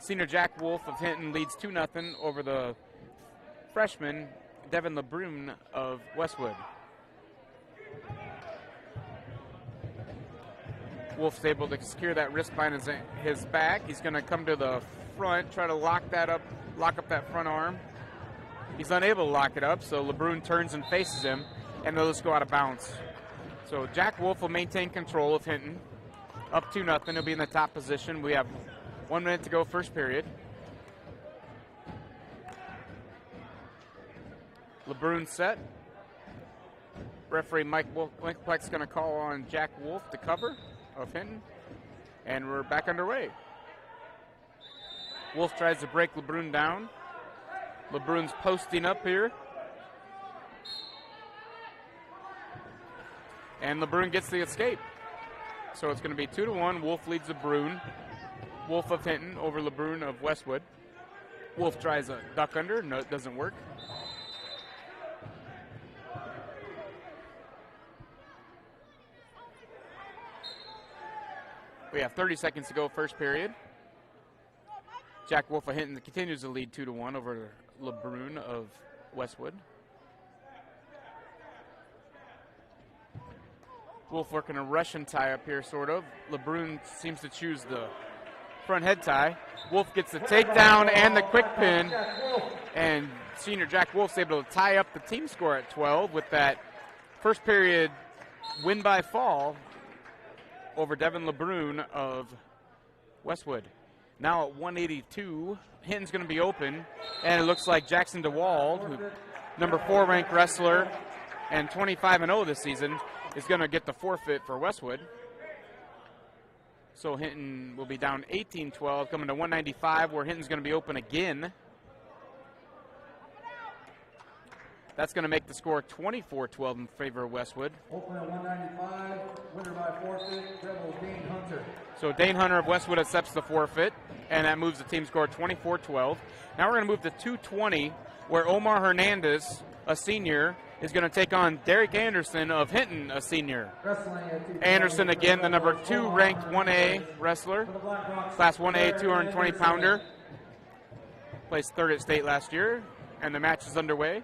Senior Jack Wolf of Hinton leads 2-0 over the freshman Devin LeBrun of Westwood. Wolf's able to secure that wrist behind his back. He's going to come to the front, try to lock up that front arm. He's unable to lock it up, so LeBrun turns and faces him, and they'll just go out of bounds. So Jack Wolf will maintain control of Hinton. Up 2-0, he'll be in the top position. We have 1 minute to go, first period. LeBrun set. Referee Mike Winkleplex is going to call on Jack Wolf to cover of Hinton, and we're back underway. Wolf tries to break LeBrun down. LeBrun's posting up here, and LeBrun gets the escape. So it's going to be 2-1. Wolf leads LeBrun. Wolf of Hinton over LeBrun of Westwood. Wolf tries a duck under. No, it doesn't work. We have 30 seconds to go, first period. Jack Wolf of Hinton continues to lead 2-1 over LeBrun of Westwood. Wolf working a Russian tie up here, sort of. LeBrun seems to choose the front head tie. Wolf gets the takedown and the quick pin, and senior Jack Wolf's able to tie up the team score at 12 with that first period win by fall over Devin LeBrun of Westwood. Now at 182, Hinton's going to be open, and it looks like Jackson DeWald, number 4 ranked wrestler and 25-0 this season, is going to get the forfeit for Westwood. So Hinton will be down 18-12, coming to 195, where Hinton's going to be open again. That's going to make the score 24-12 in favor of Westwood. Open at 195, winner by forfeit, Rebel Dane Hunter. So Dane Hunter of Westwood accepts the forfeit, and that moves the team score 24-12. Now we're going to move to 220, where Omar Hernandez, a senior, is going to take on Derek Anderson of Hinton, a senior. Anderson, again, the number 2 ranked 1A wrestler, class 1A 220-pounder. Placed 3rd at state last year, and the match is underway.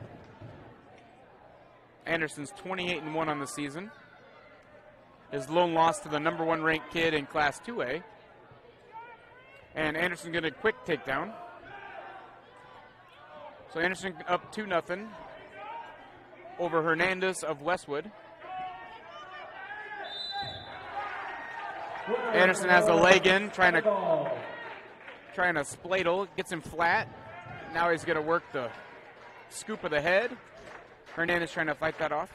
Anderson's 28-1 on the season. His lone loss to the number 1 ranked kid in class 2A. And Anderson getting a quick takedown. So Anderson up 2-0 over Hernandez of Westwood. Anderson has a leg in, trying to spladle, gets him flat. Now he's going to work the scoop of the head. Hernandez trying to fight that off.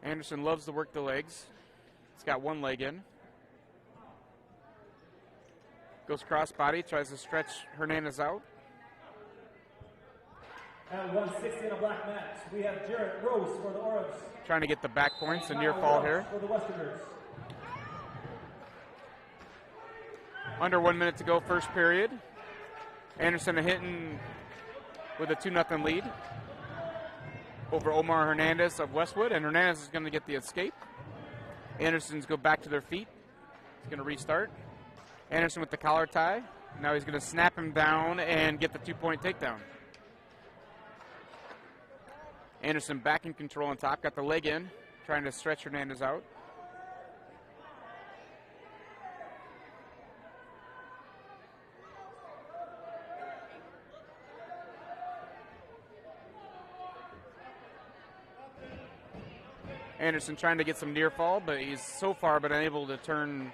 Anderson loves to work the legs. He's got one leg in. Goes crossbody, tries to stretch Hernandez out. At 160 in a black mat, we have Jarrett Rose for the Orbs. Trying to get the back points, a near fall here. For the Westerners. Under 1 minute to go, first period. Anderson and Hinton with a 2-0 lead over Omar Hernandez of Westwood, and Hernandez is going to get the escape. Anderson's go back to their feet. He's going to restart. Anderson with the collar tie. Now he's going to snap him down and get the 2-point takedown. Anderson back in control on top, got the leg in, trying to stretch Hernandez out. Anderson trying to get some near fall, but he's so far been unable to turn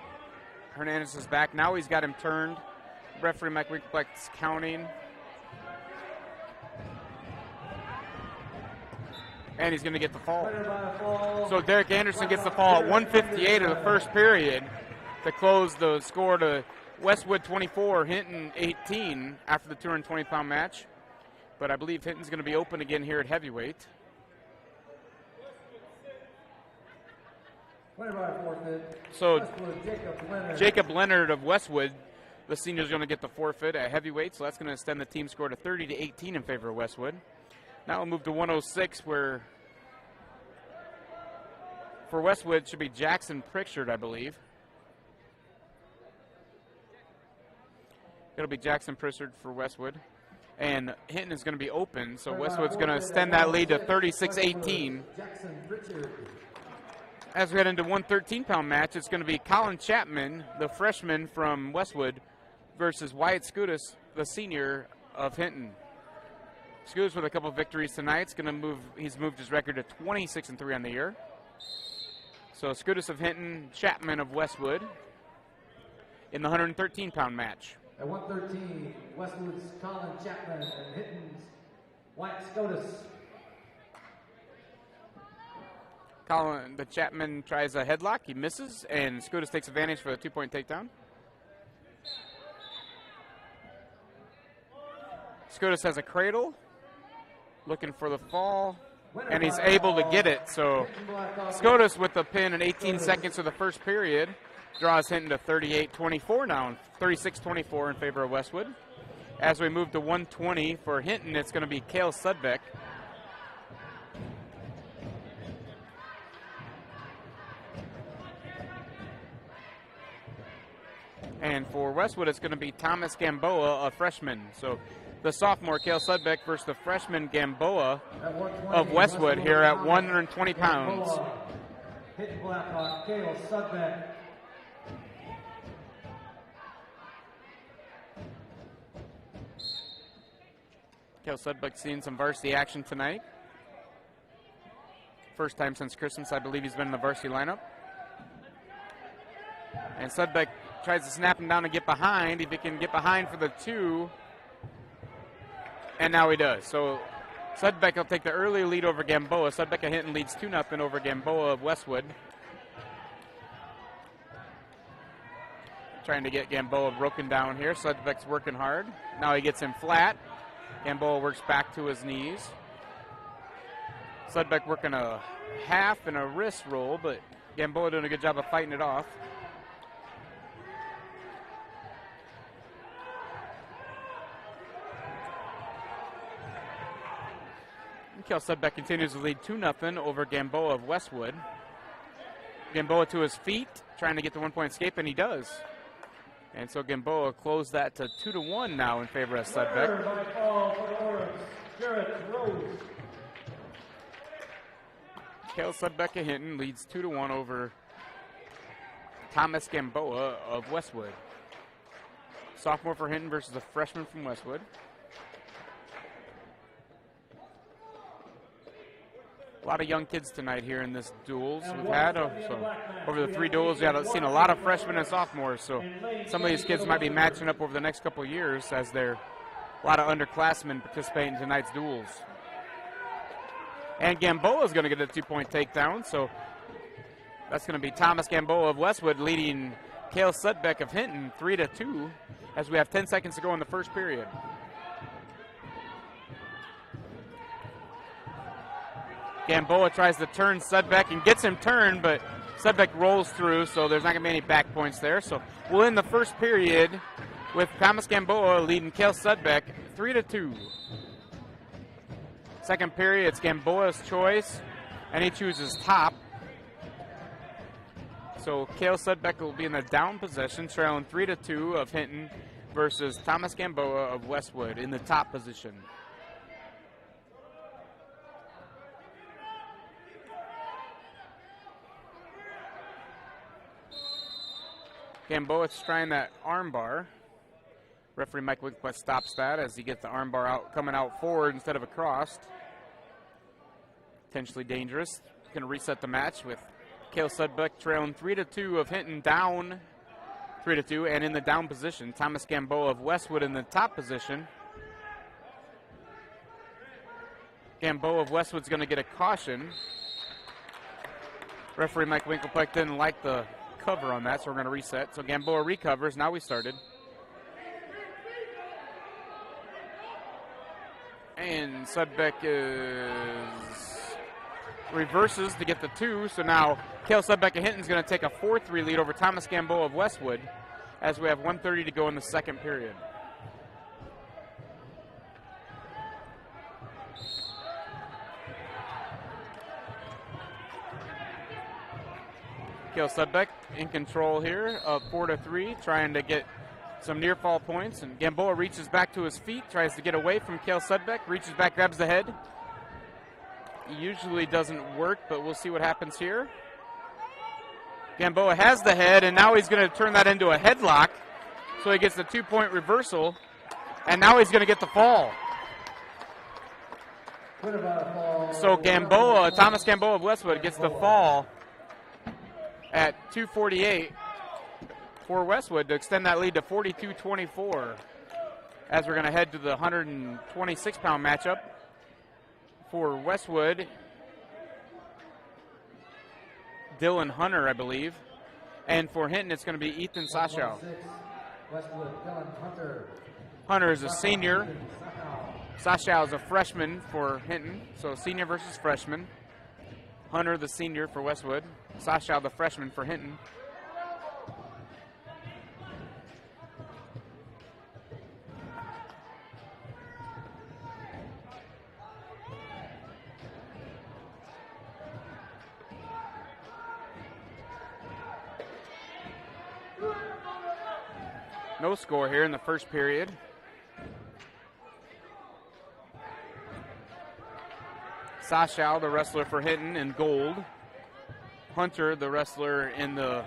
Hernandez's back. Now he's got him turned. Referee Mike Winkle's counting. And he's going to get the fall. So Derek Anderson gets the fall at 1:58 of the first period to close the score to Westwood 24, Hinton 18 after the 220-pound match. But I believe Hinton's going to be open again here at heavyweight. So Jacob Leonard of Westwood, the senior, is going to get the forfeit at heavyweight, so that's going to extend the team score to 30-18 in favor of Westwood. Now we'll move to 106, where for Westwood should be Jackson Pritchard, I believe. It'll be Jackson Pritchard for Westwood. And Hinton is going to be open, so Westwood's going to extend that lead to 36-18. As we head into 113-pound match, it's going to be Colin Chapman, the freshman from Westwood, versus Wyatt Skudis, the senior of Hinton. Skudis with a couple victories tonight. It's going to move. He's moved his record to 26-3 on the year. So Skudis of Hinton, Chapman of Westwood in the 113-pound match. At 113, Westwood's Colin Chapman and Hinton's Wyatt Skudis. Colin, the Chapman tries a headlock. He misses, and Skudis takes advantage for the 2-point takedown. Skudis has a cradle, looking for the fall, and he's able to get it. So Skudis with the pin in 18 seconds of the first period draws Hinton to 38-24 now, 36-24 in favor of Westwood. As we move to 120 for Hinton, it's going to be Cale Sudbeck. And for Westwood, it's going to be Thomas Gamboa, a freshman. So the sophomore, Cale Sudbeck, versus the freshman Gamboa of Westwood here at 120 pounds. Hinton Blackhawk, Cale Sudbeck. Cale Sudbeck seeing some varsity action tonight. First time since Christmas, I believe he's been in the varsity lineup. And Sudbeck tries to snap him down and get behind. If he can get behind for the 2. And now he does. So Sudbeck will take the early lead over Gamboa. Sudbeck of Hinton leads 2-0 over Gamboa of Westwood. Trying to get Gamboa broken down here. Sudbeck's working hard. Now he gets him flat. Gamboa works back to his knees. Sudbeck working a half and a wrist roll, but Gamboa doing a good job of fighting it off. Cale Sudbeck continues to lead 2-0 over Gamboa of Westwood. Gamboa to his feet, trying to get the 1-point escape, and he does. And so Gamboa closed that to 2-1 now in favor of Sudbeck. Kale Sudbeck of Hinton leads 2-1 over Thomas Gamboa of Westwood. Sophomore for Hinton versus a freshman from Westwood. A lot of young kids tonight here in this duels we've had. Over the 3 duels, yeah, I've seen a lot of freshmen and sophomores. So some of these kids might be matching up over the next couple of years as there a lot of underclassmen participating in tonight's duels. And Gamboa is going to get a 2-point takedown. So that's going to be Thomas Gamboa of Westwood leading Kale Sudbeck of Hinton 3-2 as we have 10 seconds to go in the first period. Gamboa tries to turn Sudbeck and gets him turned, but Sudbeck rolls through, so there's not going to be any back points there. So we'll end the first period with Thomas Gamboa leading Kale Sudbeck 3-2. Second period, it's Gamboa's choice, and he chooses top. So Kale Sudbeck will be in the down possession, trailing 3-2 of Hinton versus Thomas Gamboa of Westwood in the top position. Gamboa's trying that arm bar. Referee Mike Winkquist stops that as he gets the arm bar out, coming out forward instead of across. Potentially dangerous. Going to reset the match with Kale Sudbeck trailing 3-2 of Hinton, down 3-2, and in the down position. Thomas Gamboa of Westwood in the top position. Gamboa of Westwood's going to get a caution. Referee Mike Winklepleck didn't like the cover on that, so we're going to reset. So Gamboa recovers. Now we started. And Sudbeck reverses to get the 2. So now Kale Sudbeck of Hinton is going to take a 4-3 lead over Thomas Gamboa of Westwood as we have 1:30 to go in the second period. Kale Sudbeck in control here of 4-3, trying to get some near fall points. And Gamboa reaches back to his feet, tries to get away from Kale Sudbeck, reaches back, grabs the head. Usually doesn't work, but we'll see what happens here. Gamboa has the head, and now he's going to turn that into a headlock. So he gets the 2-point reversal, and now he's going to get the fall. So Gamboa, Thomas Gamboa of Westwood gets the fall at 2:48 for Westwood to extend that lead to 42-24 as we're going to head to the 126-pound matchup. For Westwood, Dylan Hunter, I believe. And for Hinton, it's going to be Ethan Saschow. Hunter is a senior. Saschow is a freshman for Hinton, so senior versus freshman. Hunter, the senior for Westwood. Saschow, the freshman for Hinton. No score here in the first period. Saschow, the wrestler for Hinton, in gold. Hunter, the wrestler in the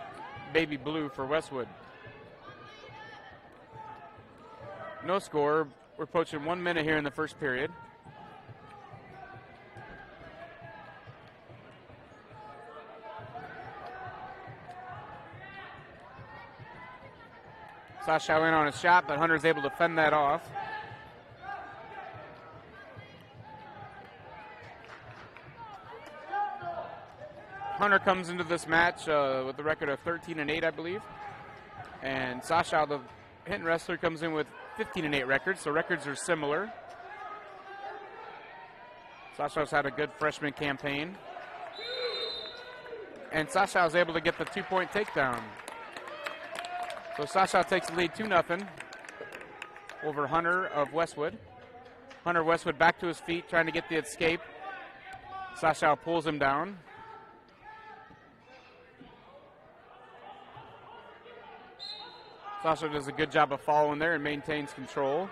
baby blue for Westwood. No score. We're approaching 1 minute here in the first period. Saschow in on a shot, but Hunter's able to fend that off. Hunter comes into this match with a record of 13-8, I believe. And Saschow, the Hinton wrestler, comes in with 15-8 records, so records are similar. Sashow's had a good freshman campaign. And Saschow is able to get the 2-point takedown. So Saschow takes the lead 2-0 over Hunter of Westwood. Hunter of Westwood back to his feet, trying to get the escape. Saschow pulls him down. Saschow does a good job of following there and maintains control.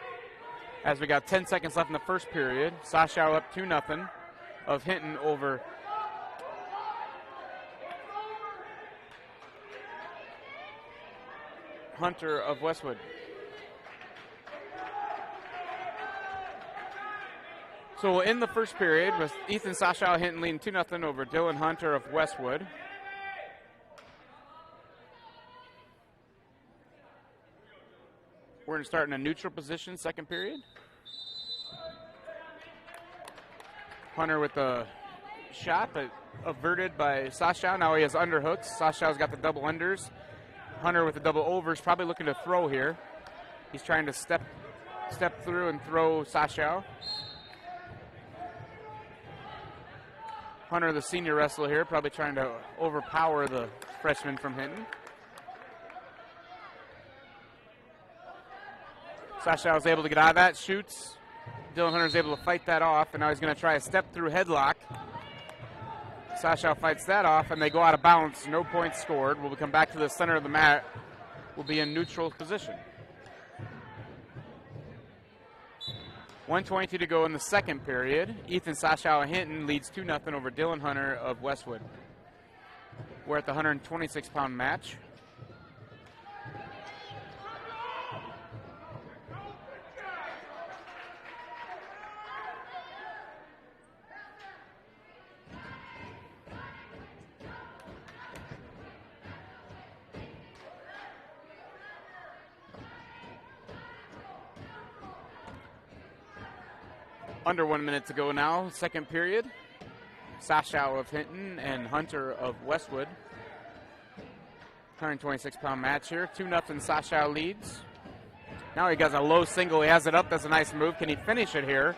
As we got 10 seconds left in the first period, Saschow up 2-0 of Hinton over Hunter of Westwood. So in the first period, with Ethan Sasha Hinton leading 2-0 over Dylan Hunter of Westwood. We're going to start in a neutral position, second period. Hunter with the shot, but averted by Sasha. Now he has underhooks. Sasha's got the double unders. Hunter with the double overs, probably looking to throw here. He's trying to step through and throw Sasha. Hunter, the senior wrestler here, probably trying to overpower the freshman from Hinton. Sasha was able to get out of that, shoots. Dylan Hunter's able to fight that off, and now he's going to try a step-through headlock. Sasha fights that off, and they go out of bounds. No points scored. We'll come back to the center of the mat. We'll be in neutral position. 1:22 to go in the second period. Ethan Sasha Hinton leads 2-0 over Dylan Hunter of Westwood. We're at the 126-pound match. Under 1 minute to go now, second period. Sasha of Hinton and Hunter of Westwood. 126-pound match here. 2-0 Sasha leads. Now he does a low single. He has it up. That's a nice move. Can he finish it here?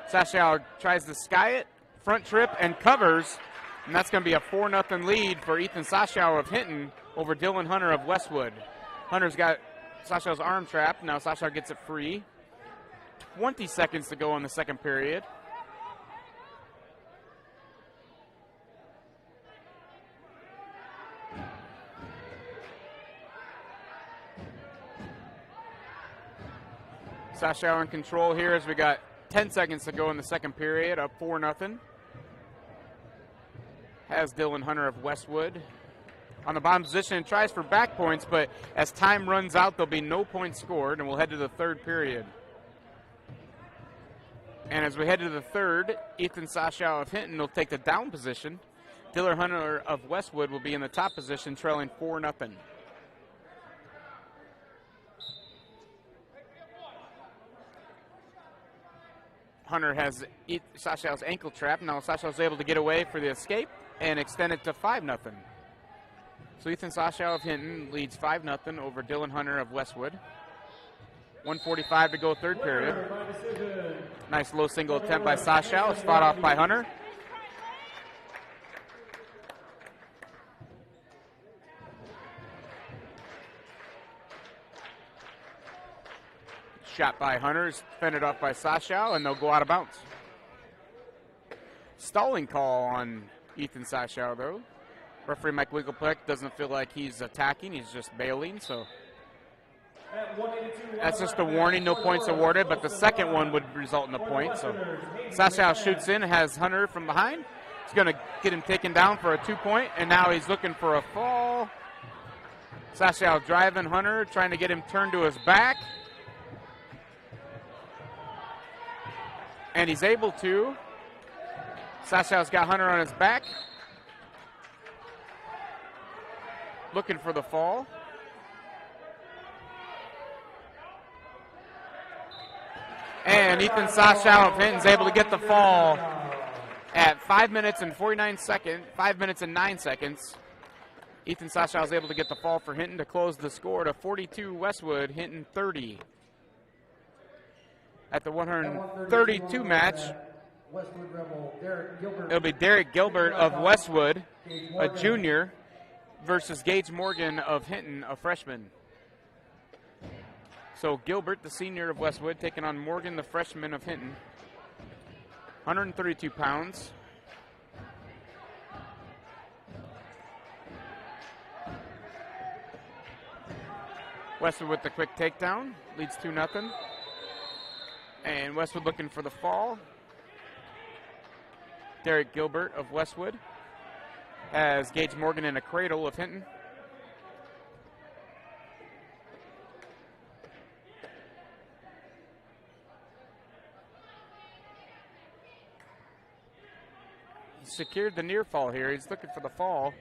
Sasha tries to sky it, front trip, and covers. And that's going to be a 4-0 lead for Ethan Sasha of Hinton over Dylan Hunter of Westwood. Hunter's got Sasha's arm trapped. Now Sasha gets it free. 20 seconds to go in the second period. Sasha in control here as we got 10 seconds to go in the second period, up 4-0. Has Dylan Hunter of Westwood on the bottom position and tries for back points, but as time runs out, there'll be no points scored, and we'll head to the third period. And as we head to the third, Ethan Sasha of Hinton will take the down position. Dylan Hunter of Westwood will be in the top position, trailing 4-0. Hunter has Sasha's ankle trap. Now Sasha was able to get away for the escape and extend it to 5-0. So Ethan Sasha of Hinton leads 5-0 over Dylan Hunter of Westwood. 1:45 to go, third period. Nice low single attempt by Sasha. It's fought off by Hunter. Shot by Hunter, is fended off by Sasha, and they'll go out of bounds. Stalling call on Ethan Sasha, though. Referee Mike Wigglepleck doesn't feel like he's attacking, he's just bailing, so that's just a warning, no points awarded, but the second one would result in a point. So Sasha shoots in, has Hunter from behind. He's going to get him taken down for a 2-point, and now he's looking for a fall. Sasha driving Hunter, trying to get him turned to his back. And he's able to. Sasha's got Hunter on his back. Looking for the fall. And Ethan Sasha of Hinton's able to get the fall at 5 minutes and 9 seconds. Ethan Sasha was able to get the fall for Hinton to close the score to 42 Westwood, Hinton 30. At the 132 match, it'll be Derek Gilbert of Westwood, a junior, versus Gage Morgan of Hinton, a freshman. So Gilbert, the senior of Westwood, taking on Morgan, the freshman of Hinton. 132 pounds. Westwood with the quick takedown, leads 2-0. And Westwood looking for the fall. Derek Gilbert of Westwood has Gage Morgan in a cradle of Hinton. secured the near fall here. He's looking for the fall.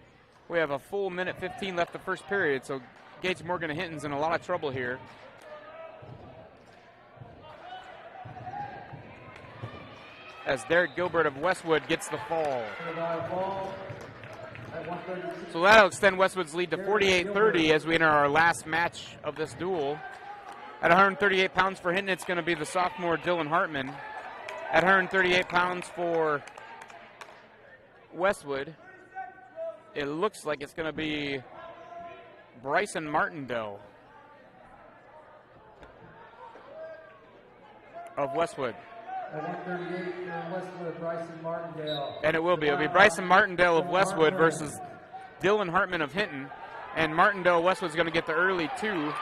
We have a full minute 15 left the first period, so Gage Morgan of Hinton's in a lot of trouble here. As Derek Gilbert of Westwood gets the fall. So that'll extend Westwood's lead to 48-30 as we enter our last match of this duel. At 138 pounds for Hinton, it's going to be the sophomore Dylan Hartman. At 138 pounds for Westwood, it looks like it's going to be Bryson Martindale of Westwood. At 138 for Westwood, Bryson Martindale. And it will be. It'll be Bryson Martindale of Westwood versus Dylan Hartman of Hinton. And Martindale of Westwood's going to get the early two.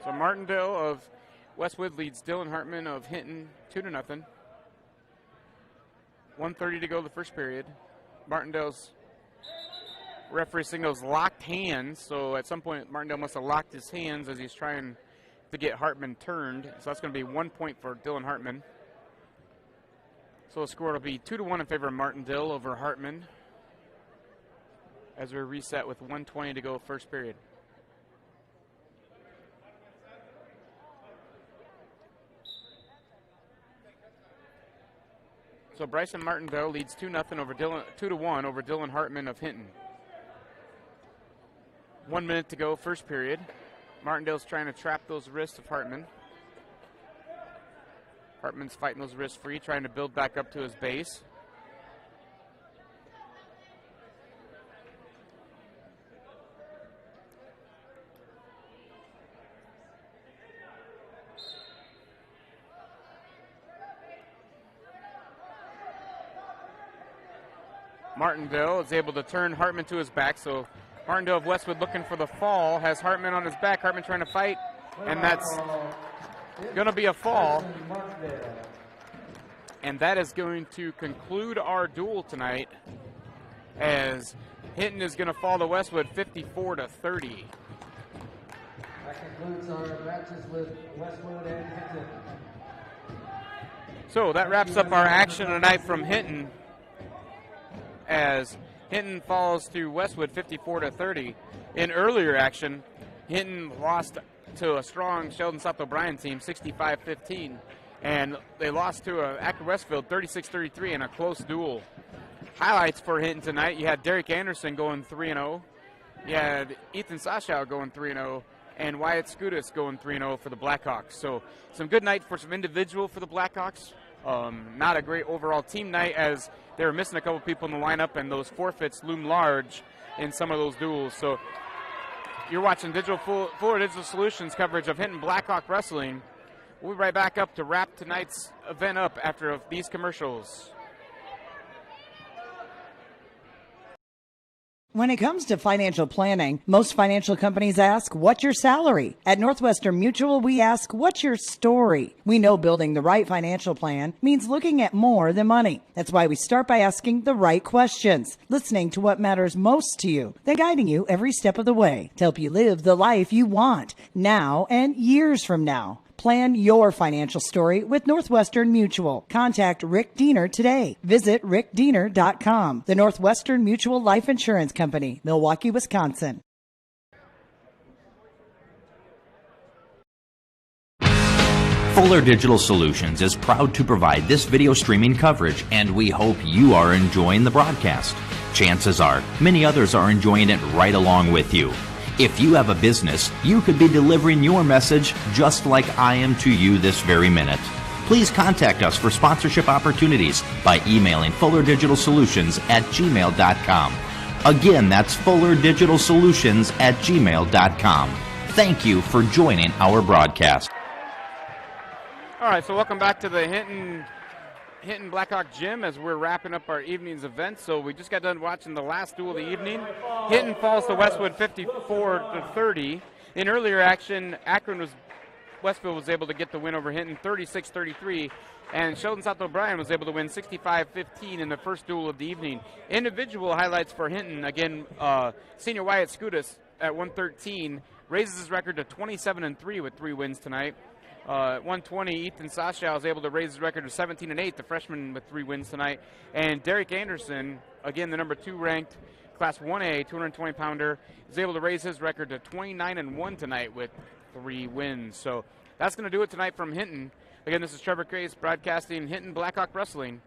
So Martindale of Westwood leads Dylan Hartman of Hinton 2-0. 1:30 to go the first period. Martindale's referee signals locked hands, so at some point Martindale must have locked his hands as he's trying to get Hartman turned. So that's going to be 1 point for Dylan Hartman. So the score will be 2-1 in favor of Martindale over Hartman as we reset with 1:20 to go first period. So Bryson Martindale leads 2-0 over 2-1 over Dylan Hartman of Hinton. 1 minute to go, first period. Martindale's trying to trap those wrists of Hartman. Hartman's fighting those wrists free, trying to build back up to his base. Martindale is able to turn Hartman to his back, so Martindale of Westwood looking for the fall, has Hartman on his back, Hartman trying to fight, and that's going to be a fall. And that is going to conclude our duel tonight as Hinton is going to fall to Westwood 54-30. That concludes our matches with Westwood and Hinton. So that wraps up our action tonight from Hinton, as Hinton falls to Westwood 54-30. In earlier action, Hinton lost to a strong Sheldon South O'Brien team 65-15, and they lost to Akron Westfield 36-33 in a close duel. Highlights for Hinton tonight: you had Derek Anderson going 3-0, you had Ethan Saschow going 3-0, and Wyatt Skudis going 3-0 for the Blackhawks. So some good night for some individual for the Blackhawks. Not a great overall team night, as they were missing a couple people in the lineup, and those forfeits loom large in some of those duels. So you're watching Fuller Digital Solutions coverage of Hinton Blackhawk Wrestling. We'll be right back up to wrap tonight's event up after these commercials. When it comes to financial planning, most financial companies ask, what's your salary? At Northwestern Mutual, we ask, what's your story? We know building the right financial plan means looking at more than money. That's why we start by asking the right questions, listening to what matters most to you, then guiding you every step of the way to help you live the life you want now and years from now. Plan your financial story with Northwestern Mutual. Contact Rick Diener today. Visit rickdiener.com. The Northwestern Mutual Life Insurance Company, Milwaukee, Wisconsin. Fuller Digital Solutions is proud to provide this video streaming coverage, and we hope you are enjoying the broadcast. Chances are, many others are enjoying it right along with you. If you have a business, you could be delivering your message just like I am to you this very minute. Please contact us for sponsorship opportunities by emailing fullerdigitalsolutions@gmail.com. Again, that's fullerdigitalsolutions@gmail.com. Thank you for joining our broadcast. All right, so welcome back to the Hinton Blackhawk Gym as we're wrapping up our evening's event. So we just got done watching the last duel of the evening. Hinton falls to Westwood 54-30. In earlier action, Akron was Westfield was able to get the win over Hinton 36-33, and Sheldon South O'Brien was able to win 65-15 in the first duel of the evening. Individual highlights for Hinton, again, senior Wyatt Skoudas at 113 raises his record to 27-3 with 3 wins tonight. 120, Ethan Sasha was able to raise his record to 17-8, the freshman with 3 wins tonight. And Derek Anderson, again the number 2 ranked Class 1A 220-pounder, is able to raise his record to 29-1 tonight with 3 wins. So that's going to do it tonight from Hinton. Again, this is Trevor Case broadcasting Hinton Blackhawk Wrestling.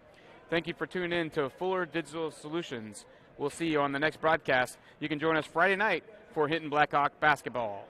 Thank you for tuning in to Fuller Digital Solutions. We'll see you on the next broadcast. You can join us Friday night for Hinton Blackhawk basketball.